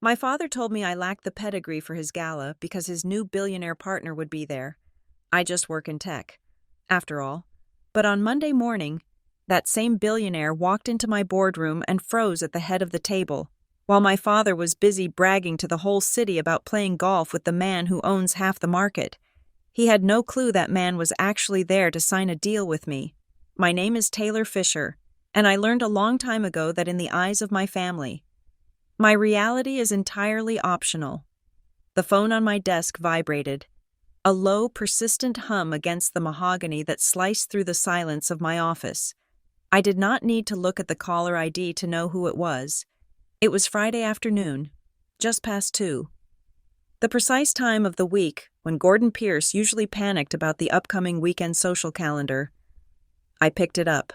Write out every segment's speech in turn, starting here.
My father told me I lacked the pedigree for his gala because his new billionaire partner would be there. I just work in tech, after all. But on Monday morning, that same billionaire walked into my boardroom and froze at the head of the table, while my father was busy bragging to the whole city about playing golf with the man who owns half the market. He had no clue that man was actually there to sign a deal with me. My name is Taylor Fisher, and I learned a long time ago that in the eyes of my family, my reality is entirely optional. The phone on my desk vibrated, a low, persistent hum against the mahogany that sliced through the silence of my office. I did not need to look at the caller ID to know who it was. It was Friday afternoon, just past 2. The precise time of the week when Gordon Pierce usually panicked about the upcoming weekend social calendar. I picked it up.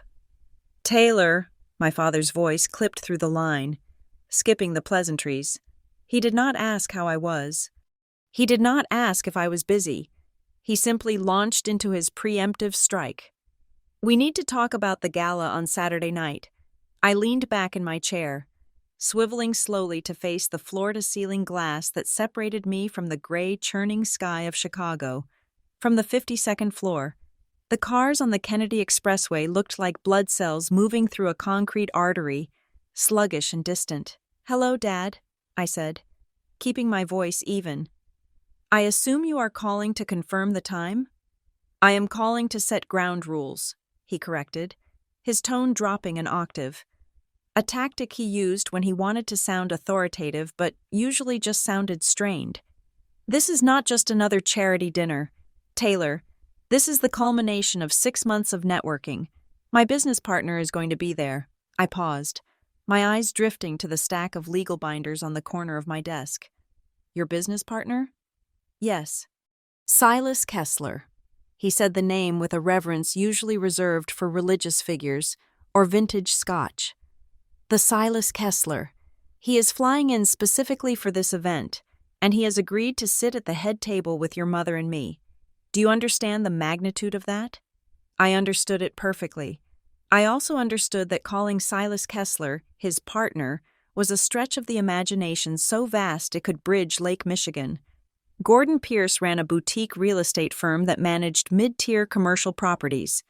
"Taylor," my father's voice clipped through the line, skipping the pleasantries. He did not ask how I was. He did not ask if I was busy. He simply launched into his preemptive strike. "We need to talk about the gala on Saturday night." I leaned back in my chair, swiveling slowly to face the floor-to-ceiling glass that separated me from the gray, churning sky of Chicago. From the 52nd floor, the cars on the Kennedy Expressway looked like blood cells moving through a concrete artery, sluggish and distant. "Hello, Dad," I said, keeping my voice even. "I assume you are calling to confirm the time?" "I am calling to set ground rules," he corrected, his tone dropping an octave. A tactic he used when he wanted to sound authoritative but usually just sounded strained. "This is not just another charity dinner. Taylor, this is the culmination of 6 months of networking. My business partner is going to be there." I paused, my eyes drifting to the stack of legal binders on the corner of my desk. "Your business partner?" "Yes. Silas Kessler." He said the name with a reverence usually reserved for religious figures or vintage scotch. "The Silas Kessler. He is flying in specifically for this event, and he has agreed to sit at the head table with your mother and me. Do you understand the magnitude of that?" I understood it perfectly. I also understood that calling Silas Kessler his partner was a stretch of the imagination so vast it could bridge Lake Michigan. Gordon Pierce ran a boutique real estate firm that managed mid-tier commercial properties.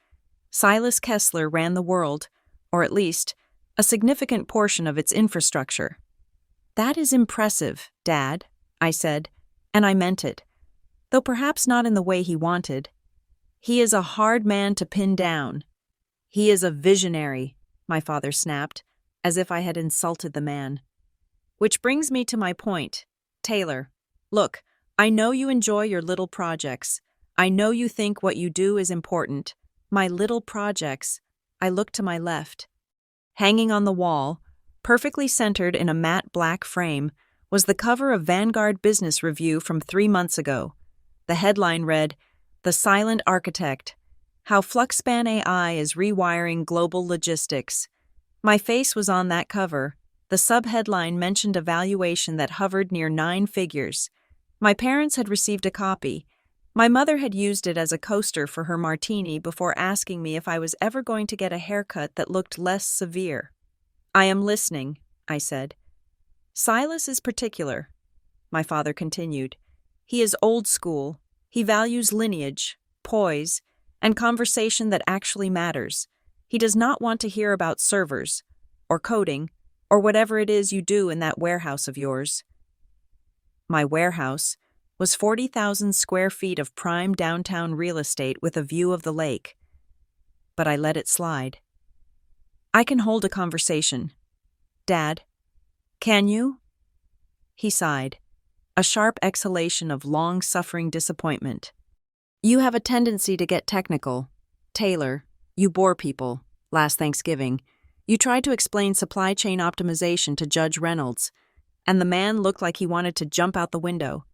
Silas Kessler ran the world, or at least a significant portion of its infrastructure. "That is impressive, Dad," I said, and I meant it, though perhaps not in the way he wanted. "He is a hard man to pin down." "He is a visionary," my father snapped, as if I had insulted the man. "Which brings me to my point. Taylor, look, I know you enjoy your little projects. I know you think what you do is important. My little projects." I looked to my left. Hanging on the wall, perfectly centered in a matte black frame, was the cover of Vanguard Business Review from 3 months ago. The headline read, "The Silent Architect: How Fluxspan AI is Rewiring Global Logistics." My face was on that cover. The subheadline mentioned a valuation that hovered near 9 figures. My parents had received a copy. My mother had used it as a coaster for her martini before asking me if I was ever going to get a haircut that looked less severe. "I am listening," I said. "Silas is particular," my father continued. "He is old school. He values lineage, poise, and conversation that actually matters. He does not want to hear about servers, or coding, or whatever it is you do in that warehouse of yours." My warehouse was 40,000 square feet of prime downtown real estate with a view of the lake. But I let it slide. "I can hold a conversation. Dad, can you?" He sighed, a sharp exhalation of long-suffering disappointment. "You have a tendency to get technical. Taylor, you bore people. Last Thanksgiving, you tried to explain supply chain optimization to Judge Reynolds, and the man looked like he wanted to jump out the window.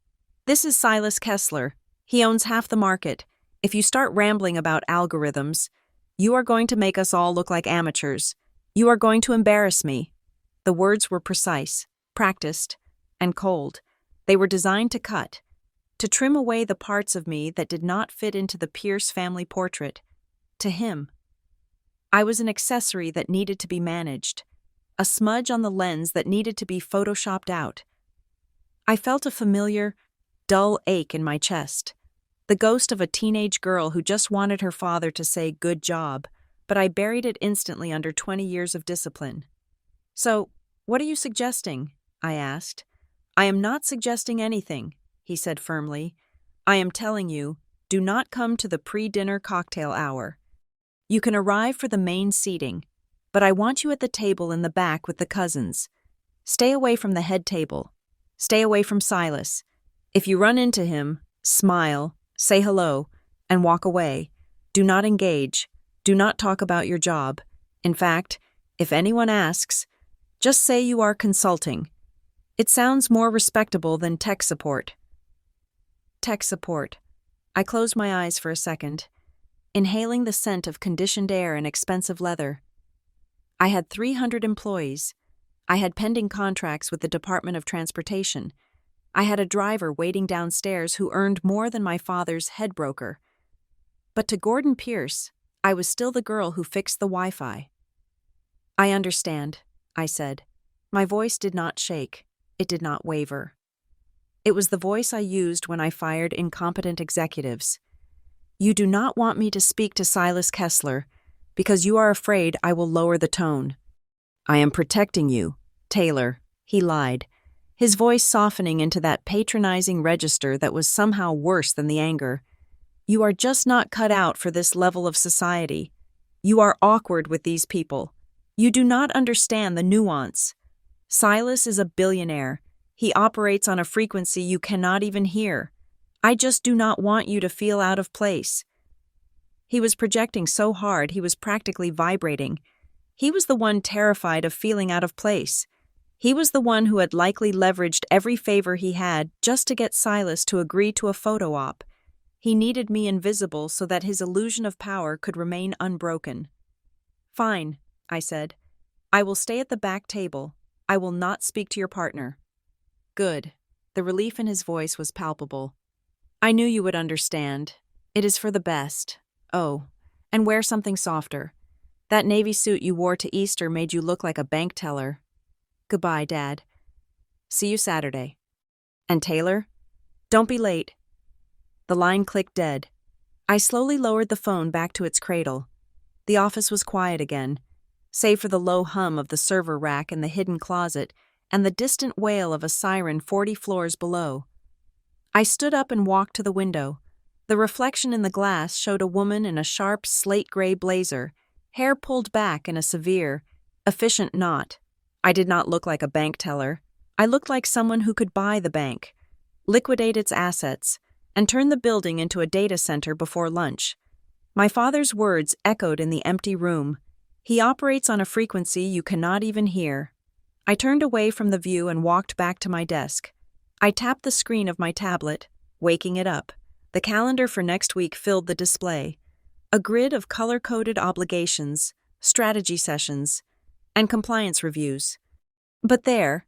This is Silas Kessler. He owns half the market. If you start rambling about algorithms, you are going to make us all look like amateurs. You are going to embarrass me." The words were precise, practiced, and cold. They were designed to cut, to trim away the parts of me that did not fit into the Pierce family portrait. To him, I was an accessory that needed to be managed, a smudge on the lens that needed to be photoshopped out, I felt a familiar, dull ache in my chest, the ghost of a teenage girl who just wanted her father to say good job, but I buried it instantly under 20 years of discipline. So, what are you suggesting? I asked. I am not suggesting anything, he said firmly. I am telling you, do not come to the pre-dinner cocktail hour. You can arrive for the main seating, but I want you at the table in the back with the cousins. Stay away from the head table. Stay away from Silas. If you run into him, smile, say hello, and walk away. Do not engage. Do not talk about your job. In fact, if anyone asks, just say you are consulting. It sounds more respectable than tech support. Tech support. I closed my eyes for a second, inhaling the scent of conditioned air and expensive leather. I had 300 employees. I had pending contracts with the Department of Transportation. I had a driver waiting downstairs who earned more than my father's head broker. But to Gordon Pierce, I was still the girl who fixed the Wi-Fi. I understand, I said. My voice did not shake. It did not waver. It was the voice I used when I fired incompetent executives. You do not want me to speak to Silas Kessler because you are afraid I will lower the tone. I am protecting you, Taylor, he lied, his voice softening into that patronizing register that was somehow worse than the anger. You are just not cut out for this level of society. You are awkward with these people. You do not understand the nuance. Silas is a billionaire. He operates on a frequency you cannot even hear. I just do not want you to feel out of place. He was projecting so hard he was practically vibrating. He was the one terrified of feeling out of place. He was the one who had likely leveraged every favor he had just to get Silas to agree to a photo op. He needed me invisible so that his illusion of power could remain unbroken. Fine, I said. I will stay at the back table. I will not speak to your partner. Good. The relief in his voice was palpable. I knew you would understand. It is for the best. Oh, and wear something softer. That navy suit you wore to Easter made you look like a bank teller. Goodbye, Dad. See you Saturday. And Taylor? Don't be late. The line clicked dead. I slowly lowered the phone back to its cradle. The office was quiet again, save for the low hum of the server rack in the hidden closet and the distant wail of a siren 40 floors below. I stood up and walked to the window. The reflection in the glass showed a woman in a sharp slate-gray blazer, hair pulled back in a severe, efficient knot. I did not look like a bank teller. I looked like someone who could buy the bank, liquidate its assets, and turn the building into a data center before lunch. My father's words echoed in the empty room. He operates on a frequency you cannot even hear. I turned away from the view and walked back to my desk. I tapped the screen of my tablet, waking it up. The calendar for next week filled the display. A grid of color-coded obligations, strategy sessions, and compliance reviews. But there,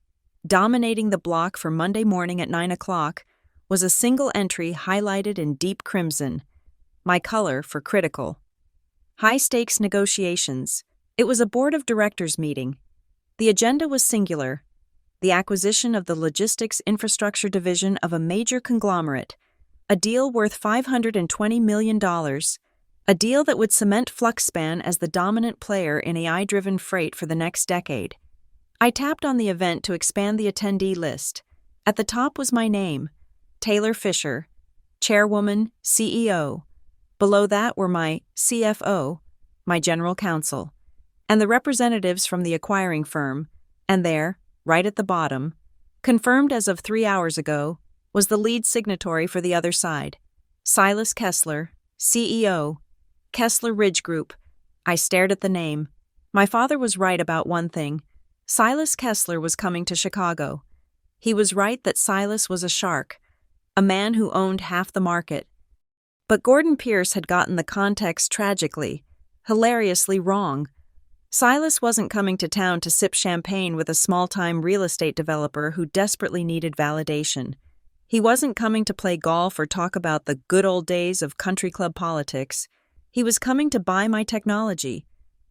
dominating the block for Monday morning at 9 o'clock, was a single entry highlighted in deep crimson, my color for critical. High-stakes negotiations. It was a board of directors meeting. The agenda was singular: the acquisition of the logistics infrastructure division of a major conglomerate, a deal worth $520 million, a deal that would cement FluxSpan as the dominant player in AI-driven freight for the next decade. I tapped on the event to expand the attendee list. At the top was my name, Taylor Fisher, Chairwoman, CEO. Below that were my CFO, my General Counsel, and the representatives from the acquiring firm, and there, right at the bottom, confirmed as of 3 hours ago, was the lead signatory for the other side, Silas Kessler, CEO, Kessler Ridge Group. I stared at the name. My father was right about one thing. Silas Kessler was coming to Chicago. He was right that Silas was a shark, a man who owned half the market. But Gordon Pierce had gotten the context tragically, hilariously wrong. Silas wasn't coming to town to sip champagne with a small-time real estate developer who desperately needed validation. He wasn't coming to play golf or talk about the good old days of country club politics. He was coming to buy my technology.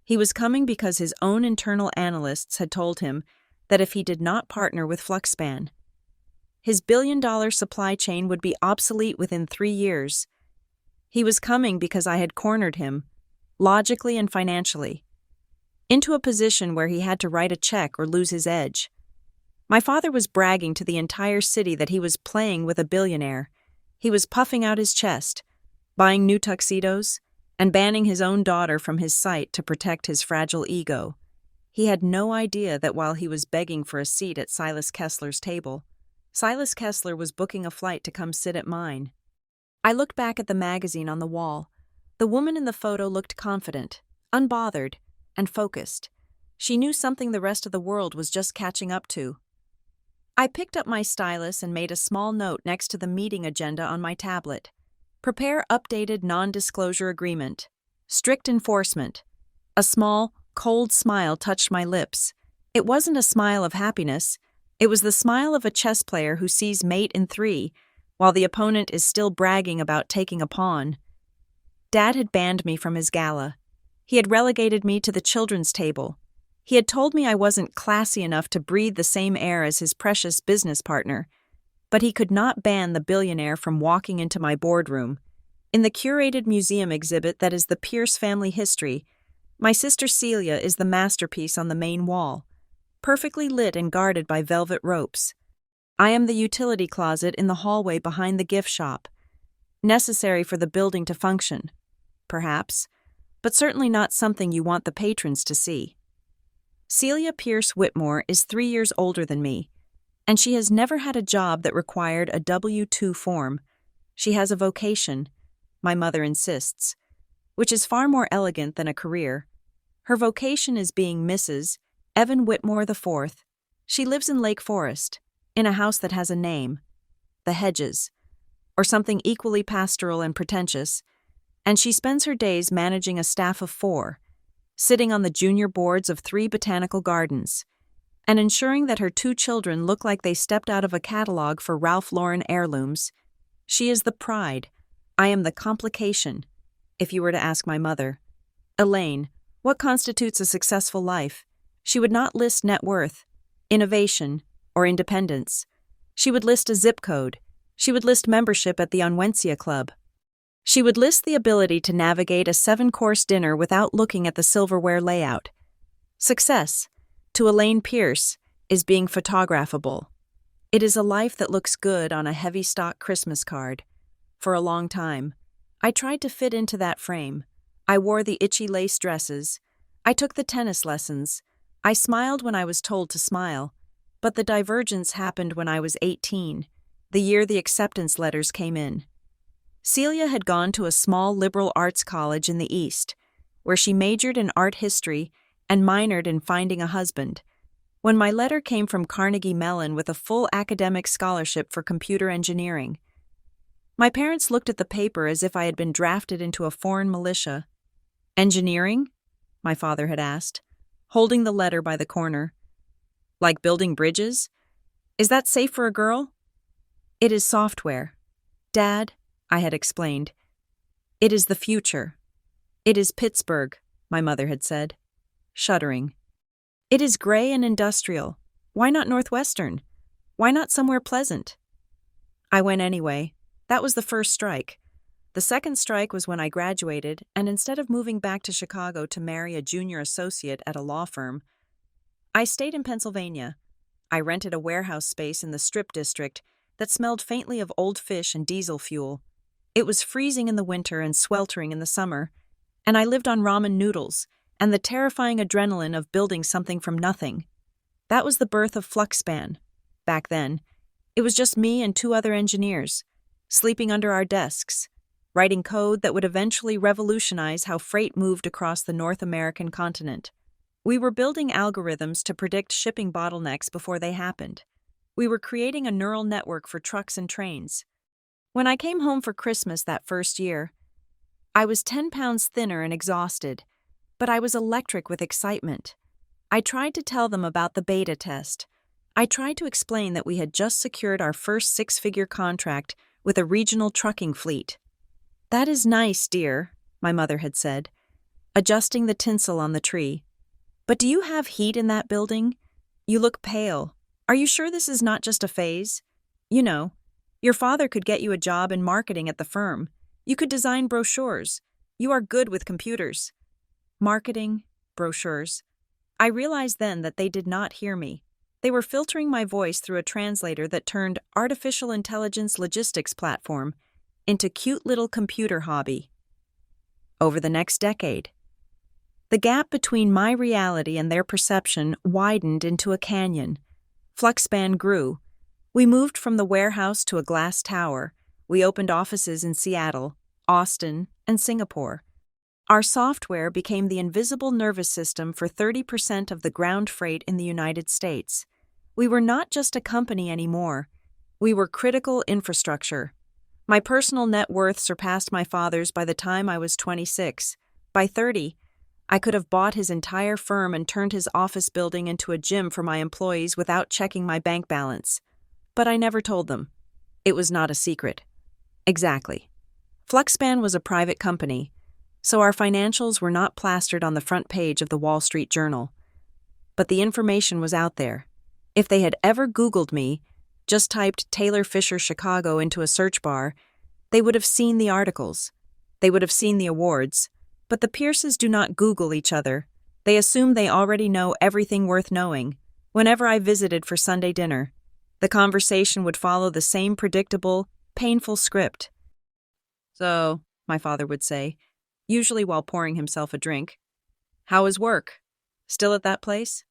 He was coming because his own internal analysts had told him that if he did not partner with FluxSpan, His billion-dollar supply chain would be obsolete within 3 years. He was coming because I had cornered him, logically and financially, into a position where he had to write a check or lose his edge. My father was bragging to the entire city that he was playing with a billionaire. He was puffing out his chest, buying new tuxedos, and banning his own daughter from his sight to protect his fragile ego. He had no idea that while he was begging for a seat at Silas Kessler's table, Silas Kessler was booking a flight to come sit at mine. I looked back at the magazine on the wall. The woman in the photo looked confident, unbothered, and focused. She knew something the rest of the world was just catching up to. I picked up my stylus and made a small note next to the meeting agenda on my tablet. Prepare updated non-disclosure agreement. Strict enforcement. A small, cold smile touched my lips. It wasn't a smile of happiness. It was the smile of a chess player who sees mate in 3, while the opponent is still bragging about taking a pawn. Dad had banned me from his gala. He had relegated me to the children's table. He had told me I wasn't classy enough to breathe the same air as his precious business partner, but he could not ban the billionaire from walking into my boardroom. In the curated museum exhibit that is the Pierce family history, my sister Celia is the masterpiece on the main wall, perfectly lit and guarded by velvet ropes. I am the utility closet in the hallway behind the gift shop, necessary for the building to function, perhaps, but certainly not something you want the patrons to see. Celia Pierce Whitmore is 3 years older than me, and she has never had a job that required a W-2 form. She has a vocation, my mother insists, which is far more elegant than a career. Her vocation is being Mrs. Evan Whitmore IV. She lives in Lake Forest, in a house that has a name, The Hedges, or something equally pastoral and pretentious, and she spends her days managing a staff of 4, sitting on the junior boards of 3 botanical gardens, and ensuring that her 2 children look like they stepped out of a catalog for Ralph Lauren heirlooms. She is the pride. I am the complication, if you were to ask my mother. Elaine, what constitutes a successful life? She would not list net worth, innovation, or independence. She would list a zip code. She would list membership at the Onwensia Club. She would list the ability to navigate a 7-course dinner without looking at the silverware layout. Success, to Elaine Pierce, is being photographable. It is a life that looks good on a heavy-stock Christmas card. For a long time, I tried to fit into that frame. I wore the itchy lace dresses. I took the tennis lessons. I smiled when I was told to smile. But the divergence happened when I was 18, the year the acceptance letters came in. Celia had gone to a small liberal arts college in the East, where she majored in art history and minored in finding a husband. When my letter came from Carnegie Mellon with a full academic scholarship for computer engineering, my parents looked at the paper as if I had been drafted into a foreign militia. Engineering? My father had asked, holding the letter by the corner. Like building bridges? Is that safe for a girl? It is software. Dad, I had explained. It is the future. It is Pittsburgh, my mother had said, shuddering. It is gray and industrial. Why not Northwestern? Why not somewhere pleasant? I went anyway. That was the first strike. The second strike was when I graduated, and instead of moving back to Chicago to marry a junior associate at a law firm, I stayed in Pennsylvania. I rented a warehouse space in the Strip District that smelled faintly of old fish and diesel fuel. It was freezing in the winter and sweltering in the summer, and I lived on ramen noodles and the terrifying adrenaline of building something from nothing. That was the birth of Fluxspan. Back then, it was just me and 2 other engineers, sleeping under our desks, writing code that would eventually revolutionize how freight moved across the North American continent. We were building algorithms to predict shipping bottlenecks before they happened. We were creating a neural network for trucks and trains. When I came home for Christmas that first year, I was 10 pounds thinner and exhausted, but I was electric with excitement. I tried to tell them about the beta test. I tried to explain that we had just secured our first 6-figure contract with a regional trucking fleet. That is nice, dear, my mother had said, adjusting the tinsel on the tree. But do you have heat in that building? You look pale. Are you sure this is not just a phase? You know, your father could get you a job in marketing at the firm. You could design brochures. You are good with computers. Marketing, brochures. I realized then that they did not hear me. They were filtering my voice through a translator that turned artificial intelligence logistics platform into cute little computer hobby. Over the next decade, the gap between my reality and their perception widened into a canyon. Fluxspan grew. We moved from the warehouse to a glass tower. We opened offices in Seattle, Austin, and Singapore. Our software became the invisible nervous system for 30% of the ground freight in the United States. We were not just a company anymore. We were critical infrastructure. My personal net worth surpassed my father's by the time I was 26. By 30, I could have bought his entire firm and turned his office building into a gym for my employees without checking my bank balance. But I never told them. It was not a secret. Exactly. Fluxspan was a private company, so our financials were not plastered on the front page of the Wall Street Journal. But the information was out there. If they had ever Googled me, just typed Taylor Fisher Chicago into a search bar, they would have seen the articles. They would have seen the awards. But the Pierces do not Google each other. They assume they already know everything worth knowing. Whenever I visited for Sunday dinner, the conversation would follow the same predictable, painful script. "So," my father would say, usually while pouring himself a drink, "how is work? Still at that place?"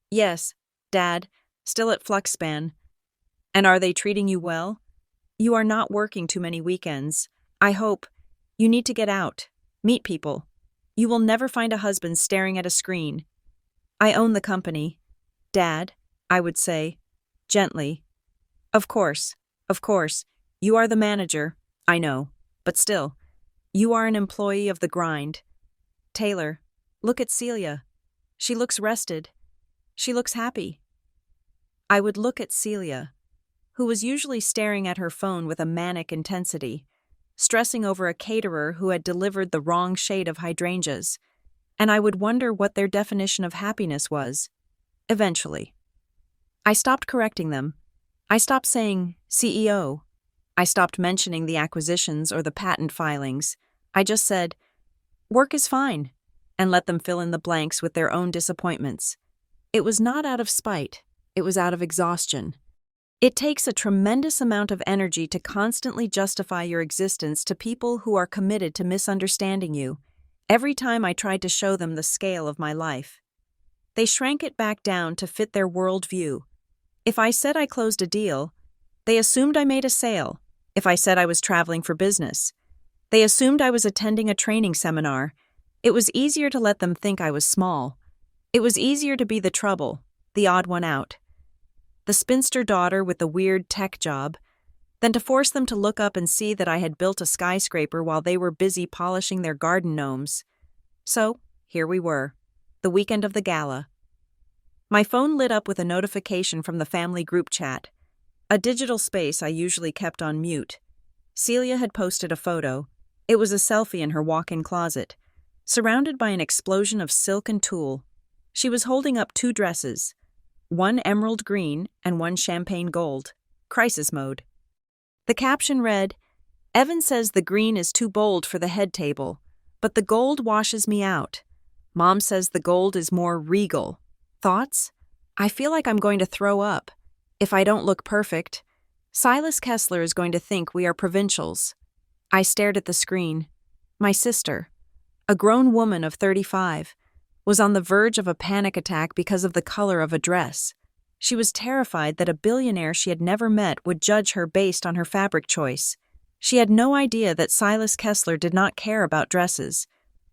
"Yes, Dad, still at Fluxspan." "And are they treating you well?" "You are not working too many weekends. I hope. You need to get out. Meet people. You will never find a husband staring at a screen." "I own the company. Dad," I would say, gently. Of course. You are the manager. I know. But still, you are an employee of the grind. Taylor, look at Celia. She looks rested. She looks happy." I would look at Celia, who was usually staring at her phone with a manic intensity, stressing over a caterer who had delivered the wrong shade of hydrangeas, and I would wonder what their definition of happiness was. Eventually, I stopped correcting them. I stopped saying CEO. I stopped mentioning the acquisitions or the patent filings. I just said, "Work is fine," and let them fill in the blanks with their own disappointments. It was not out of spite. It was out of exhaustion. It takes a tremendous amount of energy to constantly justify your existence to people who are committed to misunderstanding you. Every time I tried to show them the scale of my life, they shrank it back down to fit their worldview. If I said I closed a deal, they assumed I made a sale. If I said I was traveling for business, they assumed I was attending a training seminar. It was easier to let them think I was small. It was easier to be the trouble, the odd one out, the spinster daughter with the weird tech job, than to force them to look up and see that I had built a skyscraper while they were busy polishing their garden gnomes. So, here we were, the weekend of the gala. My phone lit up with a notification from the family group chat, a digital space I usually kept on mute. Celia had posted a photo. It was a selfie in her walk-in closet, surrounded by an explosion of silk and tulle. She was holding up 2 dresses, one emerald green and one champagne gold. Crisis mode. The caption read, "Evan says the green is too bold for the head table, but the gold washes me out. Mom says the gold is more regal. Thoughts? I feel like I'm going to throw up. If I don't look perfect, Silas Kessler is going to think we are provincials." I stared at the screen. My sister, a grown woman of 35, was on the verge of a panic attack because of the color of a dress. She was terrified that a billionaire she had never met would judge her based on her fabric choice. She had no idea that Silas Kessler did not care about dresses.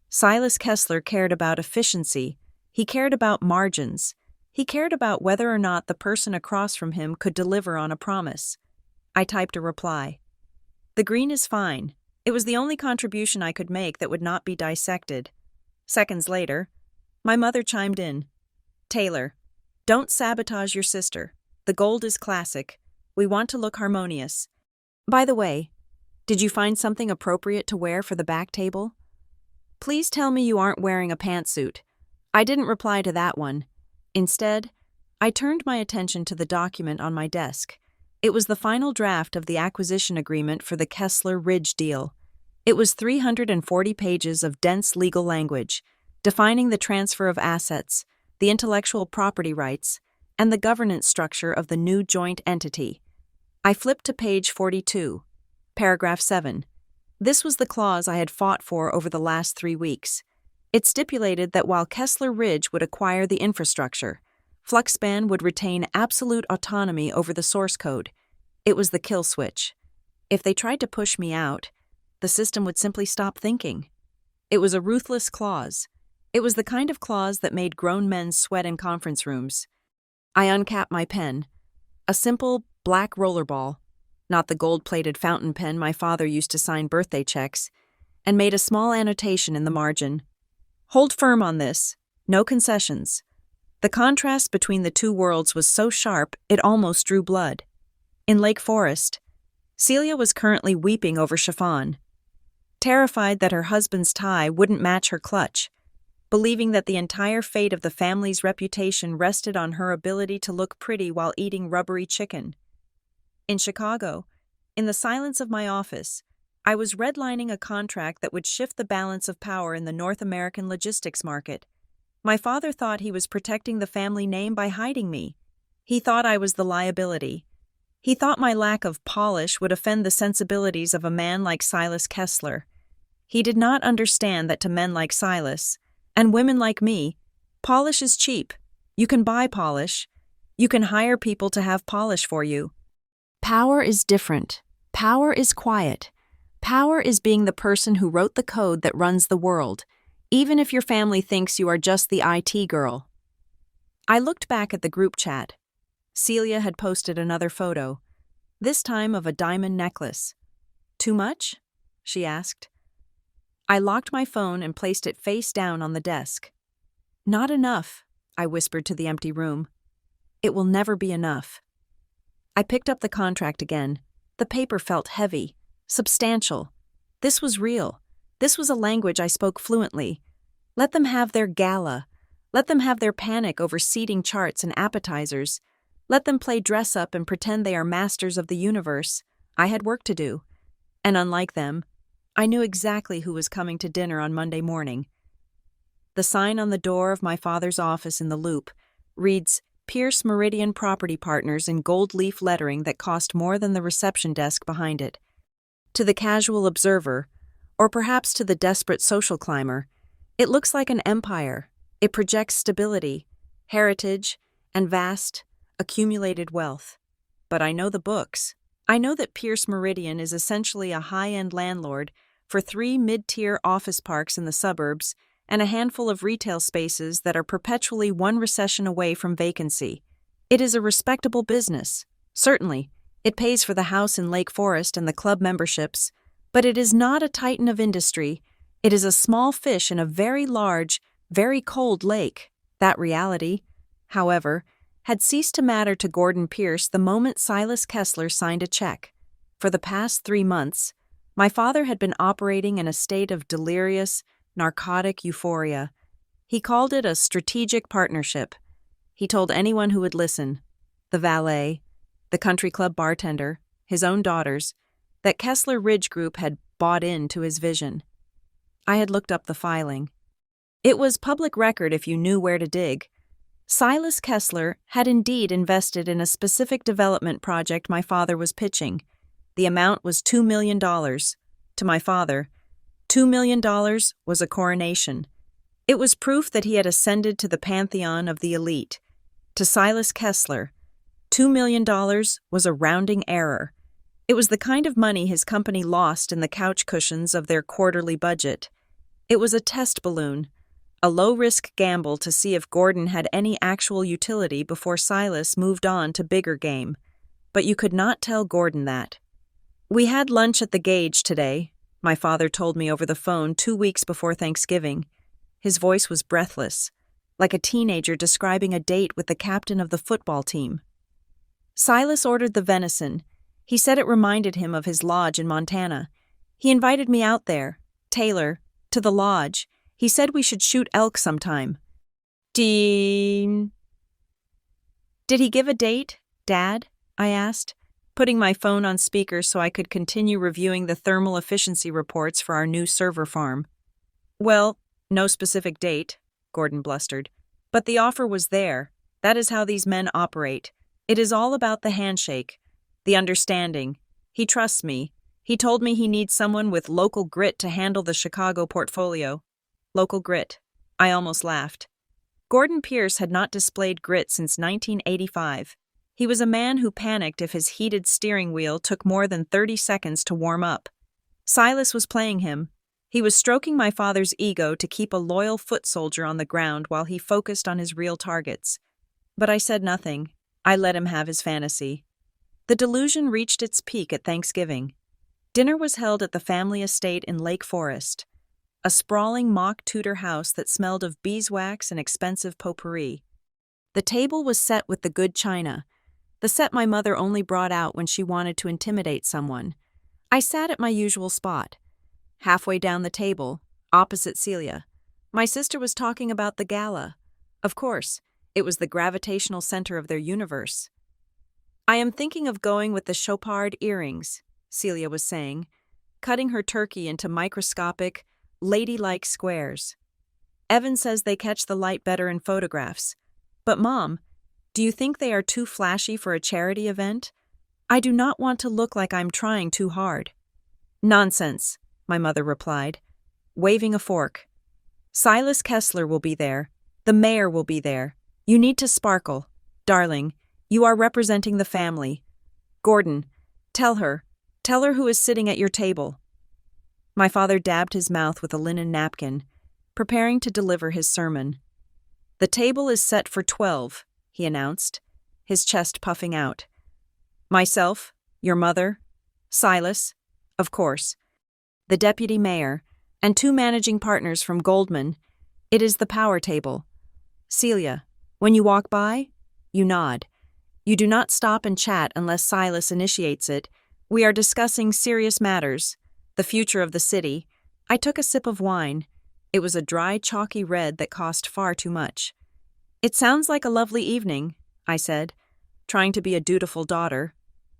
Silas Kessler cared about efficiency. He cared about margins. He cared about whether or not the person across from him could deliver on a promise. I typed a reply. The green is fine. It was the only contribution I could make that would not be dissected. Seconds later, my mother chimed in. "Taylor, don't sabotage your sister. The gold is classic. We want to look harmonious. By the way, did you find something appropriate to wear for the back table? Please tell me you aren't wearing a pantsuit." I didn't reply to that one. Instead, I turned my attention to the document on my desk. It was the final draft of the acquisition agreement for the Kessler Ridge deal. It was 340 pages of dense legal language, defining the transfer of assets, the intellectual property rights, and the governance structure of the new joint entity. I flipped to page 42, paragraph 7. This was the clause I had fought for over the last 3 weeks. It stipulated that while Kessler Ridge would acquire the infrastructure, Fluxspan would retain absolute autonomy over the source code. It was the kill switch. If they tried to push me out, the system would simply stop thinking. It was a ruthless clause. It was the kind of clause that made grown men sweat in conference rooms. I uncapped my pen. A simple, black rollerball, not the gold-plated fountain pen my father used to sign birthday checks, and made a small annotation in the margin. Hold firm on this. No concessions. The contrast between the two worlds was so sharp it almost drew blood. In Lake Forest, Celia was currently weeping over chiffon, terrified that her husband's tie wouldn't match her clutch, believing that the entire fate of the family's reputation rested on her ability to look pretty while eating rubbery chicken. In Chicago, in the silence of my office, I was redlining a contract that would shift the balance of power in the North American logistics market. My father thought he was protecting the family name by hiding me. He thought I was the liability. He thought my lack of polish would offend the sensibilities of a man like Silas Kessler. He did not understand that to men like Silas, and women like me, polish is cheap. You can buy polish. You can hire people to have polish for you. Power is different. Power is quiet. Power is being the person who wrote the code that runs the world, even if your family thinks you are just the IT girl. I looked back at the group chat. Celia had posted another photo, this time of a diamond necklace. Too much? She asked. I locked my phone and placed it face down on the desk. Not enough, I whispered to the empty room. It will never be enough. I picked up the contract again. The paper felt heavy, substantial. This was real. This was a language I spoke fluently. Let them have their gala. Let them have their panic over seating charts and appetizers. Let them play dress-up and pretend they are masters of the universe. I had work to do. And unlike them, I knew exactly who was coming to dinner on Monday morning. The sign on the door of my father's office in the Loop reads, Pierce Meridian Property Partners in gold leaf lettering that cost more than the reception desk behind it. To the casual observer, or perhaps to the desperate social climber, it looks like an empire. It projects stability, heritage, and vast, accumulated wealth. But I know the books. I know that Pierce Meridian is essentially a high-end landlord for 3 mid-tier office parks in the suburbs and a handful of retail spaces that are perpetually one recession away from vacancy. It is a respectable business. Certainly, it pays for the house in Lake Forest and the club memberships, but it is not a titan of industry. It is a small fish in a very large, very cold lake. That reality, however, had ceased to matter to Gordon Pierce the moment Silas Kessler signed a check. For the past 3 months, my father had been operating in a state of delirious, narcotic euphoria. He called it a strategic partnership. He told anyone who would listen, the valet, the country club bartender, his own daughters, that Kessler Ridge Group had bought into his vision. I had looked up the filing. It was public record if you knew where to dig. Silas Kessler had indeed invested in a specific development project my father was pitching. The amount was $2 million. To my father, $2 million was a coronation. It was proof that he had ascended to the pantheon of the elite. To Silas Kessler, $2 million was a rounding error. It was the kind of money his company lost in the couch cushions of their quarterly budget. It was a test balloon, a low-risk gamble to see if Gordon had any actual utility before Silas moved on to bigger game. But you could not tell Gordon that. We had lunch at the Gauge today, my father told me over the phone 2 weeks before Thanksgiving. His voice was breathless, like a teenager describing a date with the captain of the football team. Silas ordered the venison. He said it reminded him of his lodge in Montana. He invited me out there, Taylor, to the lodge. He said we should shoot elk sometime. Did he give a date, Dad? I asked. putting my phone on speaker so I could continue reviewing the thermal efficiency reports for our new server farm. Well, no specific date, Gordon blustered. But the offer was there. That is how these men operate. It is all about the handshake, the understanding. He trusts me. He told me he needs someone with local grit to handle the Chicago portfolio. Local grit. I almost laughed. Gordon Pierce had not displayed grit since 1985. He was a man who panicked if his heated steering wheel took more than 30 seconds to warm up. Silas was playing him. He was stroking my father's ego to keep a loyal foot soldier on the ground while he focused on his real targets. But I said nothing. I let him have his fantasy. The delusion reached its peak at Thanksgiving. Dinner was held at the family estate in Lake Forest, a sprawling mock Tudor house that smelled of beeswax and expensive potpourri. The table was set with the good china, the set my mother only brought out when she wanted to intimidate someone. I sat at my usual spot, halfway down the table, opposite Celia. My sister was talking about the gala. Of course, it was the gravitational center of their universe. I am thinking of going with the Chopard earrings, Celia was saying, cutting her turkey into microscopic, ladylike squares. Evan says they catch the light better in photographs. But Mom, do you think they are too flashy for a charity event? I do not want to look like I'm trying too hard. Nonsense, my mother replied, waving a fork. Silas Kessler will be there. The mayor will be there. You need to sparkle. Darling, you are representing the family. Gordon, tell her who is sitting at your table. My father dabbed his mouth with a linen napkin, preparing to deliver his sermon. The table is set for 12, he announced, his chest puffing out. Myself, your mother, Silas, of course, the deputy mayor, and 2 managing partners from Goldman. It is the power table. Celia, when you walk by, you nod. You do not stop and chat unless Silas initiates it. We are discussing serious matters, the future of the city. I took a sip of wine. It was a dry, chalky red that cost far too much. It sounds like a lovely evening, I said, trying to be a dutiful daughter.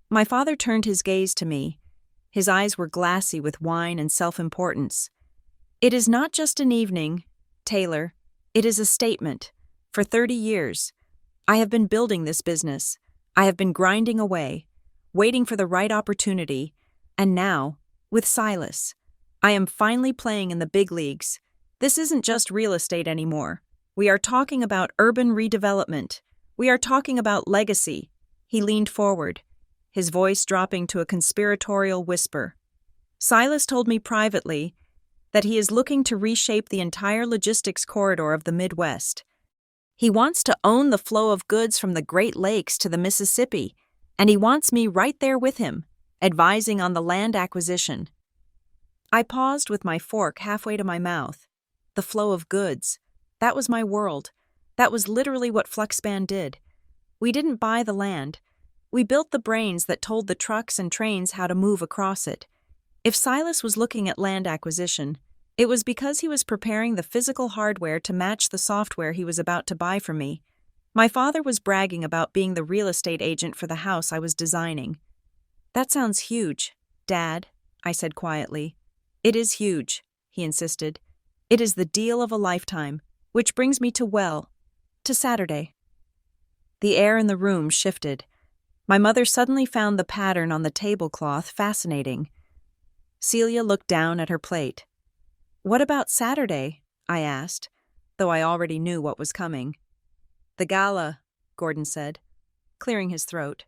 My father turned his gaze to me. His eyes were glassy with wine and self-importance. It is not just an evening, Taylor. It is a statement. For 30 years, I have been building this business. I have been grinding away, waiting for the right opportunity, and now, with Silas, I am finally playing in the big leagues. This isn't just real estate anymore. We are talking about urban redevelopment. We are talking about legacy. He leaned forward, his voice dropping to a conspiratorial whisper. Silas told me privately that he is looking to reshape the entire logistics corridor of the Midwest. He wants to own the flow of goods from the Great Lakes to the Mississippi, and he wants me right there with him, advising on the land acquisition. I paused with my fork halfway to my mouth. The flow of goods. That was my world. That was literally what Fluxban did. We didn't buy the land. We built the brains that told the trucks and trains how to move across it. If Silas was looking at land acquisition, it was because he was preparing the physical hardware to match the software he was about to buy from me. My father was bragging about being the real estate agent for the house I was designing. That sounds huge, Dad, I said quietly. It is huge, he insisted. It is the deal of a lifetime, which brings me to Saturday. The air in the room shifted. My mother suddenly found the pattern on the tablecloth fascinating. Celia looked down at her plate. What about Saturday? I asked, though I already knew what was coming. The gala, Gordon said, clearing his throat.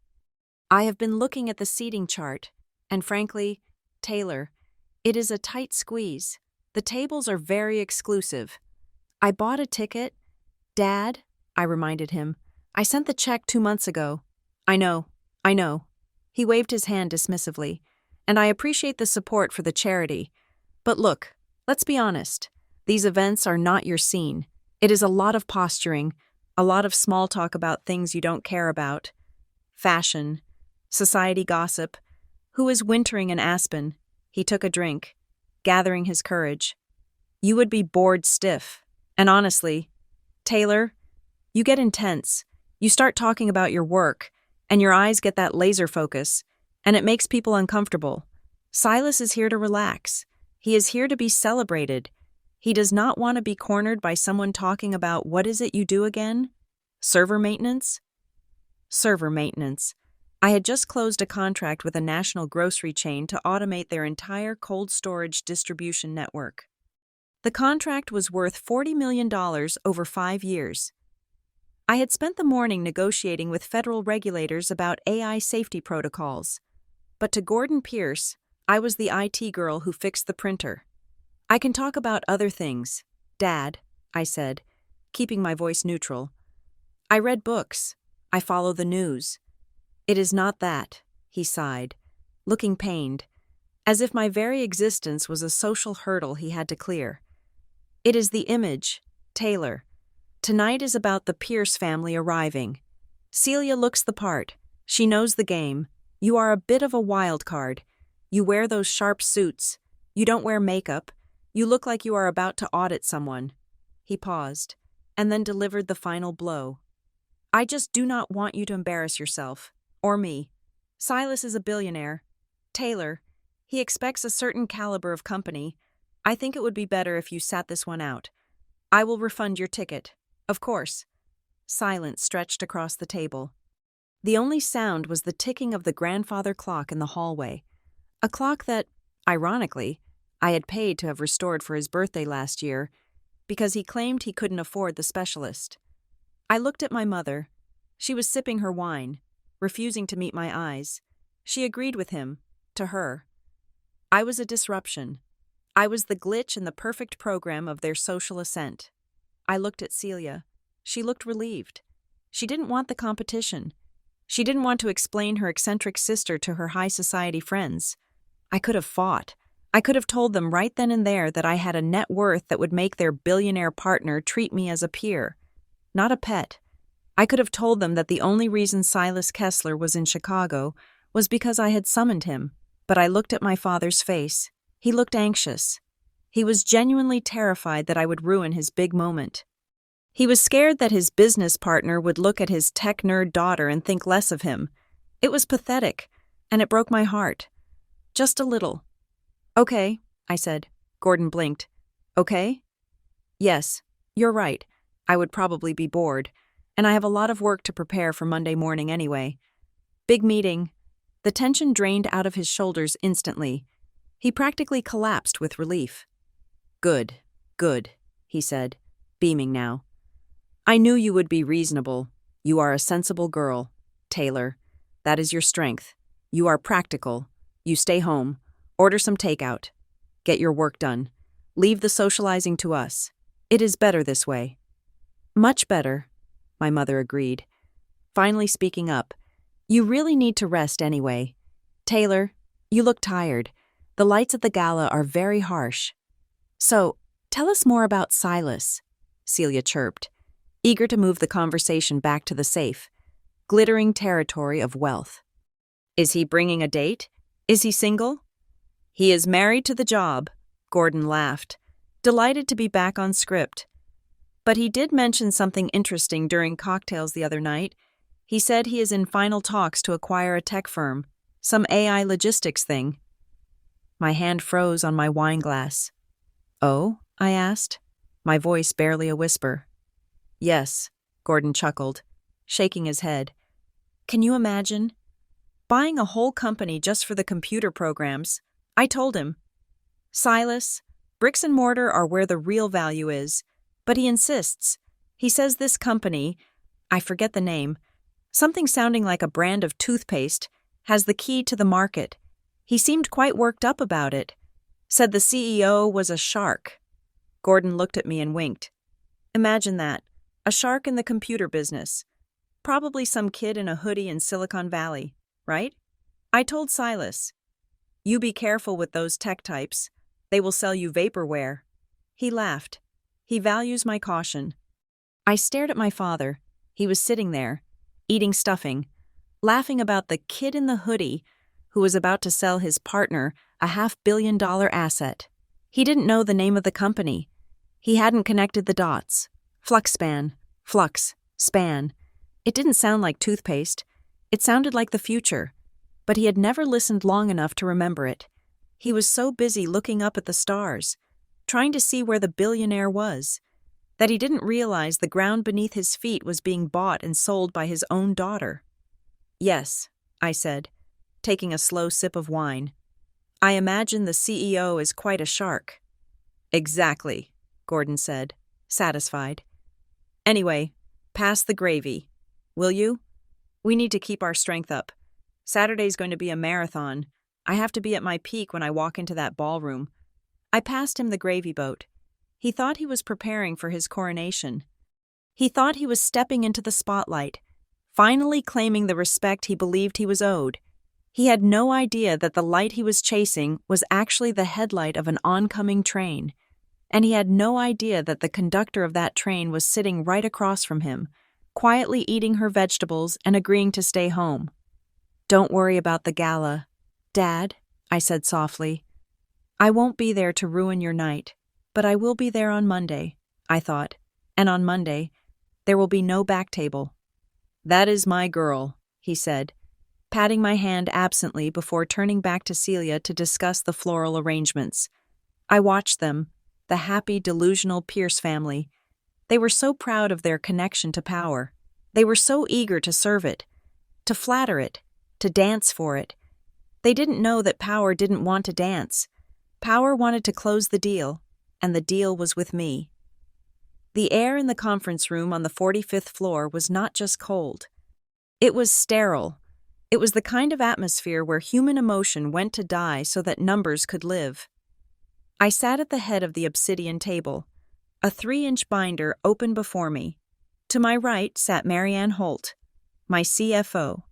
I have been looking at the seating chart, and frankly, Taylor, it is a tight squeeze. The tables are very exclusive. I bought a ticket. Dad, I reminded him, I sent the check 2 months ago. I know. He waved his hand dismissively, and I appreciate the support for the charity. But look, let's be honest. These events are not your scene. It is a lot of posturing, a lot of small talk about things you don't care about. Fashion, society gossip. Who is wintering in Aspen? He took a drink, gathering his courage. You would be bored stiff. And honestly, Taylor, you get intense. You start talking about your work, and your eyes get that laser focus. and it makes people uncomfortable. Silas is here to relax. He is here to be celebrated. He does not want to be cornered by someone talking about what is it you do again? Server maintenance? Server maintenance. I had just closed a contract with a national grocery chain to automate their entire cold storage distribution network. The contract was worth $40 million over 5 years. I had spent the morning negotiating with federal regulators about AI safety protocols. But to Gordon Pierce, I was the IT girl who fixed the printer. I can talk about other things, Dad, I said, keeping my voice neutral. I read books. I follow the news. It is not that, he sighed, looking pained, as if my very existence was a social hurdle he had to clear. It is the image, Taylor. Tonight is about the Pierce family arriving. Celia looks the part. She knows the game. You are a bit of a wild card. You wear those sharp suits. You don't wear makeup. You look like you are about to audit someone. He paused, and then delivered the final blow. I just do not want you to embarrass yourself. Or me. Silas is a billionaire. Taylor, he expects a certain caliber of company. I think it would be better if you sat this one out. I will refund your ticket. Of course. Silence stretched across the table. The only sound was the ticking of the grandfather clock in the hallway. A clock that, ironically, I had paid to have restored for his birthday last year, because he claimed he couldn't afford the specialist. I looked at my mother. She was sipping her wine, refusing to meet my eyes. She agreed with him, to her. I was a disruption. I was the glitch in the perfect program of their social ascent. I looked at Celia. She looked relieved. She didn't want the competition. She didn't want to explain her eccentric sister to her high society friends. I could have fought. I could have told them right then and there that I had a net worth that would make their billionaire partner treat me as a peer, not a pet. I could have told them that the only reason Silas Kessler was in Chicago was because I had summoned him, but I looked at my father's face. He looked anxious. He was genuinely terrified that I would ruin his big moment. He was scared that his business partner would look at his tech nerd daughter and think less of him. It was pathetic, and it broke my heart. Just a little. Okay, I said. Gordon blinked. Okay? Yes, you're right. I would probably be bored, and I have a lot of work to prepare for Monday morning anyway. Big meeting. The tension drained out of his shoulders instantly. He practically collapsed with relief. Good, he said, beaming now. I knew you would be reasonable. You are a sensible girl, Taylor. That is your strength. You are practical. You stay home. Order some takeout. Get your work done. Leave the socializing to us. It is better this way. Much better, my mother agreed. Finally speaking up, you really need to rest anyway. Taylor, you look tired. The lights at the gala are very harsh. So, tell us more about Silas, Celia chirped, eager to move the conversation back to the safe, glittering territory of wealth. Is he bringing a date? Is he single? He is married to the job, Gordon laughed, delighted to be back on script. But he did mention something interesting during cocktails the other night. He said he is in final talks to acquire a tech firm, some AI logistics thing. My hand froze on my wine glass. Oh? I asked, my voice barely a whisper. Yes, Gordon chuckled, shaking his head. Can you imagine? Buying a whole company just for the computer programs. I told him. Silas, bricks and mortar are where the real value is, but he insists. He says this company, I forget the name, something sounding like a brand of toothpaste, has the key to the market. He seemed quite worked up about it. Said the CEO was a shark. Gordon looked at me and winked. Imagine that, a shark in the computer business. Probably some kid in a hoodie in Silicon Valley, right? I told Silas, you be careful with those tech types. They will sell you vaporware. He laughed. He values my caution. I stared at my father. He was sitting there, eating stuffing, laughing about the kid in the hoodie who was about to sell his partner a $500 million asset. He didn't know the name of the company. He hadn't connected the dots. Fluxspan, flux, span. It didn't sound like toothpaste. It sounded like the future. but he had never listened long enough to remember it. He was so busy looking up at the stars, trying to see where the billionaire was, that he didn't realize the ground beneath his feet was being bought and sold by his own daughter. "Yes," I said, taking a slow sip of wine. "I imagine the CEO is quite a shark." "Exactly," Gordon said, satisfied. "Anyway, pass the gravy, will you? We need to keep our strength up. Saturday's going to be a marathon. I have to be at my peak when I walk into that ballroom." I passed him the gravy boat. He thought he was preparing for his coronation. He thought he was stepping into the spotlight, finally claiming the respect he believed he was owed. He had no idea that the light he was chasing was actually the headlight of an oncoming train, and he had no idea that the conductor of that train was sitting right across from him, quietly eating her vegetables and agreeing to stay home. "Don't worry about the gala, Dad," I said softly. "I won't be there to ruin your night, but I will be there on Monday," I thought, "and on Monday, there will be no back table." "That is my girl," he said, patting my hand absently before turning back to Celia to discuss the floral arrangements. I watched them, the happy, delusional Pierce family. They were so proud of their connection to power. They were so eager to serve it, to flatter it, to dance for it. They didn't know that power didn't want to dance. Power wanted to close the deal, and the deal was with me. The air in the conference room on the 45th floor was not just cold. It was sterile. It was the kind of atmosphere where human emotion went to die so that numbers could live. I sat at the head of the obsidian table, a 3-inch binder open before me. To my right sat Marianne Holt, my CFO.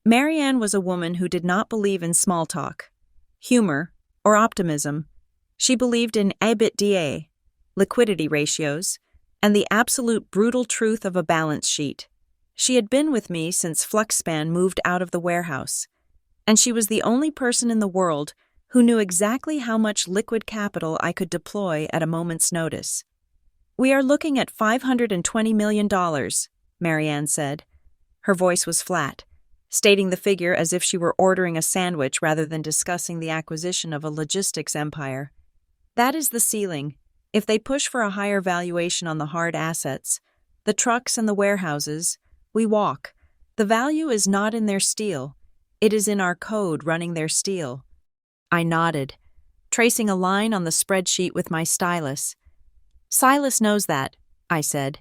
Marianne was a woman who did not believe in small talk, humor, or optimism. She believed in EBITDA, liquidity ratios, and the absolute brutal truth of a balance sheet. She had been with me since FluxSpan moved out of the warehouse, and she was the only person in the world who knew exactly how much liquid capital I could deploy at a moment's notice. "We are looking at $520 million, Marianne said. Her voice was flat, stating the figure as if she were ordering a sandwich rather than discussing the acquisition of a logistics empire. "That is the ceiling. If they push for a higher valuation on the hard assets, the trucks and the warehouses, we walk. The value is not in their steel. It is in our code running their steel." I nodded, tracing a line on the spreadsheet with my stylus. "Silas knows that," I said.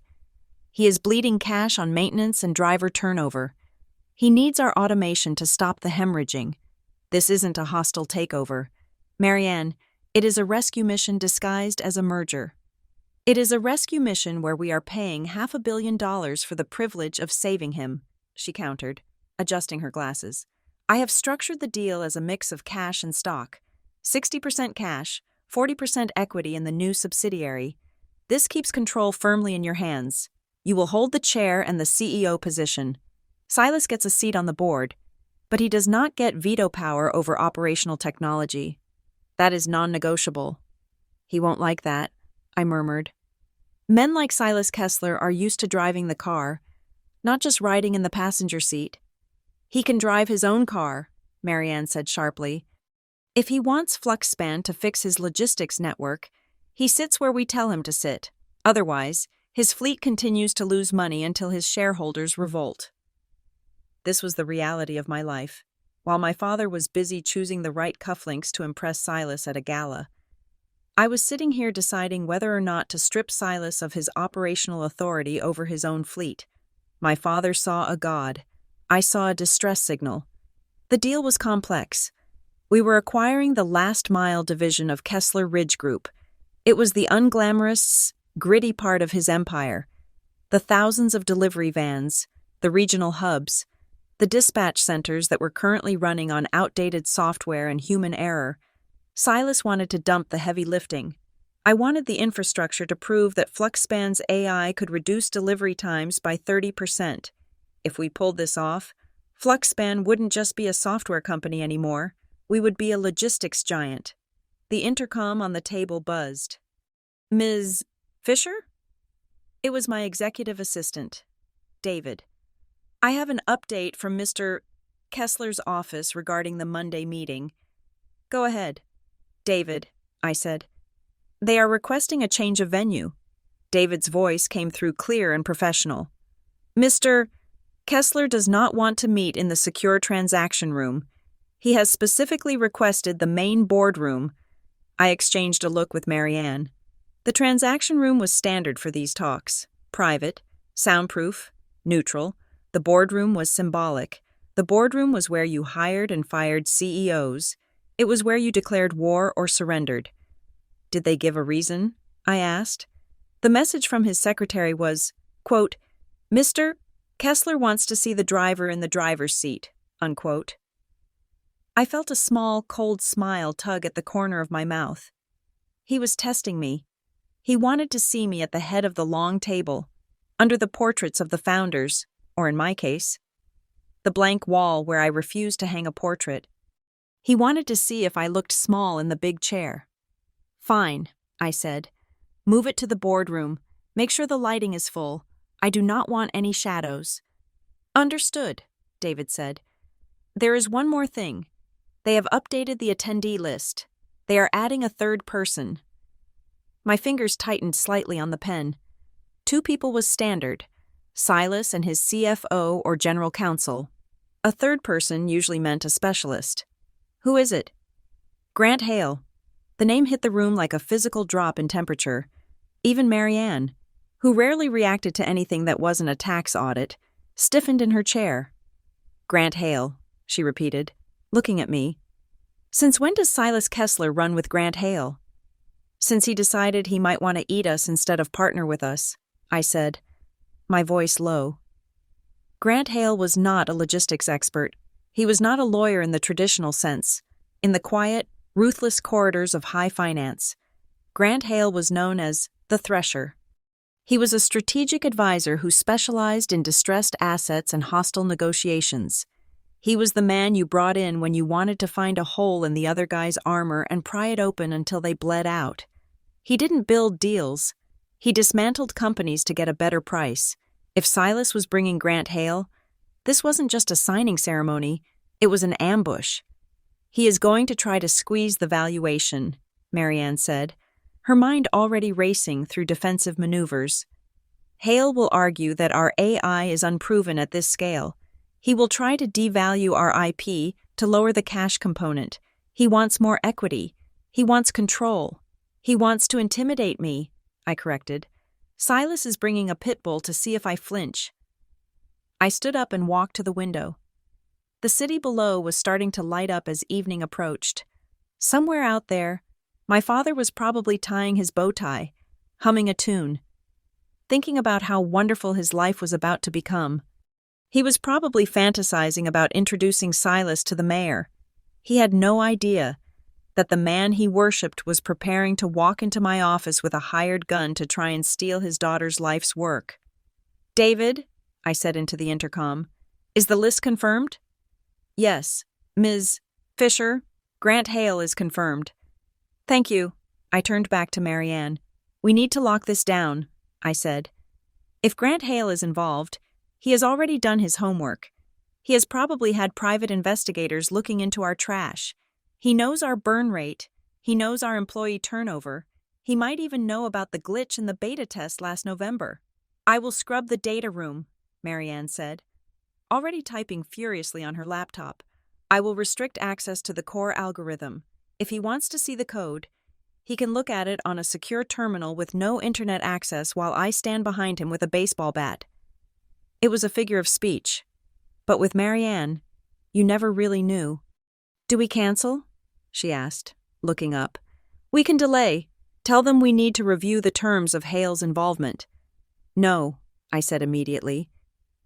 "He is bleeding cash on maintenance and driver turnover. He needs our automation to stop the hemorrhaging. This isn't a hostile takeover. Marianne, it is a rescue mission disguised as a merger. It is a rescue mission where we are paying $500 million for the privilege of saving him," she countered, adjusting her glasses. "I have structured the deal as a mix of cash and stock. 60% cash, 40% equity in the new subsidiary. This keeps control firmly in your hands. You will hold the chair and the CEO position. Silas gets a seat on the board, but he does not get veto power over operational technology. That is non-negotiable." "He won't like that," I murmured. "Men like Silas Kessler are used to driving the car, not just riding in the passenger seat." "He can drive his own car," Marianne said sharply. "If he wants FluxSpan to fix his logistics network, he sits where we tell him to sit. Otherwise, his fleet continues to lose money until his shareholders revolt." This was the reality of my life. While my father was busy choosing the right cufflinks to impress Silas at a gala, I was sitting here deciding whether or not to strip Silas of his operational authority over his own fleet. My father saw a god. I saw a distress signal. The deal was complex. We were acquiring the last-mile division of Kessler Ridge Group. It was the unglamorous, gritty part of his empire. The thousands of delivery vans, the regional hubs, the dispatch centers that were currently running on outdated software and human error. Silas wanted to dump the heavy lifting. I wanted the infrastructure to prove that FluxSpan's AI could reduce delivery times by 30%. If we pulled this off, FluxSpan wouldn't just be a software company anymore. We would be a logistics giant. The intercom on the table buzzed. "Ms. Fisher?" It was my executive assistant, David. "I have an update from Mr. Kessler's office regarding the Monday meeting. Go ahead. David, I said. They are requesting a change of venue. David's voice came through clear and professional. Mr. Kessler does not want to meet in the secure transaction room. He has specifically requested the main boardroom. I exchanged a look with Marianne. The transaction room was standard for these talks. Private, soundproof, neutral. The boardroom was symbolic. The boardroom was where you hired and fired CEOs. It was where you declared war or surrendered. Did they give a reason? I asked. The message from his secretary was, quote, Mr. Kessler wants to see the driver in the driver's seat, unquote. I felt a small, cold smile tug at the corner of my mouth. He was testing me. He wanted to see me at the head of the long table, under the portraits of the founders, or in my case, the blank wall where I refused to hang a portrait. He wanted to see if I looked small in the big chair. Fine, I said. Move it to the boardroom. Make sure the lighting is full. I do not want any shadows. Understood, David said. There is one more thing. They have updated the attendee list. They are adding a third person. My fingers tightened slightly on the pen. 2 people was standard, Silas and his CFO or general counsel. A third person usually meant a specialist. Who is it? Grant Hale. The name hit the room like a physical drop in temperature. Even Marianne, who rarely reacted to anything that wasn't a tax audit, stiffened in her chair. Grant Hale, she repeated, looking at me. Since when does Silas Kessler run with Grant Hale? Since he decided he might want to eat us instead of partner with us, I said, my voice low. Grant Hale was not a logistics expert. He was not a lawyer in the traditional sense. In the quiet, ruthless corridors of high finance, Grant Hale was known as the Thresher. He was a strategic advisor who specialized in distressed assets and hostile negotiations. He was the man you brought in when you wanted to find a hole in the other guy's armor and pry it open until they bled out. He didn't build deals. He dismantled companies to get a better price. If Silas was bringing Grant Hale, this wasn't just a signing ceremony, it was an ambush. He is going to try to squeeze the valuation, Marianne said, her mind already racing through defensive maneuvers. Hale will argue that our AI is unproven at this scale. He will try to devalue our IP to lower the cash component. He wants more equity. He wants control. He wants to intimidate me, I corrected. Silas is bringing a pit bull to see if I flinch. I stood up and walked to the window. The city below was starting to light up as evening approached. Somewhere out there, my father was probably tying his bow tie, humming a tune, thinking about how wonderful his life was about to become. He was probably fantasizing about introducing Silas to the mayor. He had no idea that the man he worshipped was preparing to walk into my office with a hired gun to try and steal his daughter's life's work. David, I said into the intercom, is the list confirmed? Yes, Ms. Fisher, Grant Hale is confirmed. Thank you. I turned back to Marianne. We need to lock this down, I said. If Grant Hale is involved, he has already done his homework. He has probably had private investigators looking into our trash. He knows our burn rate. He knows our employee turnover. He might even know about the glitch in the beta test last November. I will scrub the data room, Marianne said, already typing furiously on her laptop. I will restrict access to the core algorithm. If he wants to see the code, he can look at it on a secure terminal with no internet access while I stand behind him with a baseball bat. It was a figure of speech. But with Marianne, you never really knew. Do we cancel? She asked, looking up. We can delay. Tell them we need to review the terms of Hale's involvement. No, I said immediately.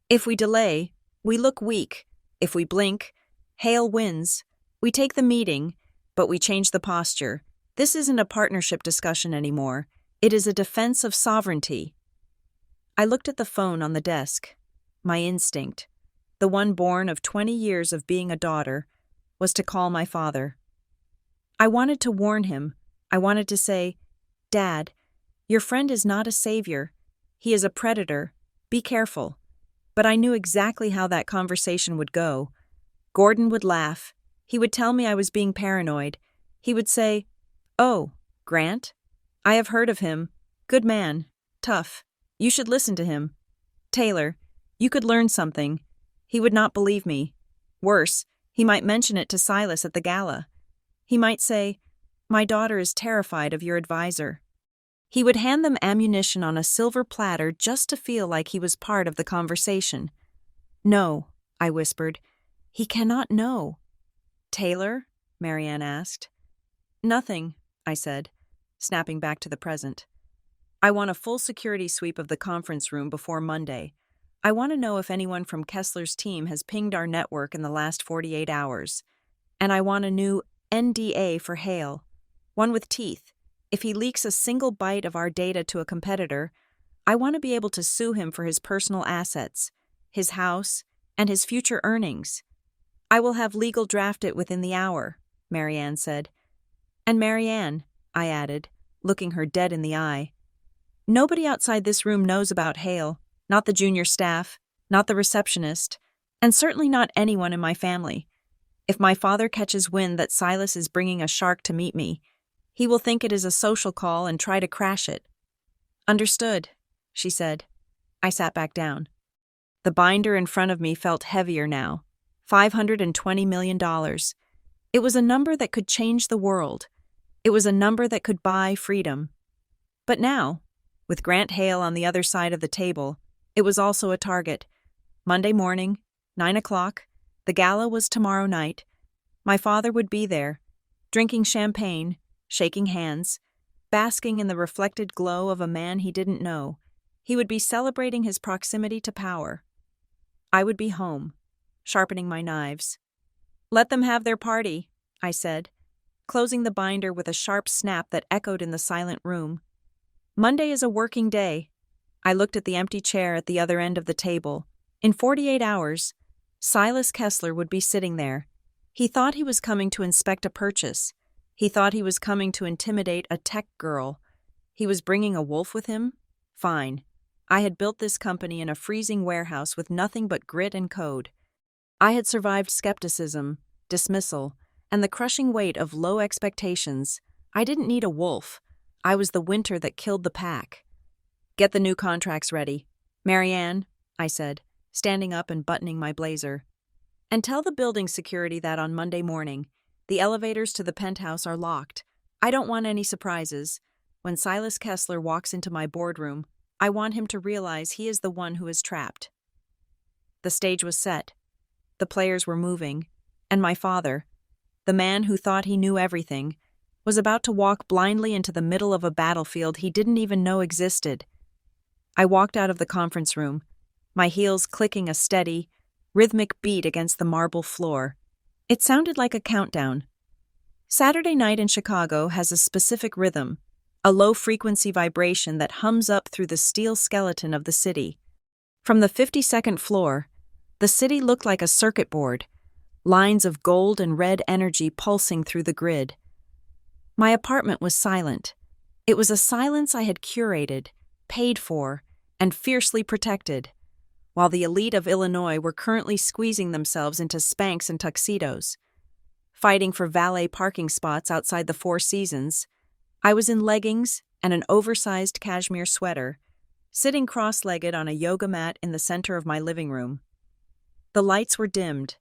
If we delay, we look weak. If we blink, Hale wins. We take the meeting, but we change the posture. This isn't a partnership discussion anymore. It is a defense of sovereignty. I looked at the phone on the desk. My instinct, the one born of 20 years of being a daughter, was to call my father. I wanted to warn him. I wanted to say, Dad, your friend is not a savior. He is a predator. Be careful. But I knew exactly how that conversation would go. Gordon would laugh. He would tell me I was being paranoid. He would say, "Oh, Grant? I have heard of him. Good man. Tough. You should listen to him. Taylor, you could learn something." He would not believe me. Worse, he might mention it to Silas at the gala. He might say, "My daughter is terrified of your advisor." He would hand them ammunition on a silver platter just to feel like he was part of the conversation. "No," I whispered. "He cannot know." "Taylor?" Marianne asked. "Nothing," I said, snapping back to the present. "I want a full security sweep of the conference room before Monday. I want to know if anyone from Kessler's team has pinged our network in the last 48 hours. And I want a new NDA for Hale, one with teeth. If he leaks a single byte of our data to a competitor, I want to be able to sue him for his personal assets, his house, and his future earnings." "I will have legal draft it within the hour," Marianne said. "And Marianne," I added, looking her dead in the eye, "nobody outside this room knows about Hale, not the junior staff, not the receptionist, and certainly not anyone in my family. If my father catches wind that Silas is bringing a shark to meet me, he will think it is a social call and try to crash it." "Understood," she said. I sat back down. The binder in front of me felt heavier now. $520 million. It was a number that could change the world. It was a number that could buy freedom. But now, with Grant Hale on the other side of the table, it was also a target. Monday morning, 9 o'clock, the gala was tomorrow night. My father would be there, drinking champagne, shaking hands, basking in the reflected glow of a man he didn't know. He would be celebrating his proximity to power. I would be home, sharpening my knives. "Let them have their party," I said, closing the binder with a sharp snap that echoed in the silent room. "Monday is a working day." I looked at the empty chair at the other end of the table. In 48 hours, Silas Kessler would be sitting there. He thought he was coming to inspect a purchase. He thought he was coming to intimidate a tech girl. He was bringing a wolf with him? Fine. I had built this company in a freezing warehouse with nothing but grit and code. I had survived skepticism, dismissal, and the crushing weight of low expectations. I didn't need a wolf. I was the winter that killed the pack. "Get the new contracts ready. Marianne," I said, standing up and buttoning my blazer. "And tell the building security that on Monday morning, the elevators to the penthouse are locked. I don't want any surprises. When Silas Kessler walks into my boardroom, I want him to realize he is the one who is trapped." The stage was set. The players were moving, and my father, the man who thought he knew everything, was about to walk blindly into the middle of a battlefield he didn't even know existed. I walked out of the conference room, my heels clicking a steady, rhythmic beat against the marble floor. It sounded like a countdown. Saturday night in Chicago has a specific rhythm, a low-frequency vibration that hums up through the steel skeleton of the city. From the 52nd floor, the city looked like a circuit board, lines of gold and red energy pulsing through the grid. My apartment was silent. It was a silence I had curated, paid for, and fiercely protected, while the elite of Illinois were currently squeezing themselves into Spanx and tuxedos. Fighting for valet parking spots outside the Four Seasons, I was in leggings and an oversized cashmere sweater, sitting cross-legged on a yoga mat in the center of my living room. The lights were dimmed.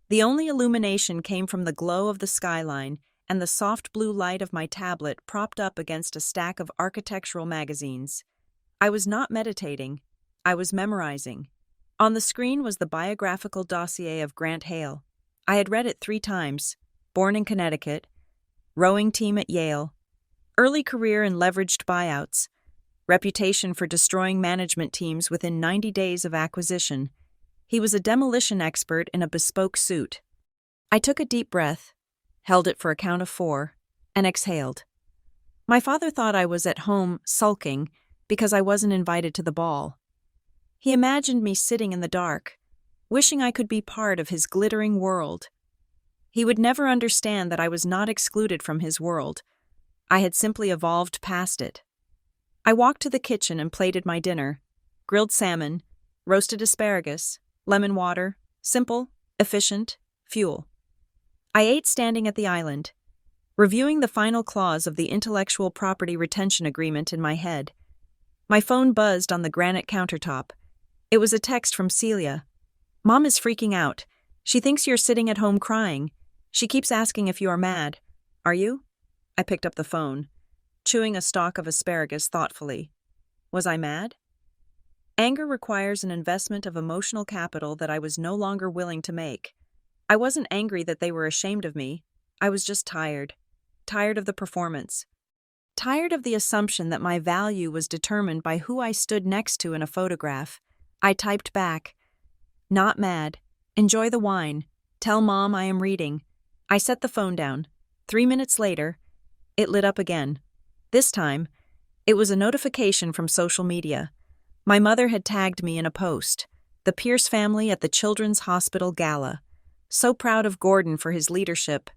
The only illumination came from the glow of the skyline and the soft blue light of my tablet propped up against a stack of architectural magazines. I was not meditating. I was memorizing. On the screen was the biographical dossier of Grant Hale. I had read it 3 times. Born in Connecticut, rowing team at Yale, early career in leveraged buyouts, reputation for destroying management teams within 90 days of acquisition. He was a demolition expert in a bespoke suit. I took a deep breath, held it for a count of 4, and exhaled. My father thought I was at home sulking because I wasn't invited to the ball. He imagined me sitting in the dark, wishing I could be part of his glittering world. He would never understand that I was not excluded from his world. I had simply evolved past it. I walked to the kitchen and plated my dinner: grilled salmon, roasted asparagus, lemon water, simple, efficient, Fuel. I ate standing at the island, reviewing the final clause of the intellectual property retention agreement in my head. My phone buzzed on the granite countertop. It was a text from Celia. "Mom is freaking out. She thinks you're sitting at home crying. She keeps asking if you are mad. Are you?" I picked up the phone, chewing a stalk of asparagus thoughtfully. Was I mad? Anger requires an investment of emotional capital that I was no longer willing to make. I wasn't angry that they were ashamed of me. I was just tired. Tired of the performance. Tired of the assumption that my value was determined by who I stood next to in a photograph. I typed back, "Not mad. Enjoy the wine. Tell Mom I am reading." I set the phone down. 3 minutes later, it lit up again. This time, it was a notification from social media. My mother had tagged me in a post. The Pierce family at the Children's Hospital Gala. So proud of Gordon for his leadership.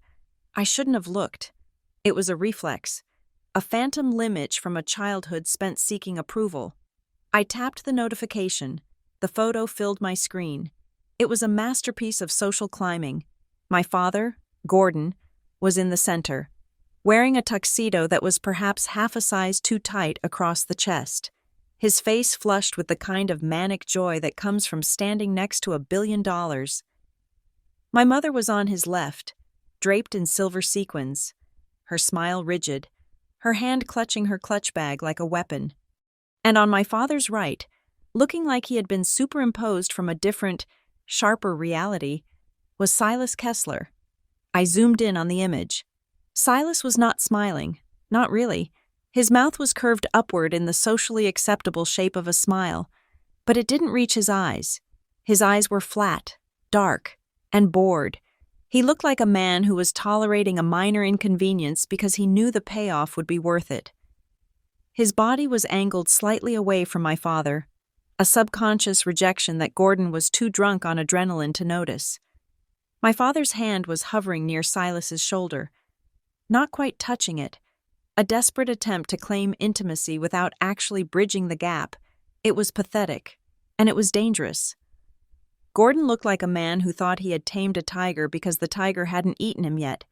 I shouldn't have looked. It was a reflex. A phantom image from a childhood spent seeking approval. I tapped the notification. The photo filled my screen. It was a masterpiece of social climbing. My father, Gordon, was in the center, wearing a tuxedo that was perhaps half a size too tight across the chest. His face flushed with the kind of manic joy that comes from standing next to $1 billion. My mother was on his left, draped in silver sequins, her smile rigid, her hand clutching her clutch bag like a weapon. And on my father's right, looking like he had been superimposed from a different, sharper reality, was Silas Kessler. I zoomed in on the image. Silas was not smiling, not really. His mouth was curved upward in the socially acceptable shape of a smile, but it didn't reach his eyes. His eyes were flat, dark, and bored. He looked like a man who was tolerating a minor inconvenience because he knew the payoff would be worth it. His body was angled slightly away from my father, a subconscious rejection that Gordon was too drunk on adrenaline to notice. My father's hand was hovering near Silas's shoulder, not quite touching it, a desperate attempt to claim intimacy without actually bridging the gap. It was pathetic, and it was dangerous. Gordon looked like a man who thought he had tamed a tiger because the tiger hadn't eaten him yet.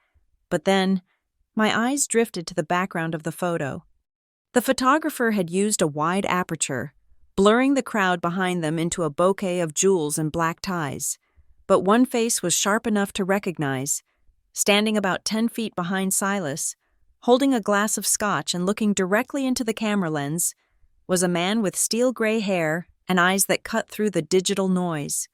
But then, my eyes drifted to the background of the photo. The photographer had used a wide aperture, blurring the crowd behind them into a bouquet of jewels and black ties. But one face was sharp enough to recognize. Standing about 10 feet behind Silas, holding a glass of scotch and looking directly into the camera lens, was a man with steel-gray hair and eyes that cut through the digital noise.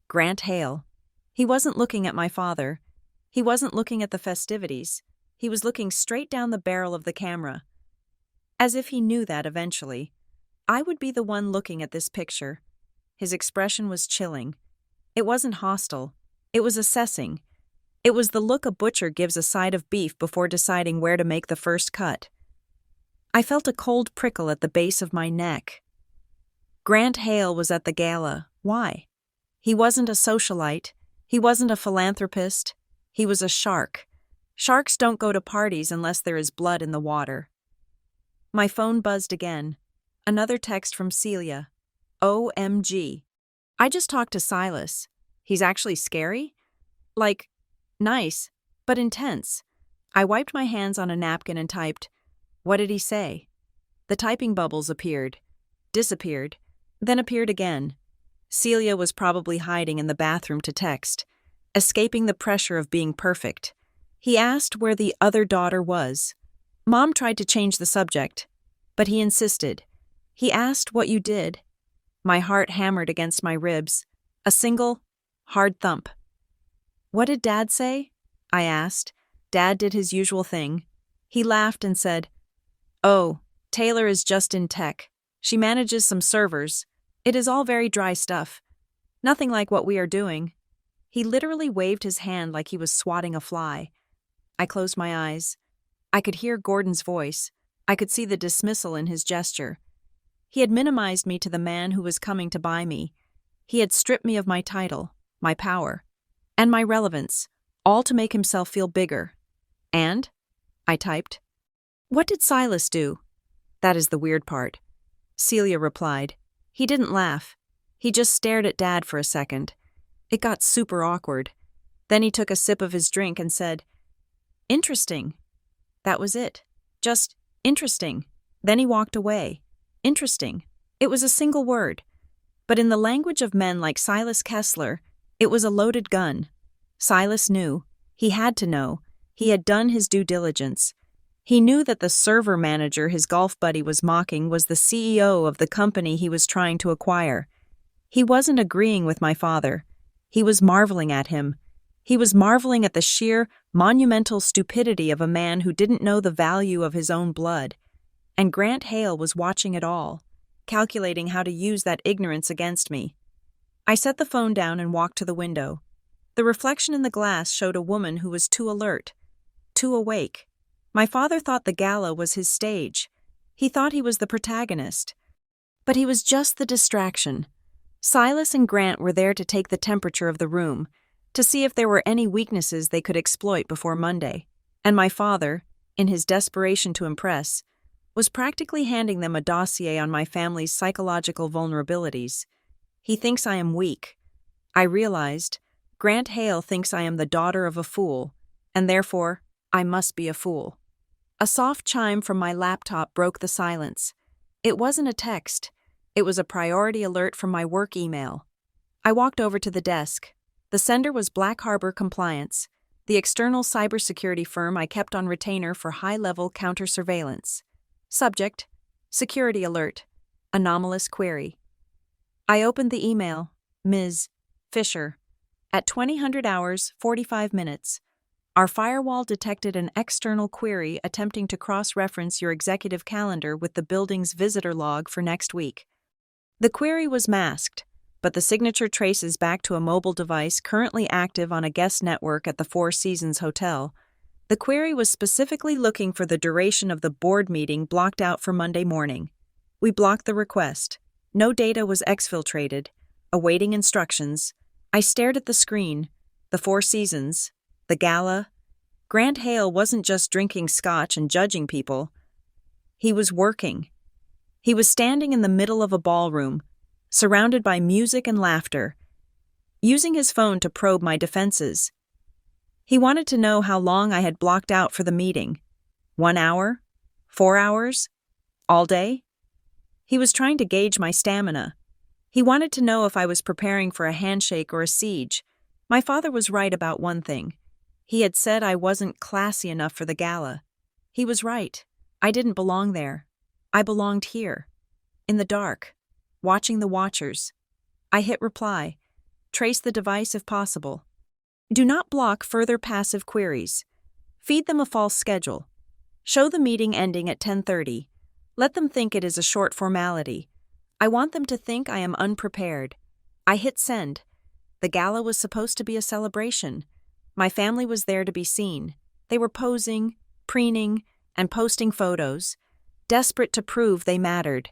Grant Hale. He wasn't looking at my father. He wasn't looking at the festivities. He was looking straight down the barrel of the camera. As if he knew that eventually, I would be the one looking at this picture. His expression was chilling. It wasn't hostile. It was assessing. It was the look a butcher gives a side of beef before deciding where to make the first cut. I felt a cold prickle at the base of my neck. Grant Hale was at the gala. Why? He wasn't a socialite. He wasn't a philanthropist. He was a shark. Sharks don't go to parties unless there is blood in the water. My phone buzzed again. Another text from Celia. OMG. I just talked to Silas. He's actually scary? Like, nice, but intense. I wiped my hands on a napkin and typed, "What did he say?" The typing bubbles appeared, disappeared, then appeared again. Celia was probably hiding in the bathroom to text, escaping the pressure of being perfect. He asked where the other daughter was. Mom tried to change the subject, but he insisted. He asked what you did. My heart hammered against my ribs. A single, hard thump. "What did Dad say?" I asked. Dad did his usual thing. He laughed and said, "Oh, Taylor is just in tech. She manages some servers. It is all very dry stuff. Nothing like what we are doing." He literally waved his hand like he was swatting a fly. I closed my eyes. I could hear Gordon's voice. I could see the dismissal in his gesture. He had minimized me to the man who was coming to buy me. He had stripped me of my title, my power, and my relevance, all to make himself feel bigger. And? I typed. "What did Silas do?" "That is the weird part." Celia replied. He didn't laugh. He just stared at Dad for a second. It got super awkward. Then he took a sip of his drink and said, "Interesting." That was it. Just interesting. Then he walked away. Interesting. It was a single word. But in the language of men like Silas Kessler, it was a loaded gun. Silas knew. He had to know. He had done his due diligence. He knew that the server manager his golf buddy was mocking was the CEO of the company he was trying to acquire. He wasn't agreeing with my father. He was marveling at him. He was marveling at the sheer, monumental stupidity of a man who didn't know the value of his own blood. And Grant Hale was watching it all, calculating how to use that ignorance against me. I set the phone down and walked to the window. The reflection in the glass showed a woman who was too alert, too awake. My father thought the gala was his stage. He thought he was the protagonist. But he was just the distraction. Silas and Grant were there to take the temperature of the room, to see if there were any weaknesses they could exploit before Monday. And my father, in his desperation to impress, was practically handing them a dossier on my family's psychological vulnerabilities. He thinks I am weak. I realized Grant Hale thinks I am the daughter of a fool, and therefore I must be a fool. A soft chime from my laptop broke the silence. It wasn't a text. It was a priority alert from my work email. I walked over to the desk. The sender was Black Harbor Compliance, the external cybersecurity firm I kept on retainer for high-level counter-surveillance. Subject: Security Alert. Anomalous Query. I opened the email. Ms. Fisher. At 2000 hours, 45 minutes. Our firewall detected an external query attempting to cross-reference your executive calendar with the building's visitor log for next week. The query was masked, but the signature traces back to a mobile device currently active on a guest network at the Four Seasons Hotel. The query was specifically looking for the duration of the board meeting blocked out for Monday morning. We blocked the request. No data was exfiltrated. Awaiting instructions. I stared at the screen. The Four Seasons. The gala. Grant Hale wasn't just drinking scotch and judging people. He was working. He was standing in the middle of a ballroom, surrounded by music and laughter, using his phone to probe my defenses. He wanted to know how long I had blocked out for the meeting. 1 hour? 4 hours? All day? He was trying to gauge my stamina. He wanted to know if I was preparing for a handshake or a siege. My father was right about one thing. He had said I wasn't classy enough for the gala. He was right. I didn't belong there. I belonged here, in the dark, watching the watchers. I hit reply. Trace the device if possible. Do not block further passive queries. Feed them a false schedule. Show the meeting ending at 10:30. Let them think it is a short formality. I want them to think I am unprepared. I hit send. The gala was supposed to be a celebration. My family was there to be seen. They were posing, preening, and posting photos, desperate to prove they mattered.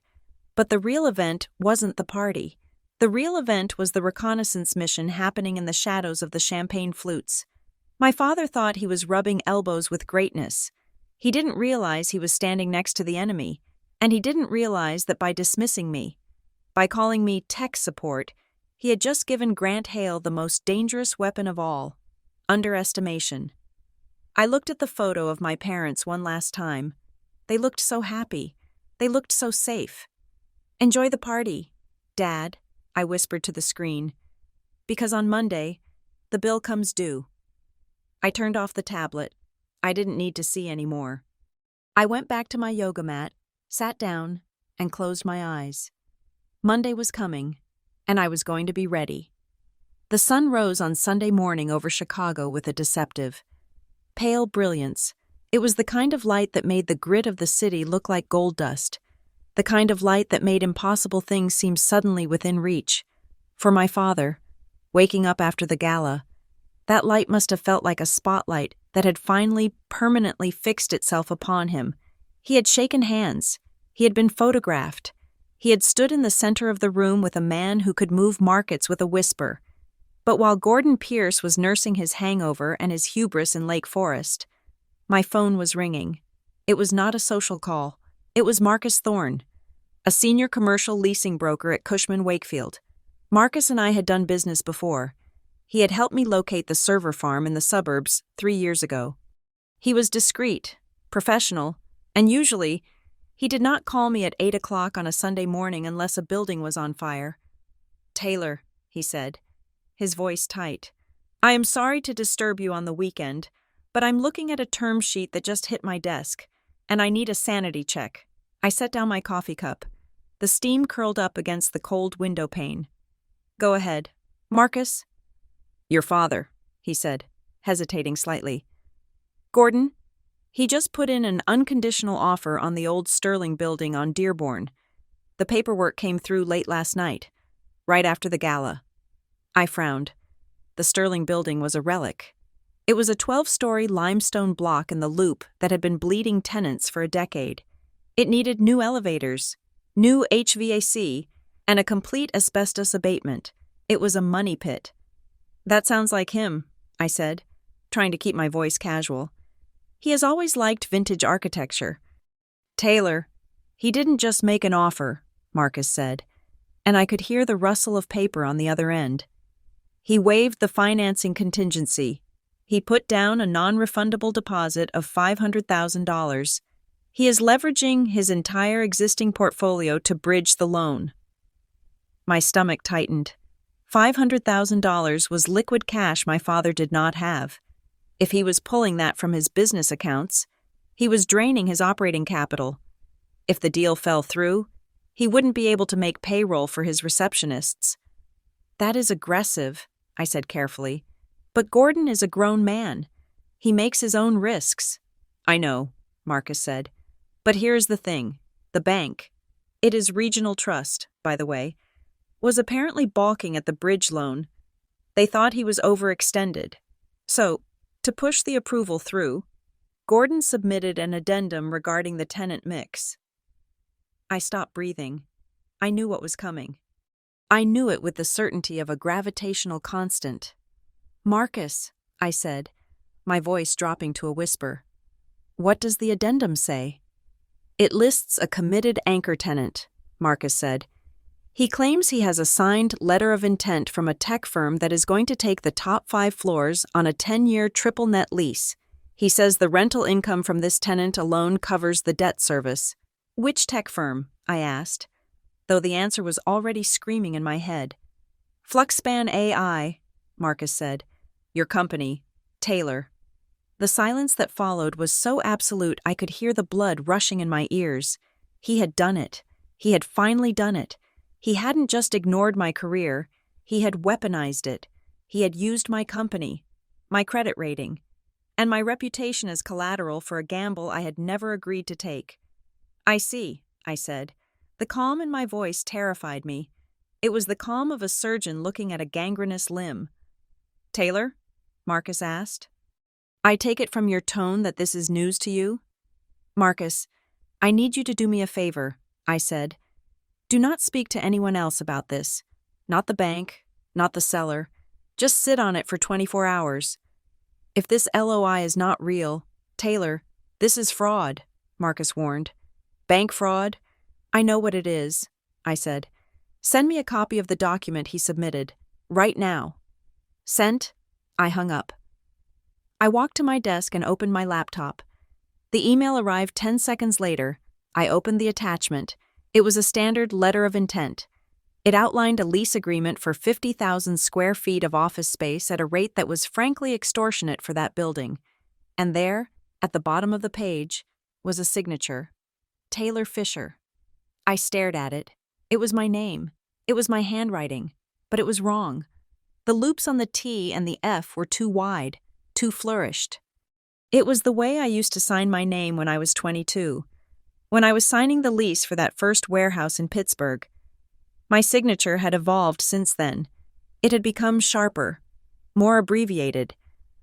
But the real event wasn't the party. The real event was the reconnaissance mission happening in the shadows of the champagne flutes. My father thought he was rubbing elbows with greatness. He didn't realize he was standing next to the enemy, and he didn't realize that by dismissing me, by calling me tech support, he had just given Grant Hale the most dangerous weapon of all: underestimation. I looked at the photo of my parents one last time. They looked so happy. They looked so safe. Enjoy the party, Dad, I whispered to the screen, because on Monday, the bill comes due. I turned off the tablet. I didn't need to see any more. I went back to my yoga mat, sat down, and closed my eyes. Monday was coming, and I was going to be ready. The sun rose on Sunday morning over Chicago with a deceptive, pale brilliance. It was the kind of light that made the grit of the city look like gold dust, the kind of light that made impossible things seem suddenly within reach. For my father, waking up after the gala, that light must have felt like a spotlight that had finally permanently fixed itself upon him. He had shaken hands. He had been photographed. He had stood in the center of the room with a man who could move markets with a whisper. But while Gordon Pierce was nursing his hangover and his hubris in Lake Forest, my phone was ringing. It was not a social call. It was Marcus Thorne, a senior commercial leasing broker at Cushman Wakefield. Marcus and I had done business before. He had helped me locate the server farm in the suburbs 3 years ago. He was discreet, professional, and usually, he did not call me at 8 o'clock on a Sunday morning unless a building was on fire. "Taylor," he said, his voice tight, "I am sorry to disturb you on the weekend, but I'm looking at a term sheet that just hit my desk, and I need a sanity check." I set down my coffee cup. The steam curled up against the cold window pane. "Go ahead. Marcus?" "Your father," he said, hesitating slightly. "Gordon? He just put in an unconditional offer on the old Sterling building on Dearborn. The paperwork came through late last night, right after the gala." I frowned. The Sterling building was a relic. It was a 12-story limestone block in the Loop that had been bleeding tenants for a decade. It needed new elevators, new HVAC, and a complete asbestos abatement. It was a money pit. "That sounds like him," I said, trying to keep my voice casual. "He has always liked vintage architecture." "Taylor, he didn't just make an offer," Marcus said, and I could hear the rustle of paper on the other end. "He waived the financing contingency. He put down a non-refundable deposit of $500,000. He is leveraging his entire existing portfolio to bridge the loan." My stomach tightened. $500,000 was liquid cash my father did not have. If he was pulling that from his business accounts, he was draining his operating capital. If the deal fell through, he wouldn't be able to make payroll for his receptionists. "That is aggressive," I said carefully. "But Gordon is a grown man. He makes his own risks." "I know," Marcus said. "But here's the thing. The bank, it is Regional Trust, by the way, was apparently balking at the bridge loan. They thought he was overextended. So, to push the approval through, Gordon submitted an addendum regarding the tenant mix." I stopped breathing. I knew what was coming. I knew it with the certainty of a gravitational constant. "Marcus," I said, my voice dropping to a whisper, "what does the addendum say?" "It lists a committed anchor tenant," Marcus said. "He claims he has a signed letter of intent from a tech firm that is going to take the top 5 floors on a 10-year triple net lease. He says the rental income from this tenant alone covers the debt service." "Which tech firm?" I asked, though the answer was already screaming in my head. "Fluxspan AI, Marcus said. "Your company, Taylor." The silence that followed was so absolute I could hear the blood rushing in my ears. He had done it. He had finally done it. He hadn't just ignored my career. He had weaponized it. He had used my company, my credit rating, and my reputation as collateral for a gamble I had never agreed to take. "I see," I said. The calm in my voice terrified me. It was the calm of a surgeon looking at a gangrenous limb. "Taylor?" Marcus asked. "I take it from your tone that this is news to you?" "Marcus, I need you to do me a favor," I said. "Do not speak to anyone else about this. Not the bank, not the seller. Just sit on it for 24 hours. If this LOI is not real, Taylor, this is fraud," Marcus warned. "Bank fraud? I know what it is," I said. "Send me a copy of the document he submitted, right now." "Sent?" I hung up. I walked to my desk and opened my laptop. The email arrived 10 seconds later. I opened the attachment. It was a standard letter of intent. It outlined a lease agreement for 50,000 square feet of office space at a rate that was frankly extortionate for that building. And there, at the bottom of the page, was a signature. Taylor Fisher. I stared at it. It was my name. It was my handwriting. But it was wrong. The loops on the T and the F were too wide, too flourished. It was the way I used to sign my name when I was 22, when I was signing the lease for that first warehouse in Pittsburgh. My signature had evolved since then. It had become sharper, more abbreviated,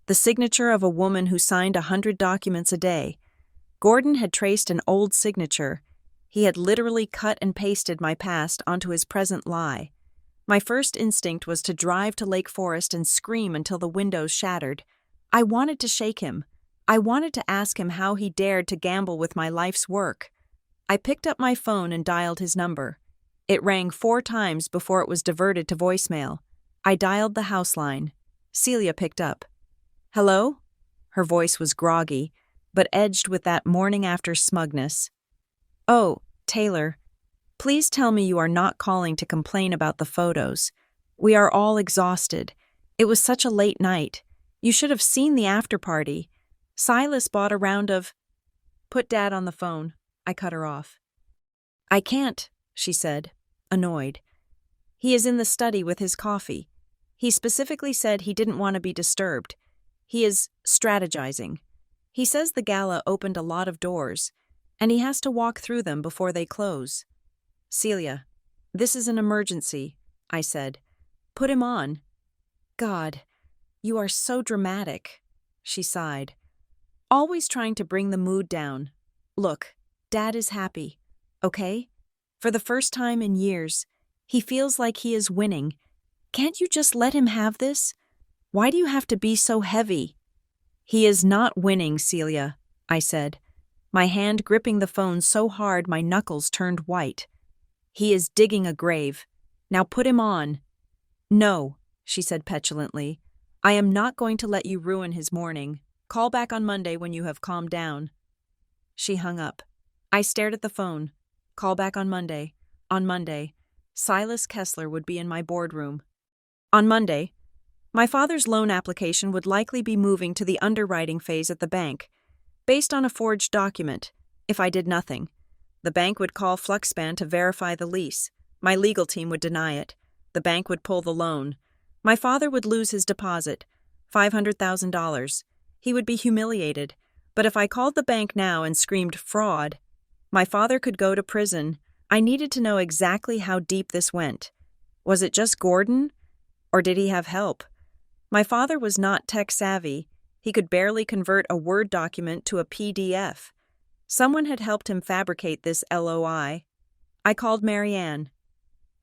the signature of a woman who signed 100 documents a day. Gordon had traced an old signature. He had literally cut and pasted my past onto his present lie. My first instinct was to drive to Lake Forest and scream until the windows shattered. I wanted to shake him. I wanted to ask him how he dared to gamble with my life's work. I picked up my phone and dialed his number. It rang 4 times before it was diverted to voicemail. I dialed the house line. Celia picked up. "Hello?" Her voice was groggy, but edged with that morning-after smugness. "Oh, Taylor, please tell me you are not calling to complain about the photos. We are all exhausted. It was such a late night. You should have seen the after-party. Silas bought a round of—" "Put Dad on the phone," I cut her off. "I can't," she said, annoyed. "He is in the study with his coffee. He specifically said he didn't want to be disturbed. He is strategizing. He says the gala opened a lot of doors, and he has to walk through them before they close." "Celia, this is an emergency," I said. "Put him on." "God, you are so dramatic," she sighed. "Always trying to bring the mood down. Look, Dad is happy, okay? For the first time in years, he feels like he is winning. Can't you just let him have this? Why do you have to be so heavy?" "He is not winning, Celia," I said, my hand gripping the phone so hard my knuckles turned white. "He is digging a grave. Now put him on." "No," she said petulantly. "I am not going to let you ruin his morning. Call back on Monday when you have calmed down." She hung up. I stared at the phone. Call back on Monday. On Monday. Silas Kessler would be in my boardroom. On Monday, my father's loan application would likely be moving to the underwriting phase at the bank, based on a forged document, if I did nothing. The bank would call Fluxspan to verify the lease. My legal team would deny it. The bank would pull the loan. My father would lose his deposit, $500,000. He would be humiliated. But if I called the bank now and screamed fraud, my father could go to prison. I needed to know exactly how deep this went. Was it just Gordon? Or did he have help? My father was not tech-savvy. He could barely convert a Word document to a PDF. Someone had helped him fabricate this LOI. I called Marianne.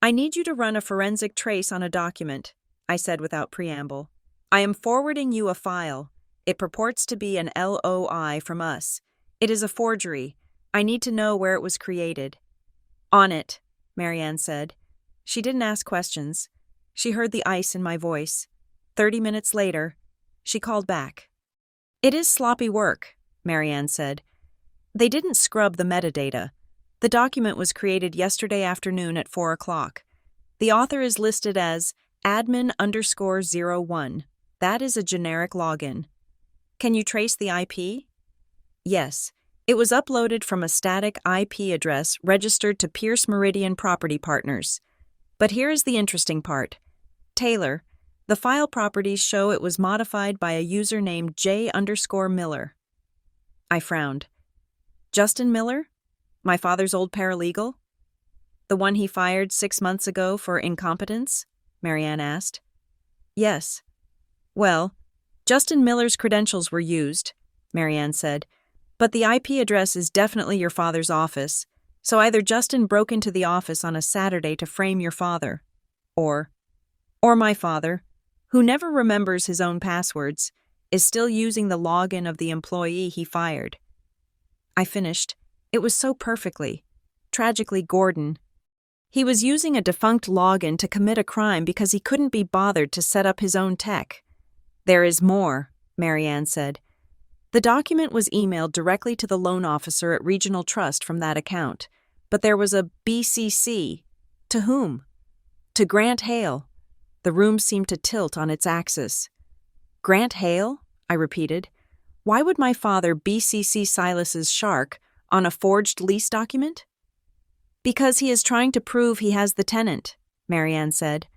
"I need you to run a forensic trace on a document," I said without preamble. "I am forwarding you a file. It purports to be an LOI from us. It is a forgery. I need to know where it was created." "On it," Marianne said. She didn't ask questions. She heard the ice in my voice. 30 minutes later, she called back. "It is sloppy work," Marianne said. "They didn't scrub the metadata. The document was created yesterday afternoon at 4 o'clock. The author is listed as admin_01. That is a generic login. Can you trace the IP? Yes. It was uploaded from a static IP address registered to Pierce Meridian Property Partners. But here is the interesting part. Taylor, the file properties show it was modified by a user named J_Miller. I frowned. Justin Miller? My father's old paralegal? The one he fired 6 months ago for incompetence? Marianne asked. Yes. Well, Justin Miller's credentials were used, Marianne said, but the IP address is definitely your father's office, so either Justin broke into the office on a Saturday to frame your father, or my father, who never remembers his own passwords, is still using the login of the employee he fired. I finished. It was so perfectly, tragically Gordon. He was using a defunct login to commit a crime because he couldn't be bothered to set up his own tech. There is more, Marianne said. The document was emailed directly to the loan officer at Regional Trust from that account, but there was a BCC. To whom? To Grant Hale. The room seemed to tilt on its axis. Grant Hale? I repeated. Why would my father BCC Silas's shark on a forged lease document? Because he is trying to prove he has the tenant, Marianne said.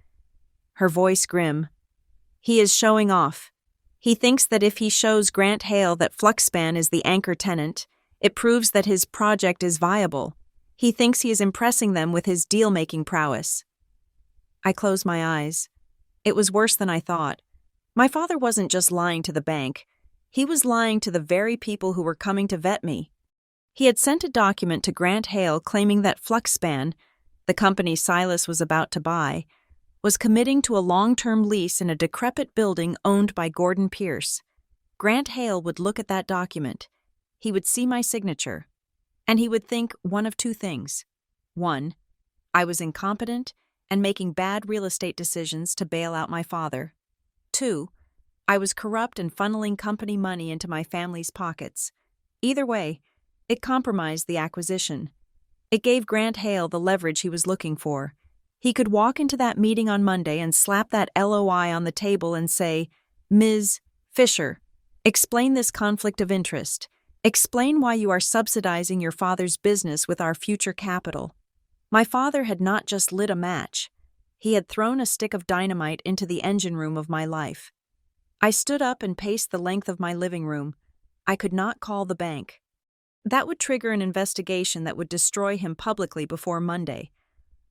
Her voice grim. He is showing off. He thinks that if he shows Grant Hale that Fluxspan is the anchor tenant, it proves that his project is viable. He thinks he is impressing them with his deal-making prowess. I closed my eyes. It was worse than I thought. My father wasn't just lying to the bank. He was lying to the very people who were coming to vet me. He had sent a document to Grant Hale claiming that Fluxspan, the company Silas was about to buy, was committing to a long-term lease in a decrepit building owned by Gordon Pierce. Grant Hale would look at that document. He would see my signature, and he would think one of two things. 1, I was incompetent and making bad real estate decisions to bail out my father. 2, I was corrupt and funneling company money into my family's pockets. Either way, it compromised the acquisition. It gave Grant Hale the leverage he was looking for. He could walk into that meeting on Monday and slap that LOI on the table and say, "Ms. Fisher, explain this conflict of interest. Explain why you are subsidizing your father's business with our future capital." My father had not just lit a match. He had thrown a stick of dynamite into the engine room of my life. I stood up and paced the length of my living room. I could not call the bank. That would trigger an investigation that would destroy him publicly before Monday.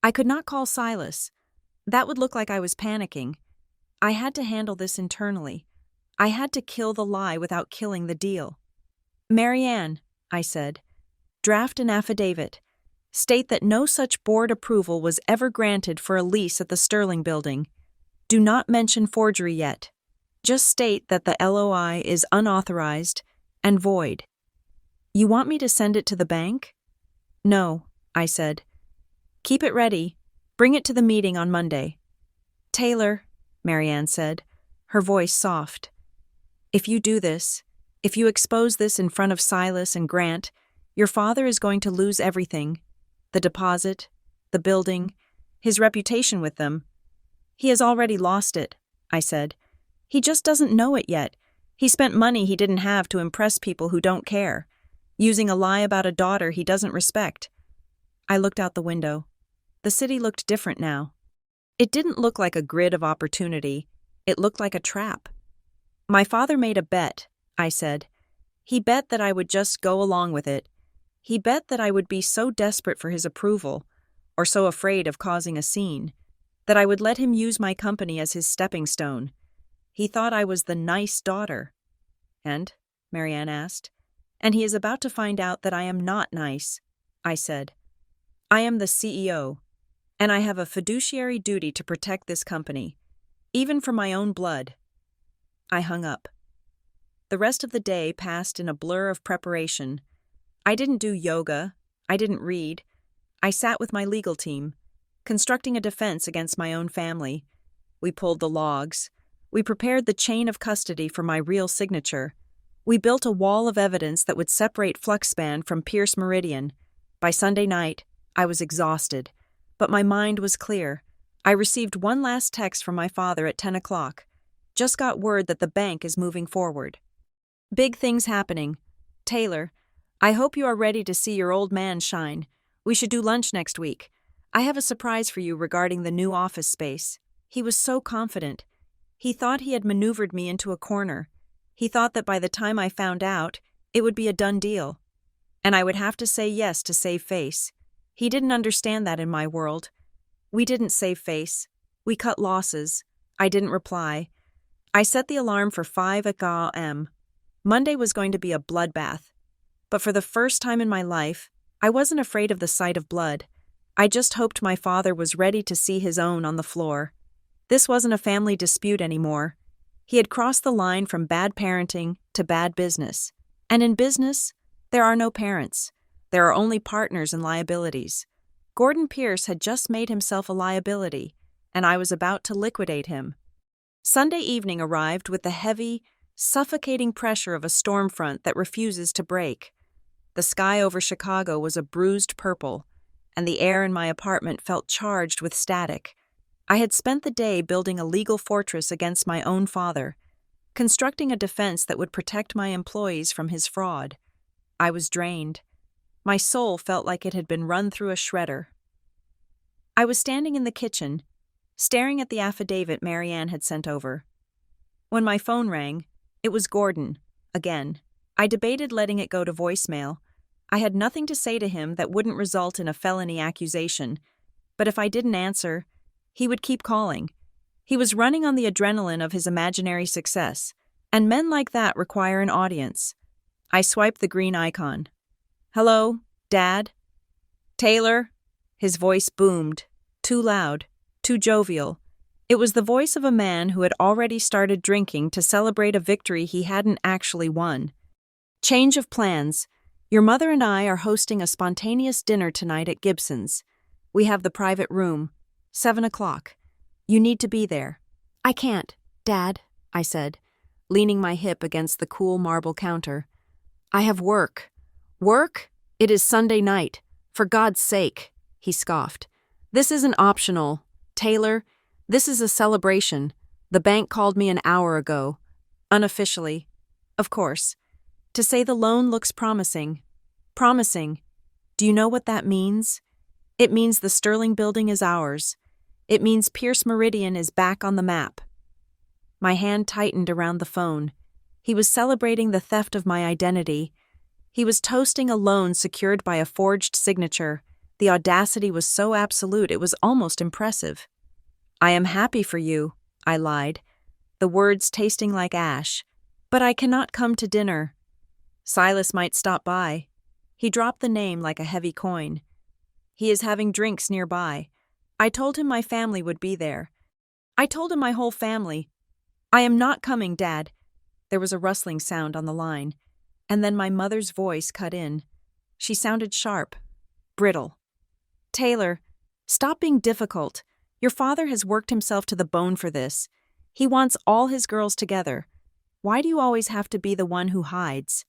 I could not call Silas. That would look like I was panicking. I had to handle this internally. I had to kill the lie without killing the deal. "Marianne," I said, "draft an affidavit. State that no such board approval was ever granted for a lease at the Sterling Building. Do not mention forgery yet. Just state that the LOI is unauthorized and void." "You want me to send it to the bank?" "No," I said. "Keep it ready. Bring it to the meeting on Monday." "Taylor," Marianne said, her voice soft, "if you do this, if you expose this in front of Silas and Grant, your father is going to lose everything. The deposit, the building, his reputation with them. He has already lost it," I said. "He just doesn't know it yet. He spent money he didn't have to impress people who don't care, using a lie about a daughter he doesn't respect." I looked out the window. The city looked different now. It didn't look like a grid of opportunity. It looked like a trap. "My father made a bet," I said. "He bet that I would just go along with it. He bet that I would be so desperate for his approval, or so afraid of causing a scene, that I would let him use my company as his stepping stone. He thought I was the nice daughter." "And?" Marianne asked. "And he is about to find out that I am not nice," I said. "I am the CEO, and I have a fiduciary duty to protect this company, even for my own blood." I hung up. The rest of the day passed in a blur of preparation. I didn't do yoga. I didn't read. I sat with my legal team, constructing a defense against my own family. We pulled the logs. We prepared the chain of custody for my real signature. We built a wall of evidence that would separate Fluxspan from Pierce Meridian. By Sunday night, I was exhausted, but my mind was clear. I received one last text from my father at 10 o'clock. "Just got word that the bank is moving forward. Big things happening. Taylor, I hope you are ready to see your old man shine. We should do lunch next week. I have a surprise for you regarding the new office space." He was so confident. He thought he had maneuvered me into a corner. He thought that by the time I found out, it would be a done deal, and I would have to say yes to save face. He didn't understand that in my world. We didn't save face. We cut losses. I didn't reply. I set the alarm for 5 a.m. Monday was going to be a bloodbath. But for the first time in my life, I wasn't afraid of the sight of blood. I just hoped my father was ready to see his own on the floor. This wasn't a family dispute anymore. He had crossed the line from bad parenting to bad business. And in business, there are no parents. There are only partners and liabilities. Gordon Pierce had just made himself a liability, and I was about to liquidate him. Sunday evening arrived with the heavy, suffocating pressure of a storm front that refuses to break. The sky over Chicago was a bruised purple, and the air in my apartment felt charged with static. I had spent the day building a legal fortress against my own father, constructing a defense that would protect my employees from his fraud. I was drained. My soul felt like it had been run through a shredder. I was standing in the kitchen, staring at the affidavit Marianne had sent over. When my phone rang, it was Gordon, again. I debated letting it go to voicemail. I had nothing to say to him that wouldn't result in a felony accusation, but if I didn't answer, he would keep calling. He was running on the adrenaline of his imaginary success, and men like that require an audience. I swiped the green icon. "Hello, Dad?" "Taylor?" His voice boomed, too loud, too jovial. It was the voice of a man who had already started drinking to celebrate a victory he hadn't actually won. "Change of plans. Your mother and I are hosting a spontaneous dinner tonight at Gibson's. We have the private room. 7 o'clock. You need to be there." "I can't, Dad," I said. leaning my hip against the cool marble counter. I have work. Work? It is Sunday night. For God's sake, he scoffed. This isn't optional. Taylor, this is a celebration. The bank called me an hour ago. Unofficially. Of course. To say the loan looks promising. Promising. Do you know what that means? It means the Sterling building is ours. It means Pierce Meridian is back on the map. My hand tightened around the phone. He was celebrating the theft of my identity. He was toasting a loan secured by a forged signature. The audacity was so absolute it was almost impressive. I am happy for you, I lied, the words tasting like ash. But I cannot come to dinner. Silas might stop by. He dropped the name like a heavy coin. He is having drinks nearby. I told him my family would be there. I told him my whole family. I am not coming, Dad. There was a rustling sound on the line, and then my mother's voice cut in. She sounded sharp, brittle. Taylor, stop being difficult. Your father has worked himself to the bone for this. He wants all his girls together. Why do you always have to be the one who hides?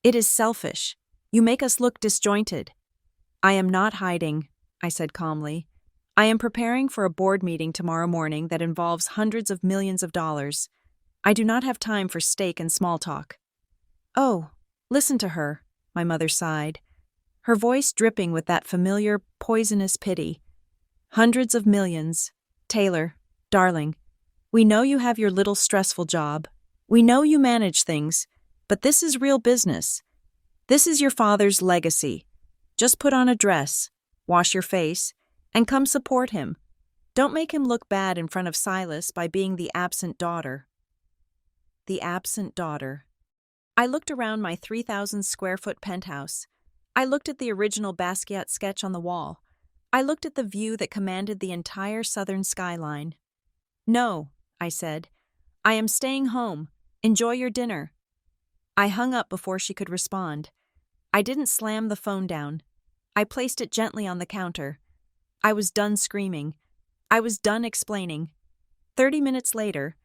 It is selfish. You make us look disjointed. I am not hiding, I said calmly. I am preparing for a board meeting tomorrow morning that involves hundreds of millions of dollars. I do not have time for steak and small talk. Oh, listen to her, my mother sighed, her voice dripping with that familiar, poisonous pity. Hundreds of millions. Taylor, darling, we know you have your little stressful job. We know you manage things, but this is real business. This is your father's legacy. Just put on a dress, wash your face, and come support him. Don't make him look bad in front of Silas by being the absent daughter. The absent daughter. I looked around my 3,000-square-foot penthouse. I looked at the original Basquiat sketch on the wall. I looked at the view that commanded the entire southern skyline. No, I said. I am staying home. Enjoy your dinner. I hung up before she could respond. I didn't slam the phone down. I placed it gently on the counter. I was done screaming. I was done explaining. 30 minutes later,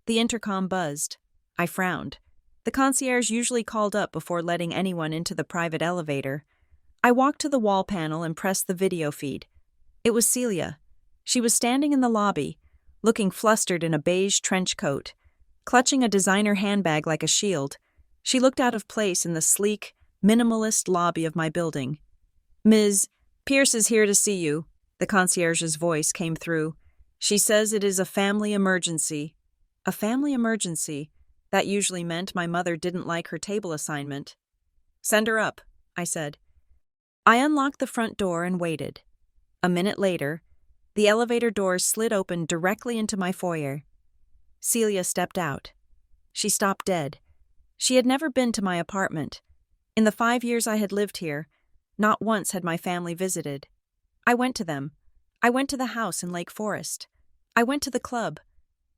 the intercom buzzed. I frowned. The concierge usually called up before letting anyone into the private elevator. I walked to the wall panel and pressed the video feed. It was Celia. She was standing in the lobby, looking flustered in a beige trench coat, clutching a designer handbag like a shield. She looked out of place in the sleek, minimalist lobby of my building. Ms. Pierce is here to see you, the concierge's voice came through. She says it is a family emergency. A family emergency? That usually meant my mother didn't like her table assignment. Send her up, I said. I unlocked the front door and waited. A minute later, the elevator doors slid open directly into my foyer. Celia stepped out. She stopped dead. She had never been to my apartment. In the 5 years I had lived here, not once had my family visited. I went to them. I went to the house in Lake Forest. I went to the club.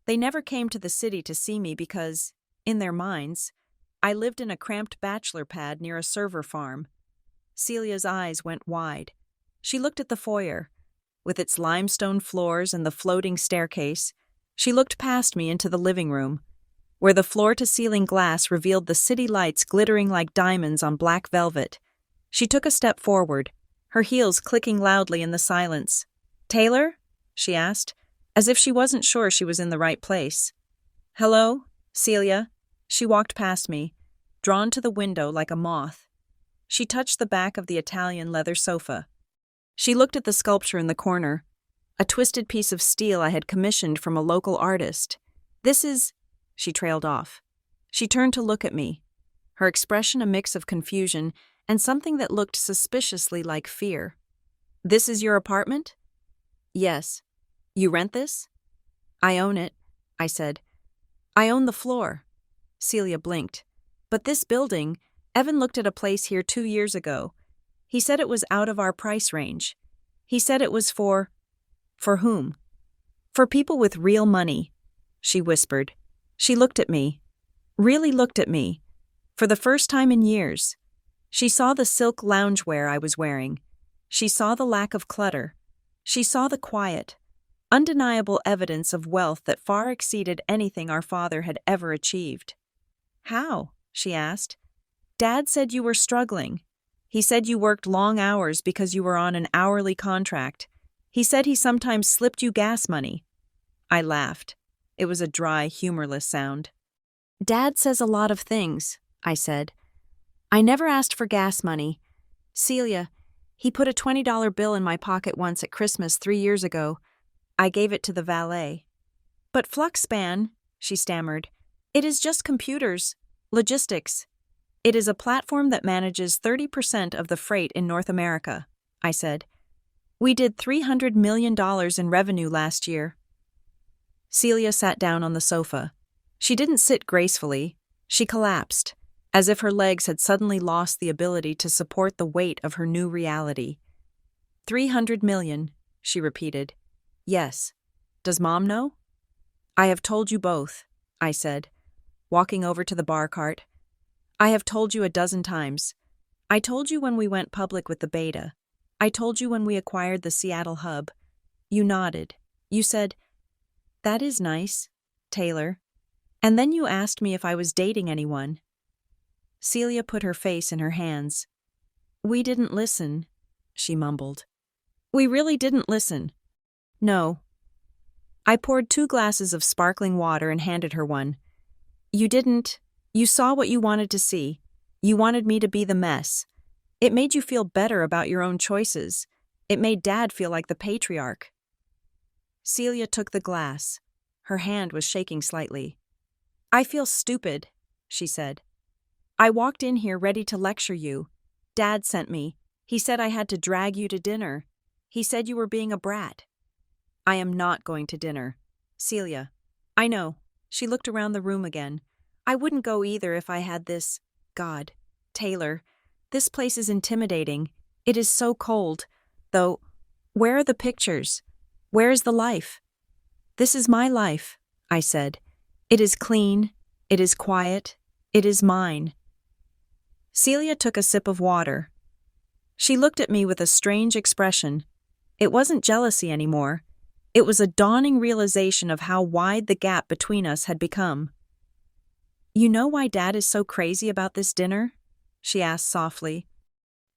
They never came to the city to see me because, in their minds, I lived in a cramped bachelor pad near a server farm. Celia's eyes went wide. She looked at the foyer. With its limestone floors and the floating staircase, she looked past me into the living room, where the floor-to-ceiling glass revealed the city lights glittering like diamonds on black velvet. She took a step forward, her heels clicking loudly in the silence. "Taylor?" she asked, as if she wasn't sure she was in the right place. "Hello, Celia?" She walked past me, drawn to the window like a moth. She touched the back of the Italian leather sofa. She looked at the sculpture in the corner, a twisted piece of steel I had commissioned from a local artist. "This is—" She trailed off. She turned to look at me, her expression a mix of confusion and something that looked suspiciously like fear. "This is your apartment?" "Yes." "You rent this?" "I own it," I said. "I own the floor." Celia blinked. "But this building, Evan looked at a place here 2 years ago. He said it was out of our price range. He said it was for whom?" "For people with real money," she whispered. She looked at me, really looked at me, for the first time in years. She saw the silk loungewear I was wearing. She saw the lack of clutter. She saw the quiet, undeniable evidence of wealth that far exceeded anything our father had ever achieved. How? She asked. Dad said you were struggling. He said you worked long hours because you were on an hourly contract. He said he sometimes slipped you gas money. I laughed. It was a dry, humorless sound. Dad says a lot of things, I said. I never asked for gas money. Celia, he put a $20 bill in my pocket once at Christmas 3 years ago. I gave it to the valet. But Fluxspan, she stammered, it is just computers, logistics. It is a platform that manages 30% of the freight in North America, I said. We did $300 million in revenue last year. Celia sat down on the sofa. She didn't sit gracefully. She collapsed, as if her legs had suddenly lost the ability to support the weight of her new reality. 300 million, she repeated. Yes. Does Mom know? I have told you both, I said, walking over to the bar cart. I have told you a dozen times. I told you when we went public with the beta. I told you when we acquired the Seattle hub. You nodded. You said, that is nice, Taylor. And then you asked me if I was dating anyone. Celia put her face in her hands. We didn't listen, she mumbled. We really didn't listen. No. I poured 2 glasses of sparkling water and handed her one. You didn't. You saw what you wanted to see. You wanted me to be the mess. It made you feel better about your own choices. It made Dad feel like the patriarch. Celia took the glass. Her hand was shaking slightly. I feel stupid, she said. I walked in here ready to lecture you. Dad sent me. He said I had to drag you to dinner. He said you were being a brat. I am not going to dinner. Celia. I know. She looked around the room again. I wouldn't go either if I had this. God. Taylor. This place is intimidating. It is so cold. Though, where are the pictures? Where is the life? This is my life, I said. It is clean. It is quiet. It is mine. Celia took a sip of water. She looked at me with a strange expression. It wasn't jealousy anymore. It was a dawning realization of how wide the gap between us had become. You know why Dad is so crazy about this dinner? She asked softly.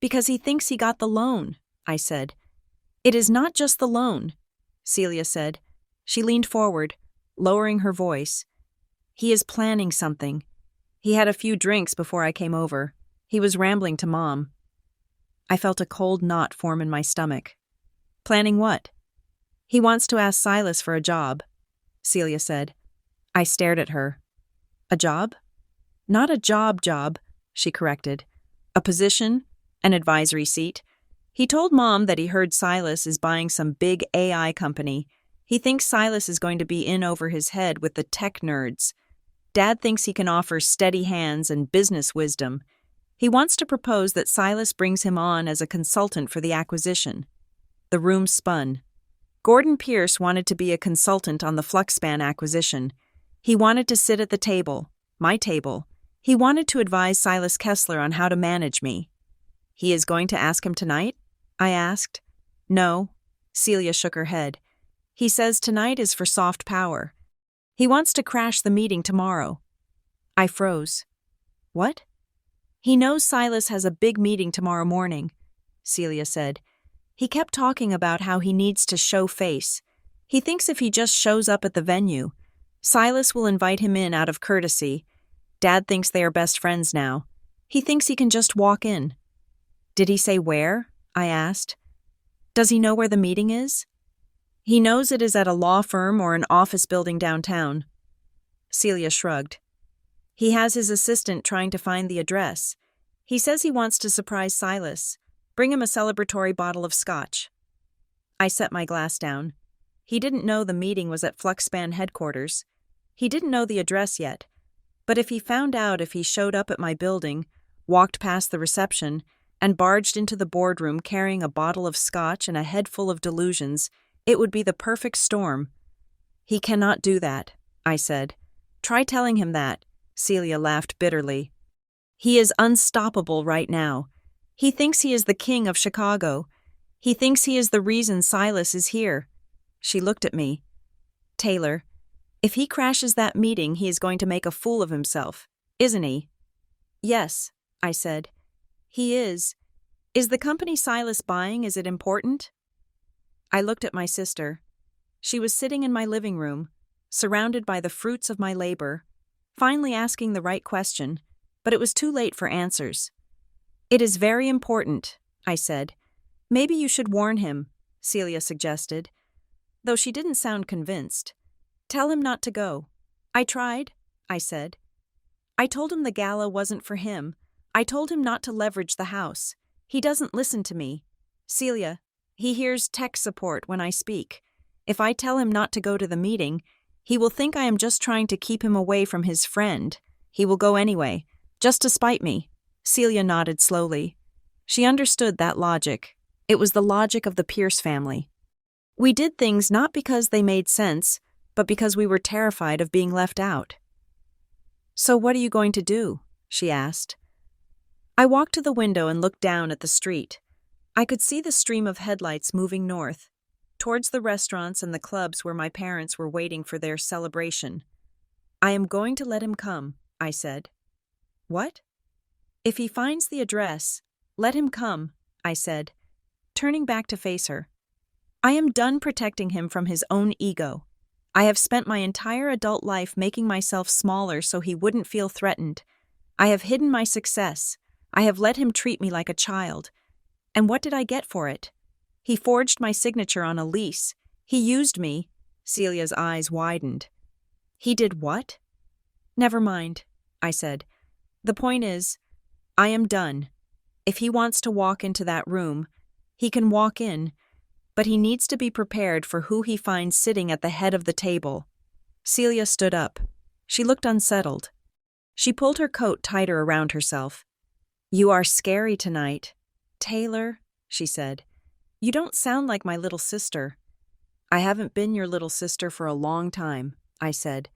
Because he thinks he got the loan, I said. It is not just the loan, Celia said. She leaned forward, lowering her voice. He is planning something. He had a few drinks before I came over. He was rambling to Mom. I felt a cold knot form in my stomach. Planning what? He wants to ask Silas for a job, Celia said. I stared at her. A job? Not a job, she corrected. A position, an advisory seat. He told Mom that he heard Silas is buying some big AI company. He thinks Silas is going to be in over his head with the tech nerds. Dad thinks he can offer steady hands and business wisdom. He wants to propose that Silas brings him on as a consultant for the acquisition. The room spun. Gordon Pierce wanted to be a consultant on the Fluxspan acquisition. He wanted to sit at the table, my table. He wanted to advise Silas Kessler on how to manage me. He is going to ask him tonight? I asked. No. Celia shook her head. He says tonight is for soft power. He wants to crash the meeting tomorrow. I froze. What? He knows Silas has a big meeting tomorrow morning, Celia said. He kept talking about how he needs to show face. He thinks if he just shows up at the venue, Silas will invite him in out of courtesy. Dad thinks they are best friends now. He thinks he can just walk in. Did he say where? I asked. Does he know where the meeting is? He knows it is at a law firm or an office building downtown. Celia shrugged. He has his assistant trying to find the address. He says he wants to surprise Silas. Bring him a celebratory bottle of scotch. I set my glass down. He didn't know the meeting was at Fluxspan headquarters. He didn't know the address yet. But if he found out if he showed up at my building, walked past the reception, and barged into the boardroom carrying a bottle of scotch and a head full of delusions, it would be the perfect storm. He cannot do that, I said. Try telling him that. Celia laughed bitterly. He is unstoppable right now. He thinks he is the king of Chicago. He thinks he is the reason Silas is here. She looked at me. Taylor, if he crashes that meeting, he is going to make a fool of himself. Isn't he? Yes, I said. He is. Is the company Silas buying, is it important? I looked at my sister. She was sitting in my living room, surrounded by the fruits of my labor, finally asking the right question, but it was too late for answers. It is very important, I said. Maybe you should warn him, Celia suggested, though she didn't sound convinced. Tell him not to go. I tried, I said. I told him the gala wasn't for him. I told him not to leverage the house. He doesn't listen to me. Celia, he hears tech support when I speak. If I tell him not to go to the meeting, he will think I am just trying to keep him away from his friend. He will go anyway, just to spite me. Celia nodded slowly. She understood that logic. It was the logic of the Pierce family. We did things not because they made sense, but because we were terrified of being left out. So what are you going to do? She asked. I walked to the window and looked down at the street. I could see the stream of headlights moving north, towards the restaurants and the clubs where my parents were waiting for their celebration. I am going to let him come, I said. What? If he finds the address, let him come, I said, turning back to face her. I am done protecting him from his own ego. I have spent my entire adult life making myself smaller so he wouldn't feel threatened. I have hidden my success. I have let him treat me like a child. And what did I get for it? He forged my signature on a lease. He used me. Celia's eyes widened. He did what? Never mind, I said. The point is, I am done. If he wants to walk into that room, he can walk in, but he needs to be prepared for who he finds sitting at the head of the table. Celia stood up. She looked unsettled. She pulled her coat tighter around herself. You are scary tonight. Taylor, she said. You don't sound like my little sister. I haven't been your little sister for a long time, I said.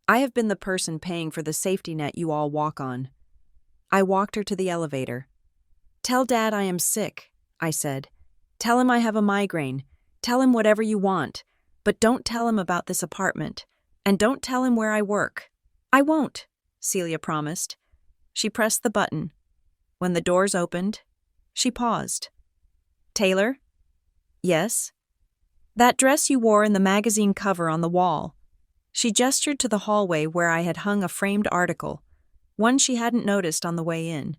I have been the person paying for the safety net you all walk on. I walked her to the elevator. Tell Dad I am sick, I said. Tell him I have a migraine. Tell him whatever you want, but don't tell him about this apartment, and don't tell him where I work. I won't, Celia promised. She pressed the button. When the doors opened, she paused. Taylor? Yes? That dress you wore in the magazine cover on the wall. She gestured to the hallway where I had hung a framed article, one she hadn't noticed on the way in.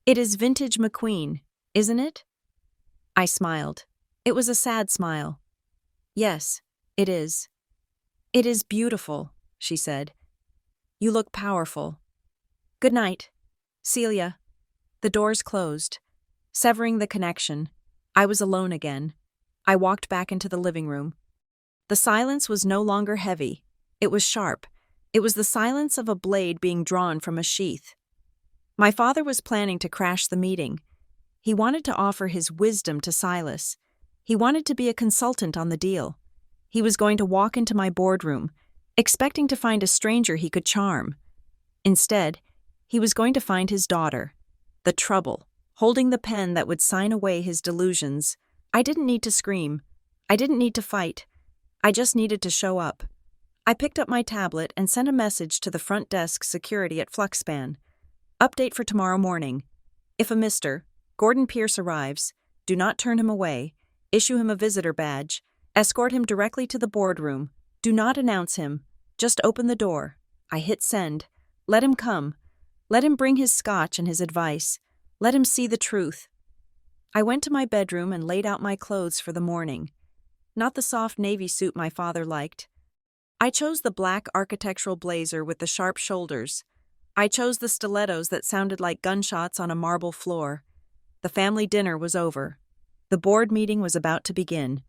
It is vintage McQueen, isn't it? I smiled. It was a sad smile. Yes, it is. It is beautiful, she said. You look powerful. Good night, Celia. The doors closed, severing the connection. I was alone again. I walked back into the living room. The silence was no longer heavy. It was sharp. It was the silence of a blade being drawn from a sheath. My father was planning to crash the meeting. He wanted to offer his wisdom to Silas. He wanted to be a consultant on the deal. He was going to walk into my boardroom, expecting to find a stranger he could charm. Instead, he was going to find his daughter, the trouble, holding the pen that would sign away his delusions. I didn't need to scream. I didn't need to fight. I just needed to show up. I picked up my tablet and sent a message to the front desk security at Fluxspan. Update for tomorrow morning. If a Mr. Gordon Pierce arrives, do not turn him away. Issue him a visitor badge. Escort him directly to the boardroom. Do not announce him. Just open the door. I hit send. Let him come. Let him bring his scotch and his advice. Let him see the truth. I went to my bedroom and laid out my clothes for the morning. Not the soft navy suit my father liked. I chose the black architectural blazer with the sharp shoulders. I chose the stilettos that sounded like gunshots on a marble floor. The family dinner was over. The board meeting was about to begin.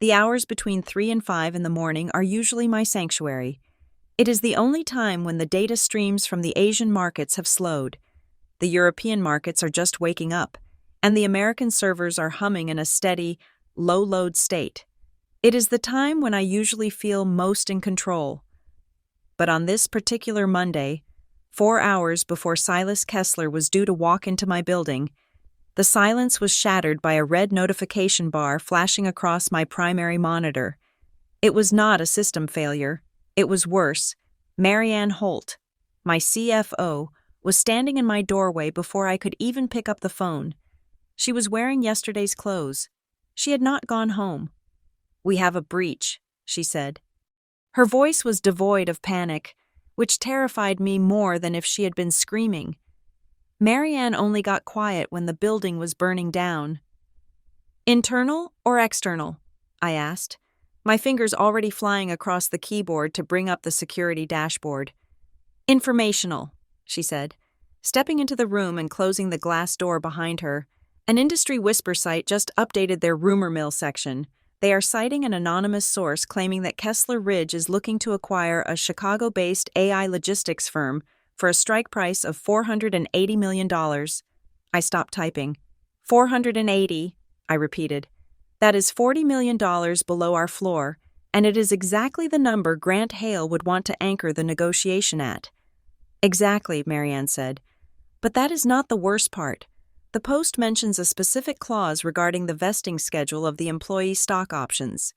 The hours between 3 and 5 in the morning are usually my sanctuary. It is the only time when the data streams from the Asian markets have slowed. The European markets are just waking up, and the American servers are humming in a steady, low-load state. It is the time when I usually feel most in control. But on this particular Monday, 4 hours before Silas Kessler was due to walk into my building, the silence was shattered by a red notification bar flashing across my primary monitor. It was not a system failure. It was worse. Marianne Holt, my CFO, was standing in my doorway before I could even pick up the phone. She was wearing yesterday's clothes. She had not gone home. "We have a breach," she said. Her voice was devoid of panic, which terrified me more than if she had been screaming. Marianne only got quiet when the building was burning down. "Internal or external?" I asked, my fingers already flying across the keyboard to bring up the security dashboard. "Informational," she said, stepping into the room and closing the glass door behind her. An industry whisper site just updated their rumor mill section. They are citing an anonymous source claiming that Kessler Ridge is looking to acquire a Chicago-based AI logistics firm for a strike price of $480 million. I stopped typing. 480, I repeated. That is $40 million below our floor, and it is exactly the number Grant Hale would want to anchor the negotiation at. Exactly, Marianne said. But that is not the worst part. The Post mentions a specific clause regarding the vesting schedule of the employee stock options.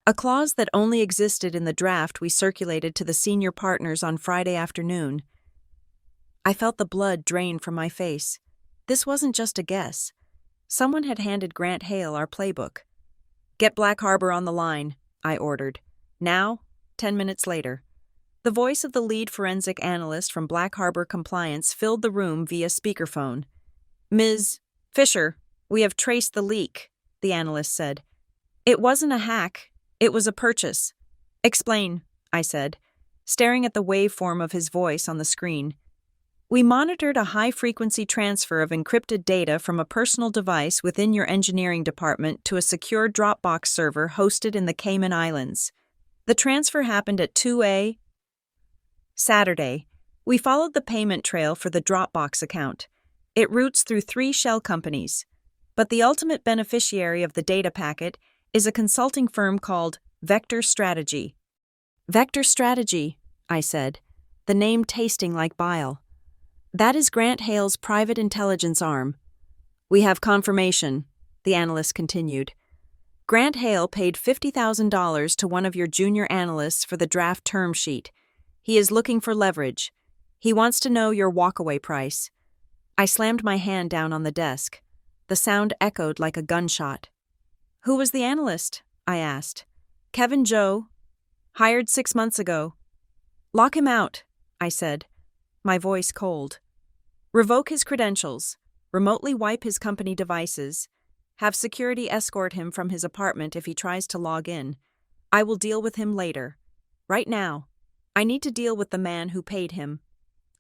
A clause that only existed in the draft we circulated to the senior partners on Friday afternoon. I felt the blood drain from my face. This wasn't just a guess. Someone had handed Grant Hale our playbook. "Get Black Harbor on the line," I ordered. "Now, 10 minutes later." The voice of the lead forensic analyst from Black Harbor Compliance filled the room via speakerphone. "Ms. Fisher, we have traced the leak," the analyst said. "It wasn't a hack. It was a purchase." "Explain," I said, staring at the waveform of his voice on the screen. "We monitored a high-frequency transfer of encrypted data from a personal device within your engineering department to a secure Dropbox server hosted in the Cayman Islands. The transfer happened at 2 a.m. Saturday. We followed the payment trail for the Dropbox account. It routes through 3 shell companies, but the ultimate beneficiary of the data packet is a consulting firm called Vector Strategy." "Vector Strategy," I said, the name tasting like bile. "That is Grant Hale's private intelligence arm." "We have confirmation," the analyst continued. "Grant Hale paid $50,000 to one of your junior analysts for the draft term sheet. He is looking for leverage. He wants to know your walkaway price." I slammed my hand down on the desk. The sound echoed like a gunshot. "Who was the analyst?" I asked. "Kevin Joe. Hired 6 months ago." "Lock him out," I said, my voice cold. "Revoke his credentials, remotely wipe his company devices, have security escort him from his apartment if he tries to log in. I will deal with him later. Right now, I need to deal with the man who paid him."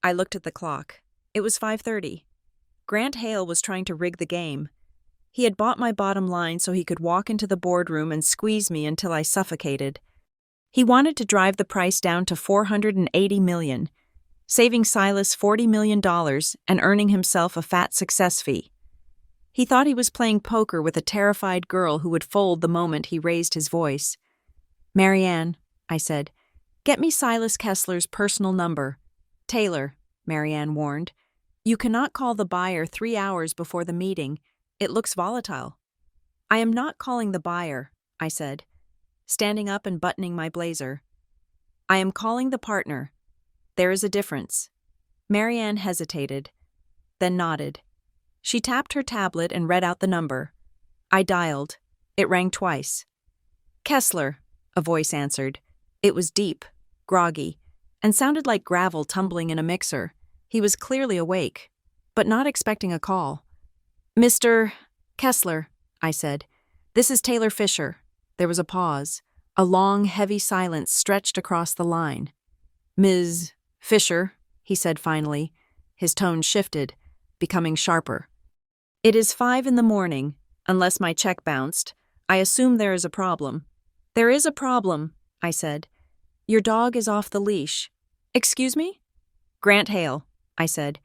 I looked at the clock. It was 5:30. Grant Hale was trying to rig the game. He had bought my bottom line so he could walk into the boardroom and squeeze me until I suffocated. He wanted to drive the price down to $480 million, saving Silas $40 million and earning himself a fat success fee. He thought he was playing poker with a terrified girl who would fold the moment he raised his voice. "Marianne," I said, "get me Silas Kessler's personal number." "Taylor," Marianne warned, "you cannot call the buyer 3 hours before the meeting. It looks volatile." "I am not calling the buyer," I said, standing up and buttoning my blazer. "I am calling the partner. There is a difference." Marianne hesitated, then nodded. She tapped her tablet and read out the number. I dialed. It rang twice. "Kessler," a voice answered. It was deep, groggy, and sounded like gravel tumbling in a mixer. He was clearly awake, but not expecting a call. "Mr. Kessler," I said, "this is Taylor Fisher." There was a pause. A long, heavy silence stretched across the line. "Ms. Fisher," he said finally. His tone shifted, becoming sharper. "It is 5 a.m, unless my check bounced. I assume there is a problem." "There is a problem," I said. "Your dog is off the leash." "Excuse me?" "Grant Hale," I said.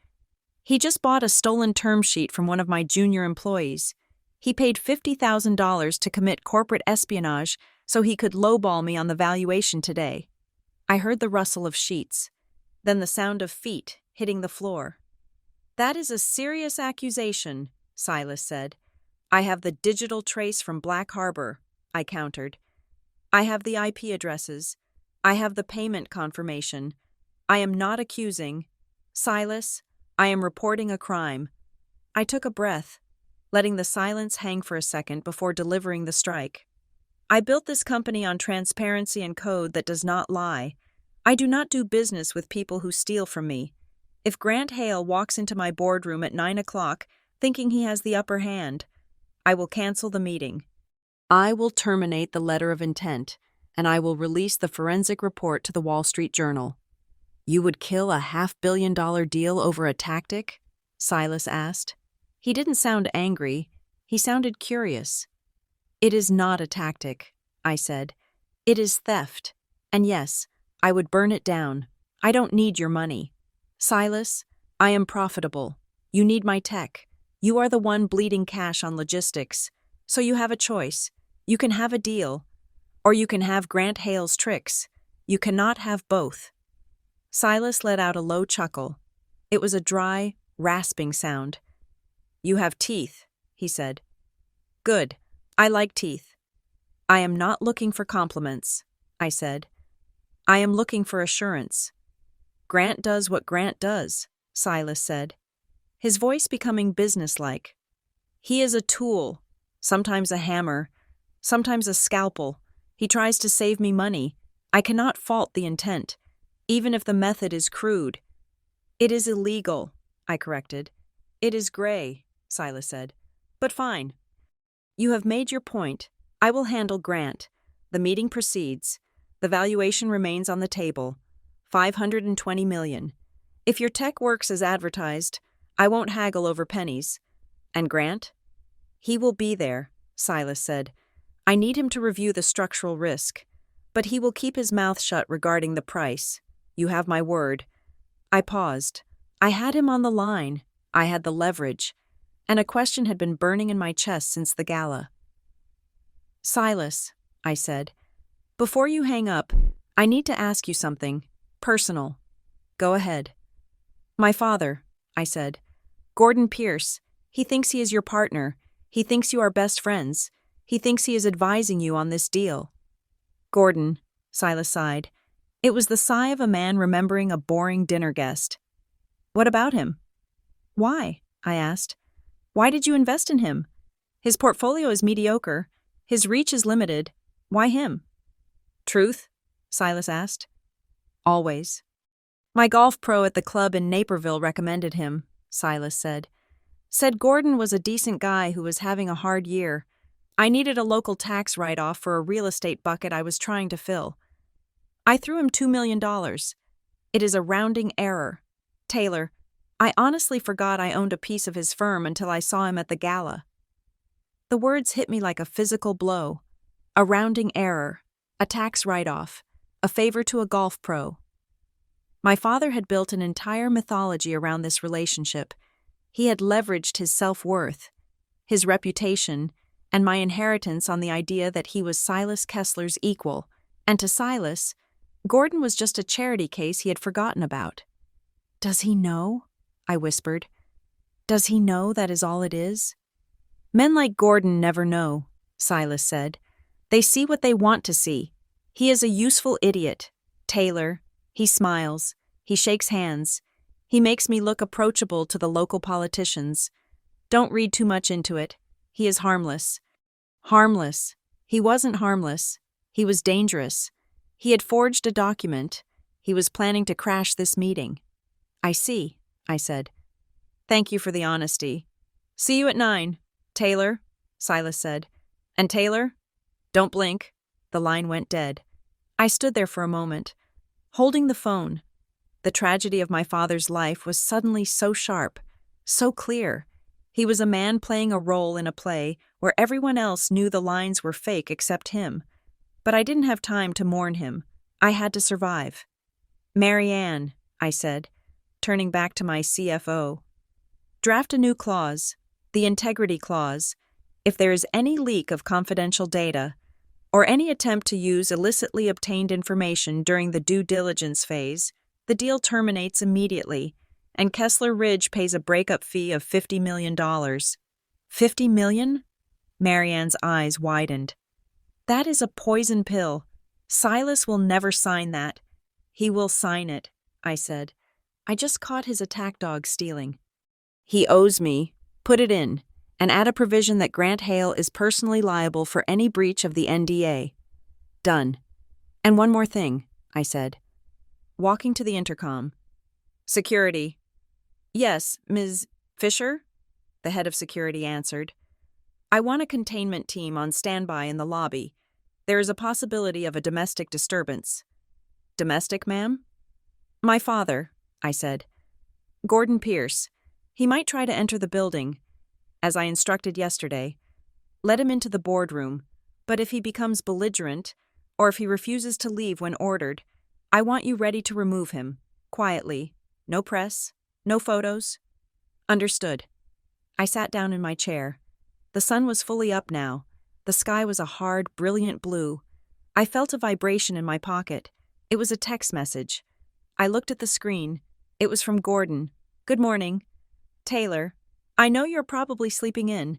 "He just bought a stolen term sheet from one of my junior employees. He paid $50,000 to commit corporate espionage so he could lowball me on the valuation today." I heard the rustle of sheets, then the sound of feet hitting the floor. "That is a serious accusation," Silas said. "I have the digital trace from Black Harbor," I countered. "I have the IP addresses. I have the payment confirmation. I am not accusing. Silas, I am reporting a crime. I took a breath, letting the silence hang for a second before delivering the strike. I built this company on transparency and code that does not lie. I do not do business with people who steal from me. If Grant Hale walks into my boardroom at 9 o'clock thinking he has the upper hand, I will cancel the meeting. I will terminate the letter of intent, and I will release the forensic report to the Wall Street Journal. You would kill a $500 million deal over a tactic? Silas asked. He didn't sound angry. He sounded curious. It is not a tactic, I said. It is theft. And yes, I would burn it down. I don't need your money. Silas, I am profitable. You need my tech. You are the one bleeding cash on logistics. So you have a choice. You can have a deal, or you can have Grant Hale's tricks. You cannot have both. Silas let out a low chuckle. It was a dry, rasping sound. You have teeth, he said. Good. I like teeth. I am not looking for compliments, I said. I am looking for assurance. Grant does what Grant does, Silas said, his voice becoming businesslike. He is a tool, sometimes a hammer, sometimes a scalpel. He tries to save me money. I cannot fault the intent, even if the method is crude. It is illegal, I corrected. It is gray, Silas said. But fine. You have made your point. I will handle Grant. The meeting proceeds. The valuation remains on the table. $520 million. If your tech works as advertised, I won't haggle over pennies. And Grant? He will be there, Silas said. I need him to review the structural risk. But he will keep his mouth shut regarding the price. You have my word. I paused. I had him on the line. I had the leverage. And a question had been burning in my chest since the gala. Silas, I said, before you hang up, I need to ask you something. Personal. Go ahead. My father, I said. Gordon Pierce. He thinks he is your partner. He thinks you are best friends. He thinks he is advising you on this deal. Gordon, Silas sighed. It was the sigh of a man remembering a boring dinner guest. What about him? Why? I asked. Why did you invest in him? His portfolio is mediocre. His reach is limited. Why him? Truth? Silas asked. Always. My golf pro at the club in Naperville recommended him, Silas said. Said Gordon was a decent guy who was having a hard year. I needed a local tax write-off for a real estate bucket I was trying to fill. I threw him $2 million. It is a rounding error. Taylor, I honestly forgot I owned a piece of his firm until I saw him at the gala. The words hit me like a physical blow. A rounding error, a tax write-off, a favor to a golf pro. My father had built an entire mythology around this relationship. He had leveraged his self-worth, his reputation, and my inheritance on the idea that he was Silas Kessler's equal, and to Silas, Gordon was just a charity case he had forgotten about. Does he know? I whispered. Does he know that is all it is? Men like Gordon never know, Silas said. They see what they want to see. He is a useful idiot. Taylor. He smiles. He shakes hands. He makes me look approachable to the local politicians. Don't read too much into it. He is harmless. Harmless. He wasn't harmless. He was dangerous. He had forged a document. He was planning to crash this meeting. I see, I said. Thank you for the honesty. See you at 9. Taylor, Silas said. And Taylor? Don't blink. The line went dead. I stood there for a moment, holding the phone. The tragedy of my father's life was suddenly so sharp, so clear. He was a man playing a role in a play where everyone else knew the lines were fake except him. But I didn't have time to mourn him. I had to survive. Mary Ann, I said, turning back to my CFO. Draft a new clause, the integrity clause. If there is any leak of confidential data, or any attempt to use illicitly obtained information during the due diligence phase, the deal terminates immediately, and Kessler Ridge pays a breakup fee of $50 million. $50 million? Marianne's eyes widened. That is a poison pill. Silas will never sign that. He will sign it, I said. I just caught his attack dog stealing. He owes me. Put it in, and add a provision that Grant Hale is personally liable for any breach of the NDA. Done. And one more thing, I said, walking to the intercom. Security. Yes, Ms. Fisher? The head of security answered. I want a containment team on standby in the lobby. There is a possibility of a domestic disturbance. Domestic, ma'am? My father, I said. Gordon Pierce. He might try to enter the building, as I instructed yesterday. Let him into the boardroom, but if he becomes belligerent, or if he refuses to leave when ordered, I want you ready to remove him, quietly. No press, no photos. Understood. I sat down in my chair. The sun was fully up now. The sky was a hard, brilliant blue. I felt a vibration in my pocket. It was a text message. I looked at the screen. It was from Gordon. Good morning. Taylor, I know you're probably sleeping in,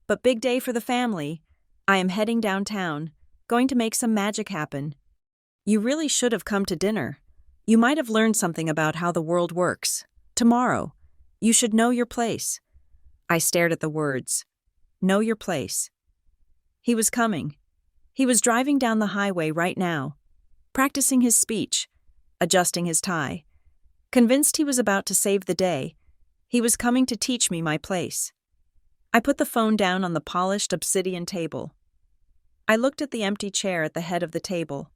but big day for the family. I am heading downtown, going to make some magic happen. You really should have come to dinner. You might have learned something about how the world works. Tomorrow. You should know your place. I stared at the words. Know your place. He was coming. He was driving down the highway right now, practicing his speech, adjusting his tie. Convinced he was about to save the day, he was coming to teach me my place. I put the phone down on the polished obsidian table. I looked at the empty chair at the head of the table.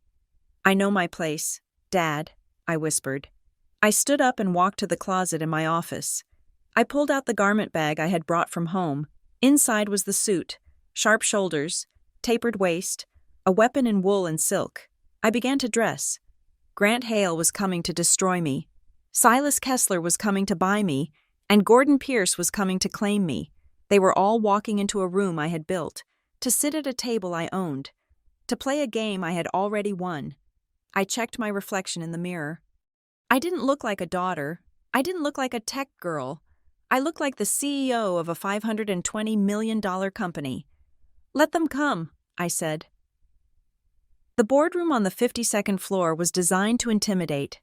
I know my place, Dad, I whispered. I stood up and walked to the closet in my office. I pulled out the garment bag I had brought from home. Inside was the suit, sharp shoulders, tapered waist, a weapon in wool and silk. I began to dress. Grant Hale was coming to destroy me. Silas Kessler was coming to buy me, and Gordon Pierce was coming to claim me. They were all walking into a room I had built, to sit at a table I owned, to play a game I had already won. I checked my reflection in the mirror. I didn't look like a daughter. I didn't look like a tech girl. I looked like the CEO of a $520 million company. Let them come, I said. The boardroom on the 52nd floor was designed to intimidate.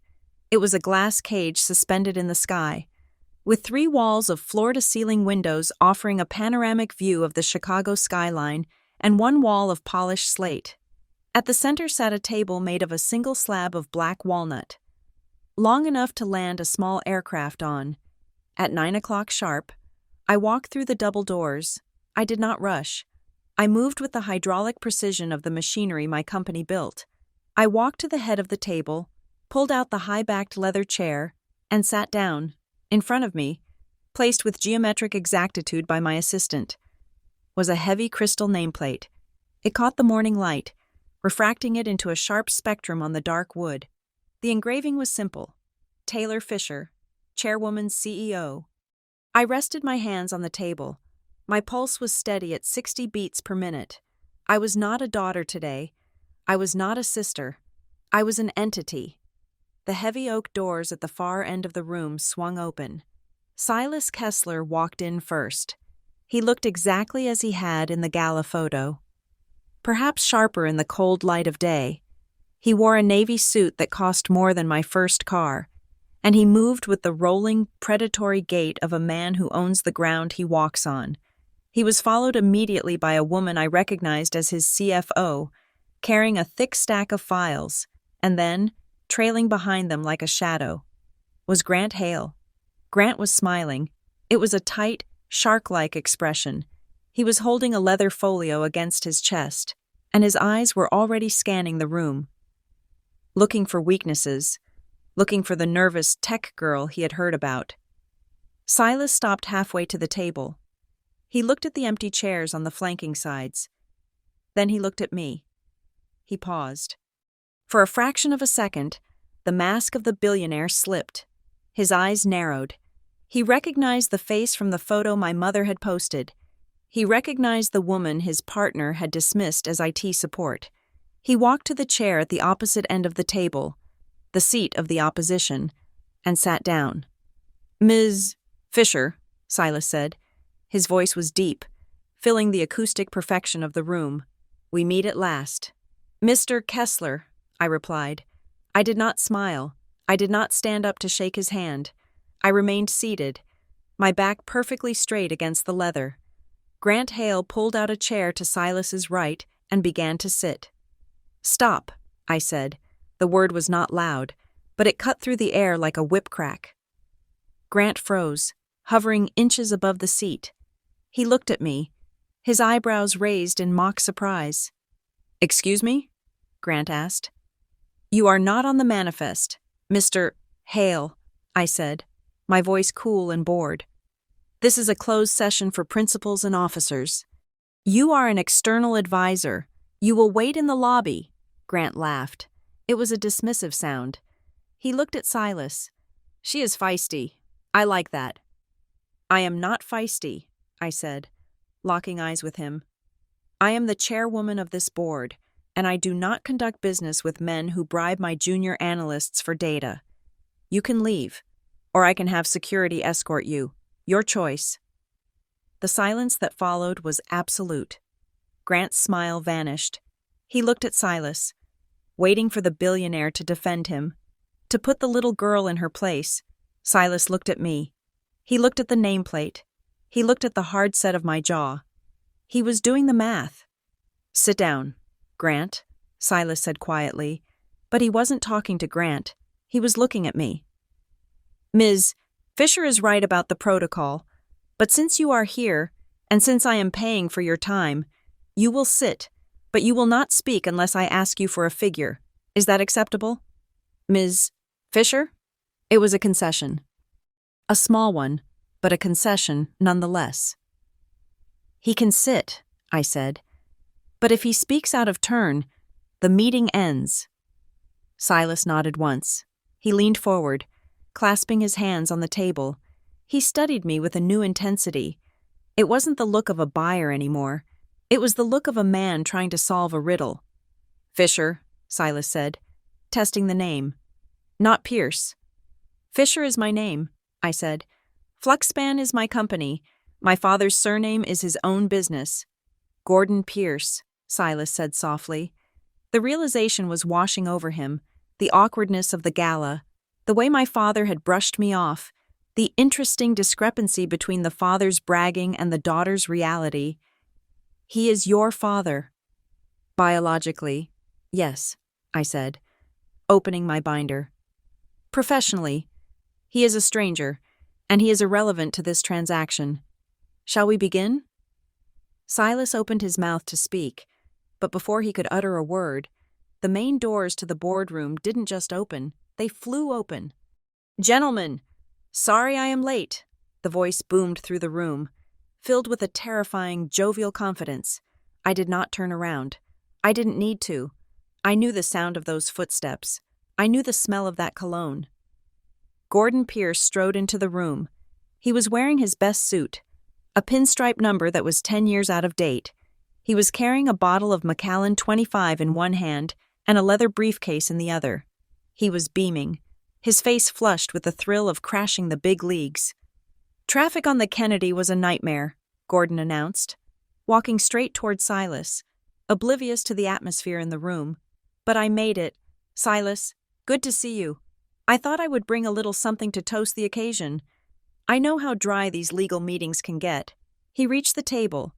It was a glass cage suspended in the sky, with 3 walls of floor-to-ceiling windows offering a panoramic view of the Chicago skyline and 1 wall of polished slate. At the center sat a table made of a single slab of black walnut, long enough to land a small aircraft on. At 9 o'clock sharp, I walked through the double doors. I did not rush. I moved with the hydraulic precision of the machinery my company built. I walked to the head of the table, pulled out the high-backed leather chair, and sat down. In front of me, placed with geometric exactitude by my assistant, was a heavy crystal nameplate. It caught the morning light, refracting it into a sharp spectrum on the dark wood. The engraving was simple. Taylor Fisher, Chairwoman CEO. I rested my hands on the table. My pulse was steady at 60 beats per minute. I was not a daughter today. I was not a sister. I was an entity. The heavy oak doors at the far end of the room swung open. Silas Kessler walked in first. He looked exactly as he had in the gala photo, perhaps sharper in the cold light of day. He wore a navy suit that cost more than my first car, and he moved with the rolling, predatory gait of a man who owns the ground he walks on. He was followed immediately by a woman I recognized as his CFO, carrying a thick stack of files, and then, trailing behind them like a shadow, was Grant Hale. Grant was smiling. It was a tight, shark-like expression. He was holding a leather folio against his chest, and his eyes were already scanning the room, looking for weaknesses, looking for the nervous tech girl he had heard about. Silas stopped halfway to the table. He looked at the empty chairs on the flanking sides. Then he looked at me. He paused. For a fraction of a second, the mask of the billionaire slipped. His eyes narrowed. He recognized the face from the photo my mother had posted. He recognized the woman his partner had dismissed as IT support. He walked to the chair at the opposite end of the table, the seat of the opposition, and sat down. Ms. Fisher, Silas said. His voice was deep, filling the acoustic perfection of the room. We meet at last. Mr. Kessler, I replied. I did not smile. I did not stand up to shake his hand. I remained seated, my back perfectly straight against the leather. Grant Hale pulled out a chair to Silas's right and began to sit. "Stop," I said. The word was not loud, but it cut through the air like a whip crack. Grant froze, hovering inches above the seat. He looked at me, his eyebrows raised in mock surprise. "Excuse me?" Grant asked. "You are not on the manifest, Mr. Hale," I said, my voice cool and bored. "This is a closed session for principals and officers. You are an external advisor. You will wait in the lobby." Grant laughed. It was a dismissive sound. He looked at Silas. "She is feisty. I like that." "I am not feisty," I said, locking eyes with him. "I am the chairwoman of this board, and I do not conduct business with men who bribe my junior analysts for data. You can leave, or I can have security escort you. Your choice." The silence that followed was absolute. Grant's smile vanished. He looked at Silas, waiting for the billionaire to defend him, to put the little girl in her place. Silas looked at me. He looked at the nameplate. He looked at the hard set of my jaw. He was doing the math. "Sit down, Grant," Silas said quietly, but he wasn't talking to Grant. He was looking at me. "Ms. Fisher is right about the protocol, but since you are here, and since I am paying for your time, you will sit, but you will not speak unless I ask you for a figure. Is that acceptable? Ms. Fisher?" It was a concession. A small one, but a concession nonetheless. "He can sit," I said, "but if he speaks out of turn, the meeting ends." Silas nodded once. He leaned forward, clasping his hands on the table. He studied me with a new intensity. It wasn't the look of a buyer anymore. It was the look of a man trying to solve a riddle. "Fisher," Silas said, testing the name. "Not Pierce." "Fisher is my name," I said. "Fluxspan is my company. My father's surname is his own business." "Gordon Pierce," Silas said softly. The realization was washing over him, the awkwardness of the gala, the way my father had brushed me off, the interesting discrepancy between the father's bragging and the daughter's reality. "He is your father." "Biologically, yes," I said, opening my binder. "Professionally, he is a stranger, and he is irrelevant to this transaction. Shall we begin?" Silas opened his mouth to speak, but before he could utter a word, the main doors to the boardroom didn't just open, they flew open. "Gentlemen, sorry I am late," the voice boomed through the room, filled with a terrifying, jovial confidence. I did not turn around. I didn't need to. I knew the sound of those footsteps. I knew the smell of that cologne. Gordon Pierce strode into the room. He was wearing his best suit, a pinstripe number that was 10 years out of date. He was carrying a bottle of Macallan 25 in one hand and a leather briefcase in the other. He was beaming, his face flushed with the thrill of crashing the big leagues. "Traffic on the Kennedy was a nightmare," Gordon announced, walking straight toward Silas, oblivious to the atmosphere in the room. "But I made it. Silas, good to see you. I thought I would bring a little something to toast the occasion. I know how dry these legal meetings can get." He reached the table.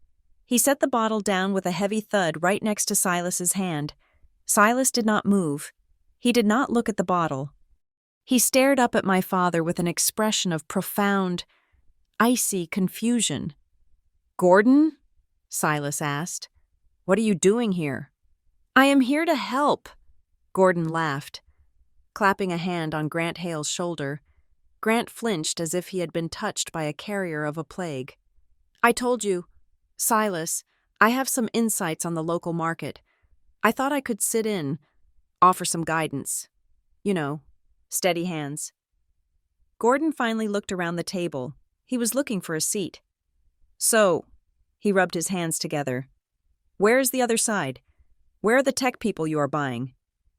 He set the bottle down with a heavy thud right next to Silas's hand. Silas did not move. He did not look at the bottle. He stared up at my father with an expression of profound, icy confusion. "Gordon?" Silas asked. "What are you doing here?" "I am here to help." Gordon laughed, clapping a hand on Grant Hale's shoulder. Grant flinched as if he had been touched by a carrier of a plague. "I told you, Silas, I have some insights on the local market. I thought I could sit in, offer some guidance. You know, steady hands." Gordon finally looked around the table. He was looking for a seat. "So," he rubbed his hands together, "where is the other side? Where are the tech people you are buying?"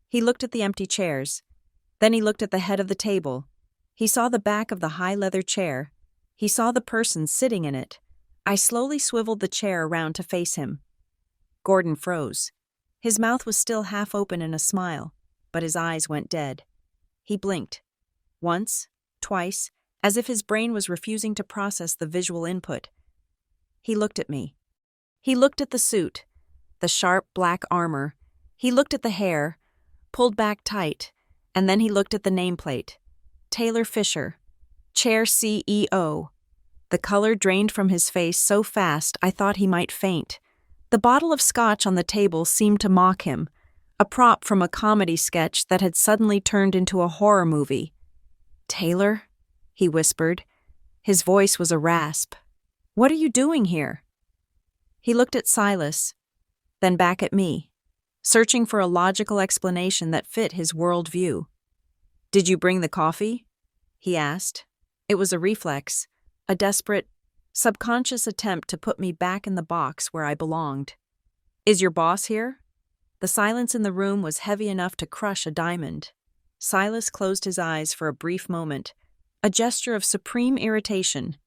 He looked at the empty chairs. Then he looked at the head of the table. He saw the back of the high leather chair. He saw the person sitting in it. I slowly swiveled the chair around to face him. Gordon froze. His mouth was still half open in a smile, but his eyes went dead. He blinked. Once, twice, as if his brain was refusing to process the visual input. He looked at me. He looked at the suit, the sharp black armor. He looked at the hair, pulled back tight, and then he looked at the nameplate. Taylor Fisher, Chair CEO. The color drained from his face so fast I thought he might faint. The bottle of scotch on the table seemed to mock him, a prop from a comedy sketch that had suddenly turned into a horror movie. "Taylor?" he whispered. His voice was a rasp. "What are you doing here?" He looked at Silas, then back at me, searching for a logical explanation that fit his worldview. "Did you bring the coffee?" he asked. It was a reflex, a desperate, subconscious attempt to put me back in the box where I belonged. "Is your boss here?" The silence in the room was heavy enough to crush a diamond. Silas closed his eyes for a brief moment, a gesture of supreme irritation.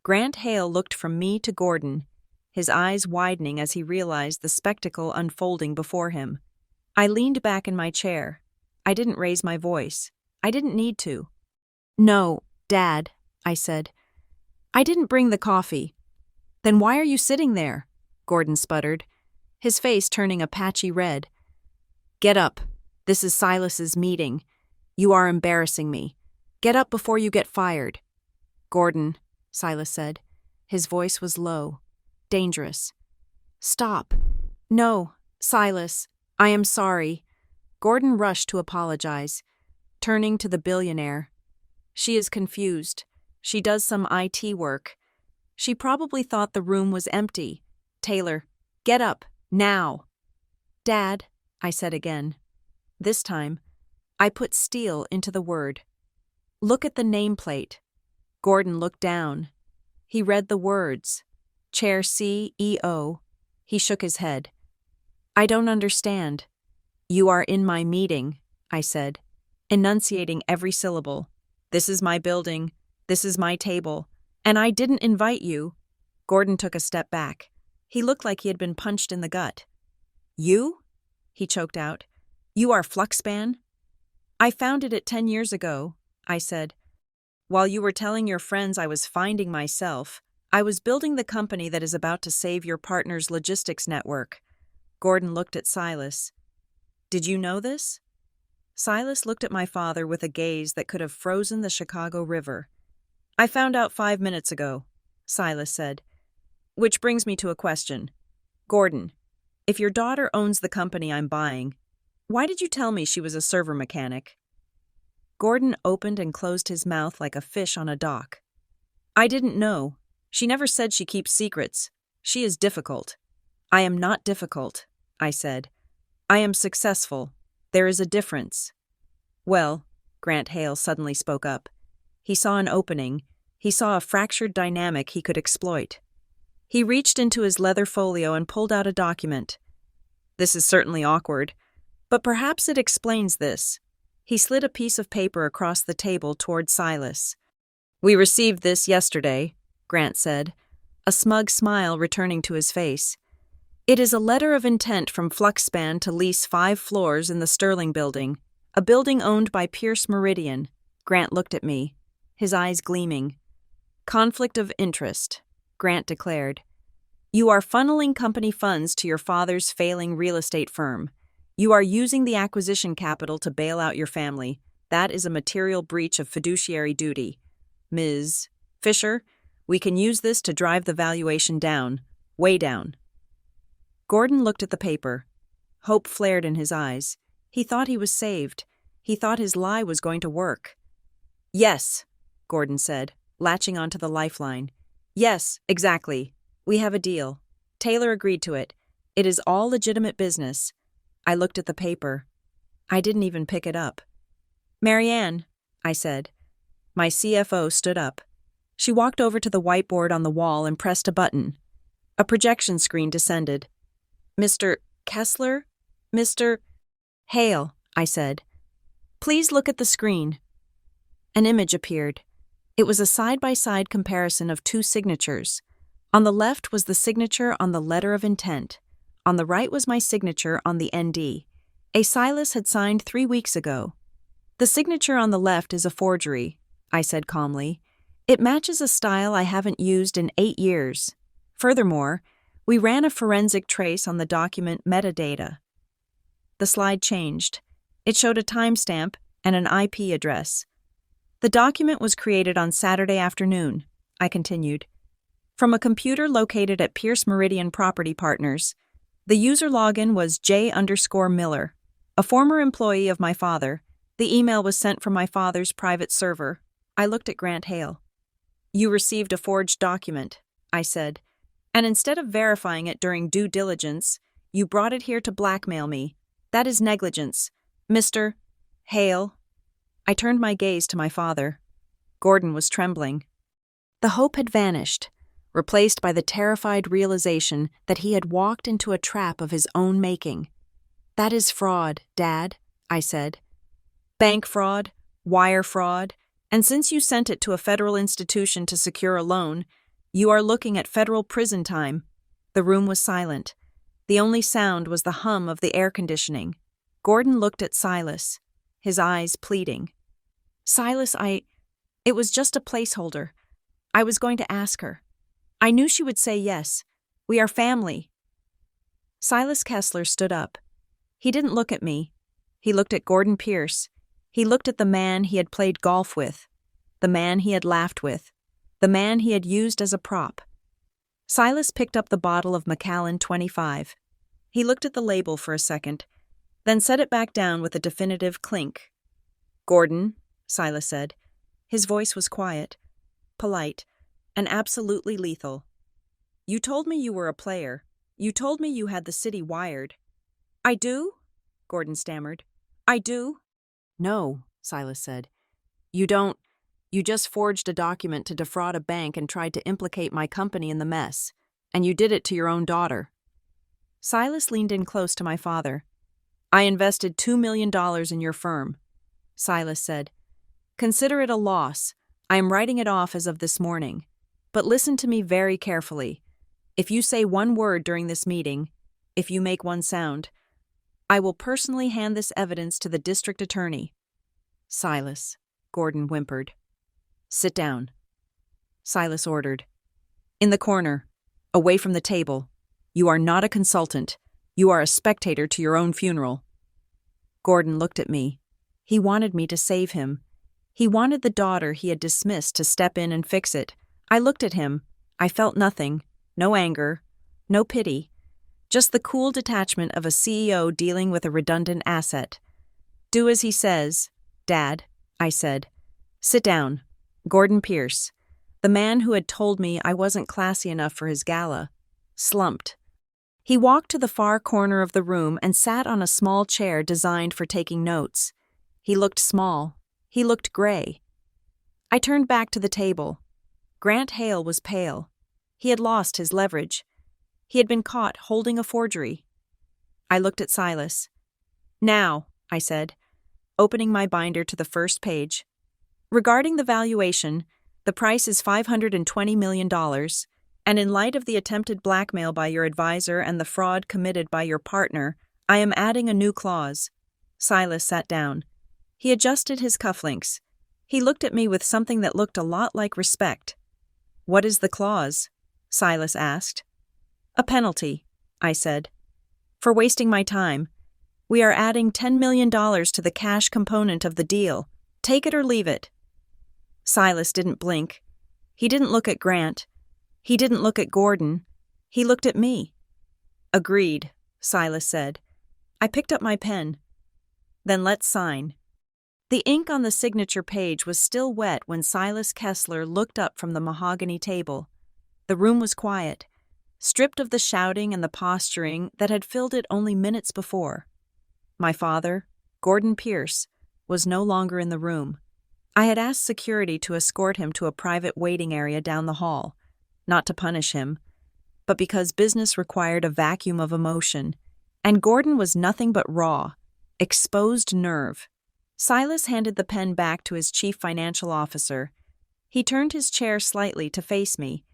Grant Hale looked from me to Gordon, his eyes widening as he realized the spectacle unfolding before him. I leaned back in my chair. I didn't raise my voice. I didn't need to. "No, Dad," I said. "I didn't bring the coffee." "Then why are you sitting there?" Gordon sputtered, his face turning a patchy red. "Get up. This is Silas's meeting. You are embarrassing me. Get up before you get fired." "Gordon," Silas said. His voice was low, dangerous. "Stop." "No, Silas, I am sorry." Gordon rushed to apologize, turning to the billionaire. "She is confused. She does some IT work. She probably thought the room was empty. Taylor, get up, now." "Dad," I said again. This time, I put steel into the word. "Look at the nameplate." Gordon looked down. He read the words, Chair CEO. He shook his head. "I don't understand." "You are in my meeting," I said, enunciating every syllable. "This is my building. This is my table. And I didn't invite you." Gordon took a step back. He looked like he had been punched in the gut. "You?" he choked out. "You are Fluxspan?" "I founded it 10 years ago," I said. "While you were telling your friends I was finding myself, I was building the company that is about to save your partner's logistics network." Gordon looked at Silas. "Did you know this?" Silas looked at my father with a gaze that could have frozen the Chicago River. "I found out 5 minutes ago," Silas said. "Which brings me to a question. Gordon, if your daughter owns the company I'm buying, why did you tell me she was a server mechanic?" Gordon opened and closed his mouth like a fish on a dock. "I didn't know. She never said she keeps secrets. She is difficult." "I am not difficult," I said. "I am successful. There is a difference." "Well," Grant Hale suddenly spoke up. He saw an opening. He saw a fractured dynamic he could exploit. He reached into his leather folio and pulled out a document. "This is certainly awkward, but perhaps it explains this." He slid a piece of paper across the table toward Silas. "We received this yesterday," Grant said, a smug smile returning to his face. "It is a letter of intent from Fluxspan to lease 5 floors in the Sterling Building, a building owned by Pierce Meridian." Grant looked at me, his eyes gleaming. "Conflict of interest," Grant declared. "You are funneling company funds to your father's failing real estate firm. You are using the acquisition capital to bail out your family. That is a material breach of fiduciary duty. Ms. Fisher, we can use this to drive the valuation down, way down." Gordon looked at the paper. Hope flared in his eyes. He thought he was saved. He thought his lie was going to work. "Yes," Gordon said, latching onto the lifeline. "Yes, exactly. We have a deal. Taylor agreed to it. It is all legitimate business." I looked at the paper. I didn't even pick it up. "Marianne," I said. My CFO stood up. She walked over to the whiteboard on the wall and pressed a button. A projection screen descended. "Mr. Kessler? Mr. Hale," I said. "Please look at the screen." An image appeared. It was a side-by-side comparison of 2 signatures. On the left was the signature on the letter of intent. On the right was my signature on the ND. A Silas had signed 3 weeks ago. The signature on the left is a forgery, I said calmly. It matches a style I haven't used in 8 years. Furthermore, we ran a forensic trace on the document metadata. The slide changed. It showed a timestamp and an IP address. The document was created on Saturday afternoon, I continued. From a computer located at Pierce Meridian Property Partners. The user login was J_Miller, a former employee of my father. The email was sent from my father's private server. I looked at Grant Hale. You received a forged document, I said, and instead of verifying it during due diligence, you brought it here to blackmail me. That is negligence. Mr. Hale. I turned my gaze to my father. Gordon was trembling. The hope had vanished, replaced by the terrified realization that he had walked into a trap of his own making. That is fraud, Dad, I said. Bank fraud, wire fraud, and since you sent it to a federal institution to secure a loan, you are looking at federal prison time. The room was silent. The only sound was the hum of the air conditioning. Gordon looked at Silas, his eyes pleading. Silas, it was just a placeholder. I was going to ask her. I knew she would say yes. We are family. Silas Kessler stood up. He didn't look at me. He looked at Gordon Pierce. He looked at the man he had played golf with, the man he had laughed with, the man he had used as a prop. Silas picked up the bottle of Macallan 25. He looked at the label for a second, then set it back down with a definitive clink. Gordon, Silas said. His voice was quiet, polite, and absolutely lethal. You told me you were a player. You told me you had the city wired. I do? Gordon stammered. I do? No, Silas said. You don't. You just forged a document to defraud a bank and tried to implicate my company in the mess. And you did it to your own daughter. Silas leaned in close to my father. I invested $2 million in your firm, Silas said. Consider it a loss. I am writing it off as of this morning. But listen to me very carefully. If you say one word during this meeting, if you make one sound, I will personally hand this evidence to the district attorney. Silas, Gordon whimpered. Sit down. Silas ordered. In the corner, away from the table. You are not a consultant. You are a spectator to your own funeral. Gordon looked at me. He wanted me to save him. He wanted the daughter he had dismissed to step in and fix it. I looked at him. I felt nothing. No anger. No pity. Just the cool detachment of a CEO dealing with a redundant asset. Do as he says, Dad, I said. Sit down. Gordon Pierce, the man who had told me I wasn't classy enough for his gala, slumped. He walked to the far corner of the room and sat on a small chair designed for taking notes. He looked small. He looked gray. I turned back to the table. Grant Hale was pale. He had lost his leverage. He had been caught holding a forgery. I looked at Silas. Now, I said, opening my binder to the first page. Regarding the valuation, the price is $520 million, and in light of the attempted blackmail by your advisor and the fraud committed by your partner, I am adding a new clause. Silas sat down. He adjusted his cufflinks. He looked at me with something that looked a lot like respect. What is the clause? Silas asked. A penalty, I said. For wasting my time. We are adding $10 million to the cash component of the deal. Take it or leave it. Silas didn't blink. He didn't look at Grant. He didn't look at Gordon. He looked at me. Agreed, Silas said. I picked up my pen. Then let's sign. The ink on the signature page was still wet when Silas Kessler looked up from the mahogany table. The room was quiet, stripped of the shouting and the posturing that had filled it only minutes before. My father, Gordon Pierce, was no longer in the room. I had asked security to escort him to a private waiting area down the hall, not to punish him, but because business required a vacuum of emotion, and Gordon was nothing but raw, exposed nerve. Silas handed the pen back to his chief financial officer. He turned his chair slightly to face me,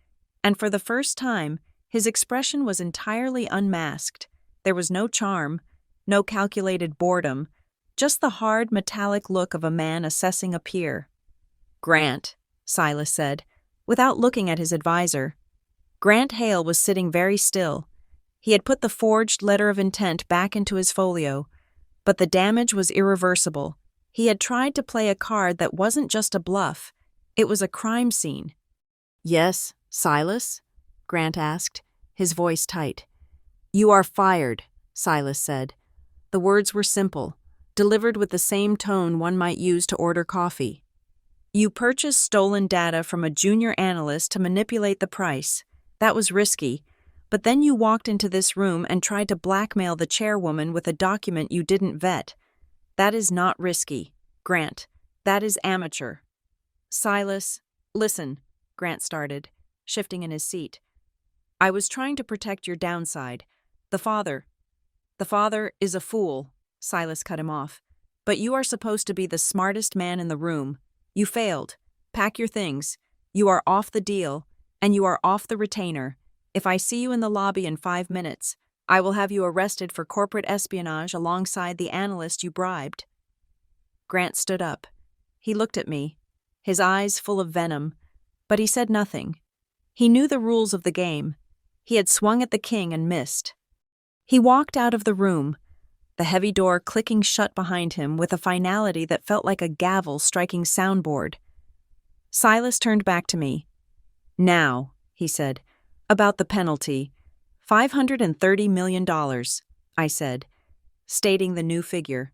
and for the first time, his expression was entirely unmasked. There was no charm, no calculated boredom, just the hard, metallic look of a man assessing a peer. "Grant," Silas said, without looking at his advisor. Grant Hale was sitting very still. He had put the forged letter of intent back into his folio, but the damage was irreversible. He had tried to play a card that wasn't just a bluff, it was a crime scene. "Yes, Silas?" Grant asked, his voice tight. "You are fired," Silas said. The words were simple, delivered with the same tone one might use to order coffee. "You purchased stolen data from a junior analyst to manipulate the price. That was risky, but then you walked into this room and tried to blackmail the chairwoman with a document you didn't vet. That is not risky, Grant. That is amateur." "Silas, listen," Grant started, shifting in his seat. "I was trying to protect your downside. The father is a fool," Silas cut him off. "But you are supposed to be the smartest man in the room. You failed. Pack your things. You are off the deal, and you are off the retainer. If I see you in the lobby in 5 minutes, I will have you arrested for corporate espionage alongside the analyst you bribed." Grant stood up. He looked at me, his eyes full of venom, but he said nothing. He knew the rules of the game. He had swung at the king and missed. He walked out of the room, the heavy door clicking shut behind him with a finality that felt like a gavel striking soundboard. Silas turned back to me. "Now," he said, "about the penalty. $530 million, I said, stating the new figure.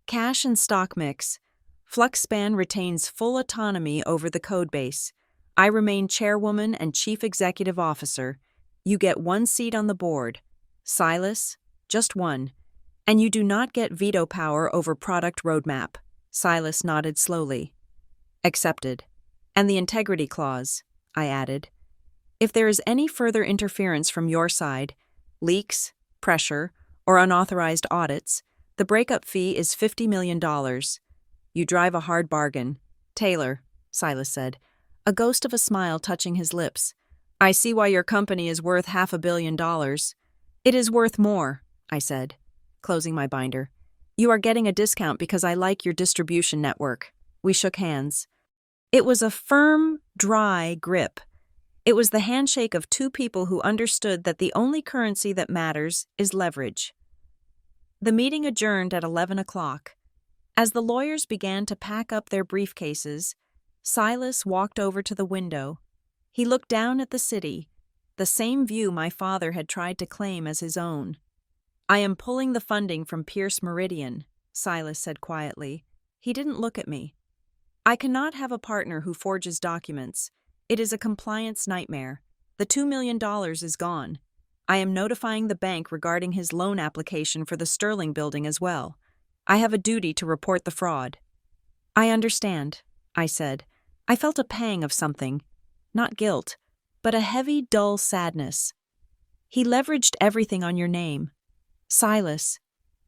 "Cash and stock mix. FluxSpan retains full autonomy over the codebase. I remain chairwoman and chief executive officer. You get 1 seat on the board. Silas, just 1. And you do not get veto power over product roadmap." Silas nodded slowly. "Accepted. And the integrity clause," I added. "If there is any further interference from your side, leaks, pressure, or unauthorized audits, the breakup fee is $50 million. You drive a hard bargain. Taylor," Silas said, a ghost of a smile touching his lips. "I see why your company is worth $500 million. It is worth more," I said, closing my binder. "You are getting a discount because I like your distribution network." We shook hands. It was a firm, dry grip. It was the handshake of 2 people who understood that the only currency that matters is leverage. The meeting adjourned at 11 o'clock. As the lawyers began to pack up their briefcases, Silas walked over to the window. He looked down at the city, the same view my father had tried to claim as his own. "I am pulling the funding from Pierce Meridian," Silas said quietly. He didn't look at me. "I cannot have a partner who forges documents. It is a compliance nightmare. The $2 million is gone. I am notifying the bank regarding his loan application for the Sterling building as well. I have a duty to report the fraud." "I understand," I said. I felt a pang of something. Not guilt, but a heavy, dull sadness. "He leveraged everything on your name." "Silas."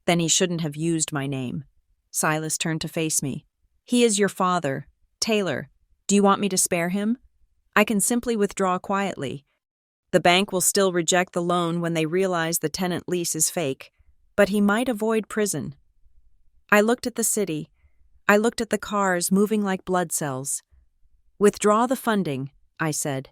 "Then he shouldn't have used my name." Silas turned to face me. "He is your father. Taylor, do you want me to spare him? I can simply withdraw quietly. The bank will still reject the loan when they realize the tenant lease is fake, but he might avoid prison." I looked at the city. I looked at the cars moving like blood cells. "Withdraw the funding," I said.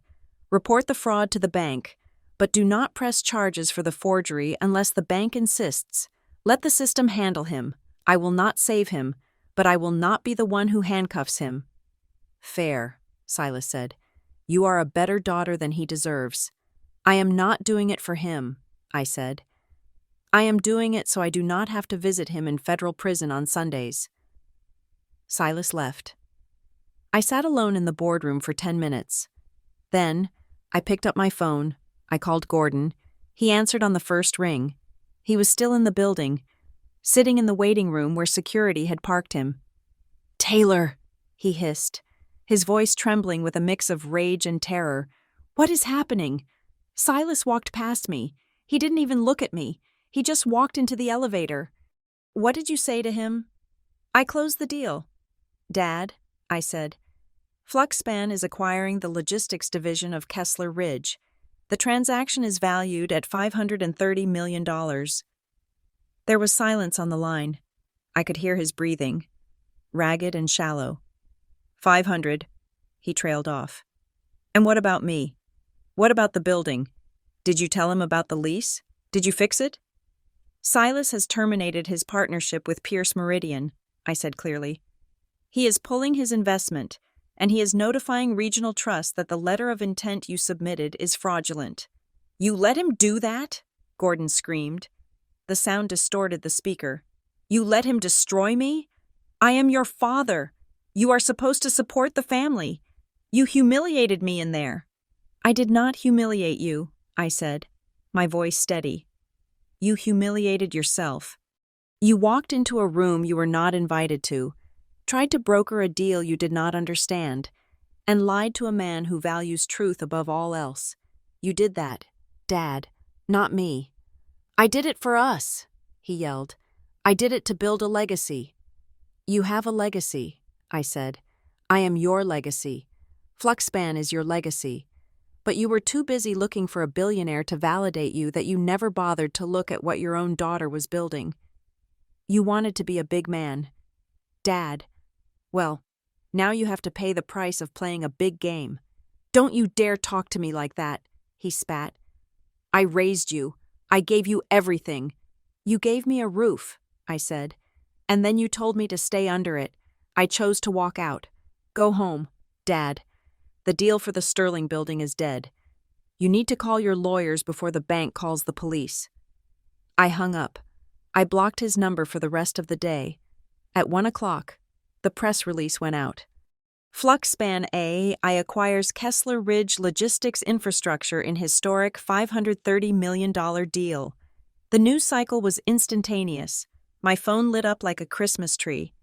"Report the fraud to the bank, but do not press charges for the forgery unless the bank insists. Let the system handle him. I will not save him, but I will not be the one who handcuffs him." "Fair," Silas said. "You are a better daughter than he deserves." "I am not doing it for him," I said. "I am doing it so I do not have to visit him in federal prison on Sundays." Silas left. I sat alone in the boardroom for 10 minutes. Then, I picked up my phone. I called Gordon. He answered on the first ring. He was still in the building, sitting in the waiting room where security had parked him. "Taylor," he hissed, his voice trembling with a mix of rage and terror. "What is happening?" Silas walked past me. He didn't even look at me. He just walked into the elevator. "What did you say to him?" "I closed the deal." "Dad," I said, "FluxSpan is acquiring the logistics division of Kessler Ridge. The transaction is valued at $530 million. There was silence on the line. I could hear his breathing, ragged and shallow. 500, he trailed off. And what about me? What about the building? Did you tell him about the lease? Did you fix it? Silas has terminated his partnership with Pierce Meridian, I said clearly. He is pulling his investment, and he is notifying Regional Trust that the letter of intent you submitted is fraudulent. You let him do that? Gordon screamed. The sound distorted the speaker. You let him destroy me? I am your father. You are supposed to support the family. You humiliated me in there. I did not humiliate you, I said, my voice steady. You humiliated yourself. You walked into a room you were not invited to, tried to broker a deal you did not understand, and lied to a man who values truth above all else. You did that, Dad, not me. I did it for us, he yelled. I did it to build a legacy. You have a legacy, I said. I am your legacy. Fluxspan is your legacy. But you were too busy looking for a billionaire to validate you that you never bothered to look at what your own daughter was building. You wanted to be a big man. Dad. Well, now you have to pay the price of playing a big game. Don't you dare talk to me like that, he spat. I raised you. I gave you everything. You gave me a roof, I said. And then you told me to stay under it. I chose to walk out. Go home, Dad. The deal for the Sterling building is dead. You need to call your lawyers before the bank calls the police. I hung up. I blocked his number for the rest of the day. At 1 o'clock, the press release went out. Fluxspan AI acquires Kessler Ridge Logistics Infrastructure in historic $530 million deal. The news cycle was instantaneous. My phone lit up like a Christmas tree.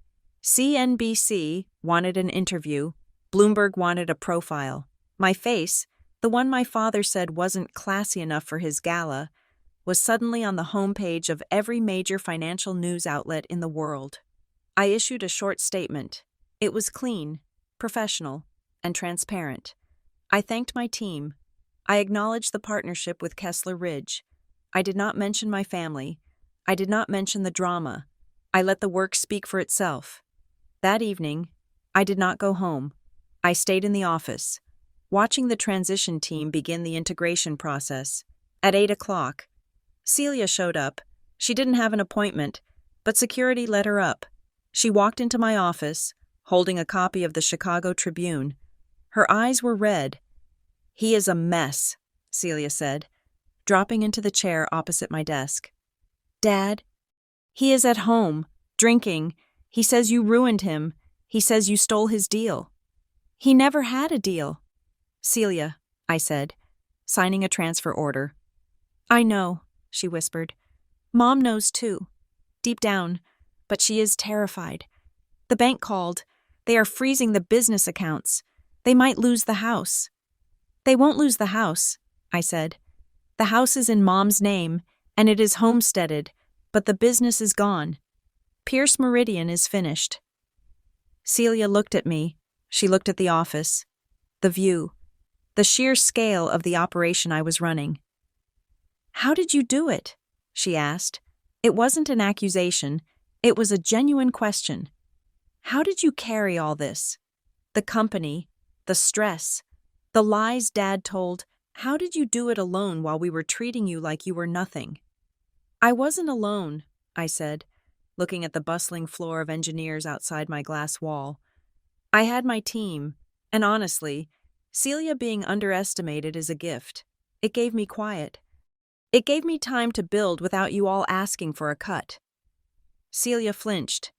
CNBC wanted an interview. Bloomberg wanted a profile. My face, the one my father said wasn't classy enough for his gala, was suddenly on the homepage of every major financial news outlet in the world. I issued a short statement. It was clean, professional, and transparent. I thanked my team. I acknowledged the partnership with Kessler Ridge. I did not mention my family. I did not mention the drama. I let the work speak for itself. That evening, I did not go home. I stayed in the office, watching the transition team begin the integration process. At 8 o'clock, Celia showed up. She didn't have an appointment, but security let her up. She walked into my office, holding a copy of the Chicago Tribune. Her eyes were red. He is a mess, Celia said, dropping into the chair opposite my desk. Dad, he is at home, drinking. He says you ruined him. He says you stole his deal. He never had a deal. Celia, I said, signing a transfer order. I know, she whispered. Mom knows too, deep down, but she is terrified. The bank called. They are freezing the business accounts. They might lose the house. They won't lose the house, I said. The house is in Mom's name, and it is homesteaded, but the business is gone. Pierce Meridian is finished. Celia looked at me. She looked at the office, the view, the sheer scale of the operation I was running. How did you do it? She asked. It wasn't an accusation. It was a genuine question. How did you carry all this? The company, the stress, the lies Dad told. How did you do it alone while we were treating you like you were nothing? I wasn't alone, I said, looking at the bustling floor of engineers outside my glass wall. I had my team, and honestly, Celia being underestimated is a gift. It gave me quiet. It gave me time to build without you all asking for a cut. Celia flinched.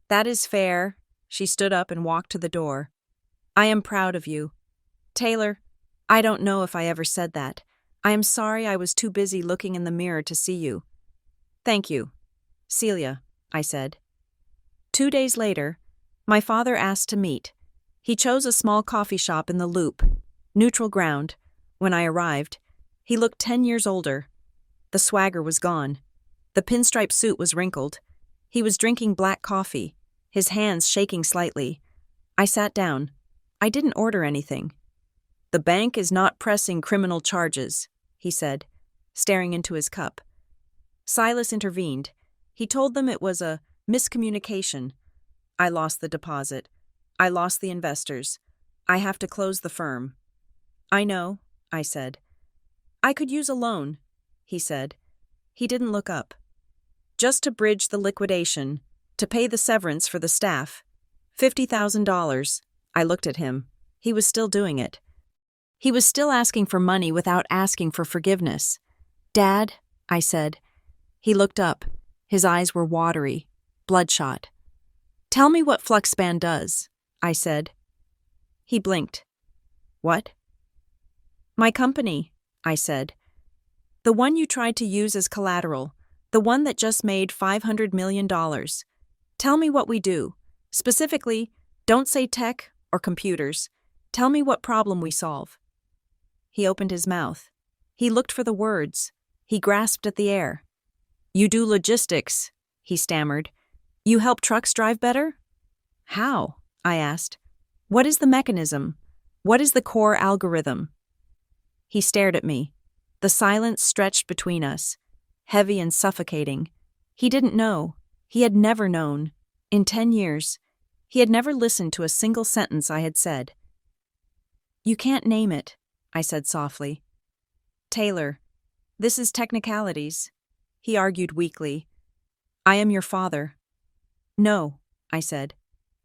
That is fair. She stood up and walked to the door. I am proud of you. Taylor, I don't know if I ever said that. I am sorry I was too busy looking in the mirror to see you. Thank you. Celia, I said. 2 days later, my father asked to meet. He chose a small coffee shop in the Loop, neutral ground. When I arrived, he looked 10 years older. The swagger was gone. The pinstripe suit was wrinkled. He was drinking black coffee, his hands shaking slightly. I sat down. I didn't order anything. The bank is not pressing criminal charges, he said, staring into his cup. Silas intervened. He told them it was a Miscommunication. I lost the deposit. I lost the investors. I have to close the firm. I know, I said. I could use a loan, he said. He didn't look up. Just to bridge the liquidation, to pay the severance for the staff. $50,000. I looked at him. He was still doing it. He was still asking for money without asking for forgiveness. Dad, I said. He looked up. His eyes were watery, bloodshot. Tell me what FluxSpan does, I said. He blinked. What? My company, I said. The one you tried to use as collateral, the one that just made $500 million. Tell me what we do. Specifically, don't say tech or computers. Tell me what problem we solve. He opened his mouth. He looked for the words. He grasped at the air. You do logistics, he stammered. You help trucks drive better? How? I asked. What is the mechanism? What is the core algorithm? He stared at me. The silence stretched between us, heavy and suffocating. He didn't know. He had never known. In 10 years, he had never listened to a single sentence I had said. You can't name it, I said softly. Taylor, this is technicalities, he argued weakly. I am your father. No, I said,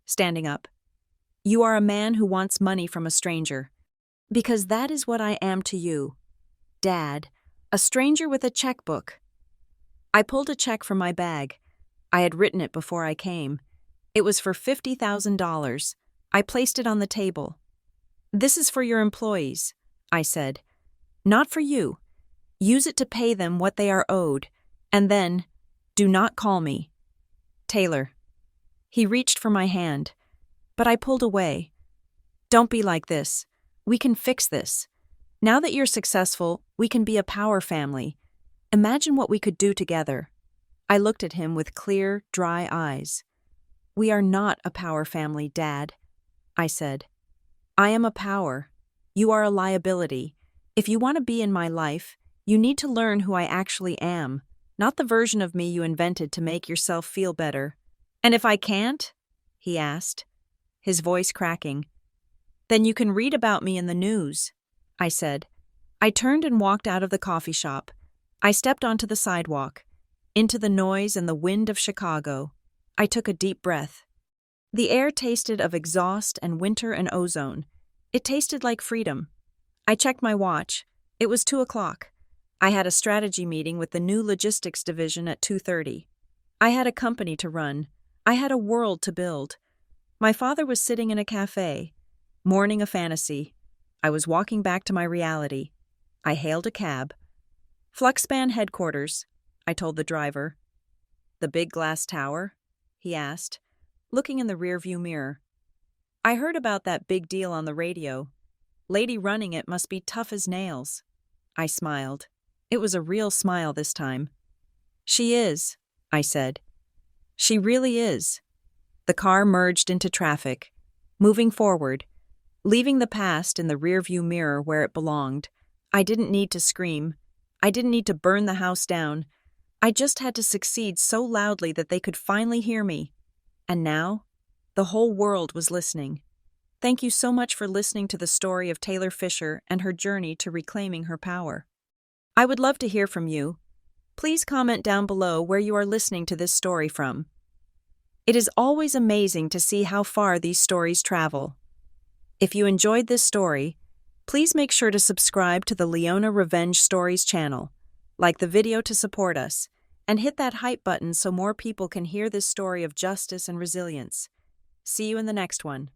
standing up. You are a man who wants money from a stranger. Because that is what I am to you. Dad, a stranger with a checkbook. I pulled a check from my bag. I had written it before I came. It was for $50,000. I placed it on the table. This is for your employees, I said. Not for you. Use it to pay them what they are owed. And then, do not call me. Taylor. He reached for my hand, but I pulled away. Don't be like this. We can fix this. Now that you're successful, we can be a power family. Imagine what we could do together. I looked at him with clear, dry eyes. We are not a power family, Dad, I said. I am a power. You are a liability. If you want to be in my life, you need to learn who I actually am, not the version of me you invented to make yourself feel better. And if I can't? He asked, his voice cracking. Then you can read about me in the news, I said. I turned and walked out of the coffee shop. I stepped onto the sidewalk, into the noise and the wind of Chicago. I took a deep breath. The air tasted of exhaust and winter and ozone. It tasted like freedom. I checked my watch. It was 2:00. I had a strategy meeting with the new logistics division at 2:30. I had a company to run. I had a world to build. My father was sitting in a cafe, mourning a fantasy. I was walking back to my reality. I hailed a cab. FluxSpan headquarters, I told the driver. The big glass tower? He asked, looking in the rearview mirror. I heard about that big deal on the radio. Lady running it must be tough as nails. I smiled. It was a real smile this time. She is, I said. She really is. The car merged into traffic, moving forward, leaving the past in the rearview mirror where it belonged. I didn't need to scream. I didn't need to burn the house down. I just had to succeed so loudly that they could finally hear me. And now, the whole world was listening. Thank you so much for listening to the story of Taylor Fisher and her journey to reclaiming her power. I would love to hear from you. Please comment down below where you are listening to this story from. It is always amazing to see how far these stories travel. If you enjoyed this story, please make sure to subscribe to the Leona Revenge Stories channel, like the video to support us, and hit that hype button so more people can hear this story of justice and resilience. See you in the next one.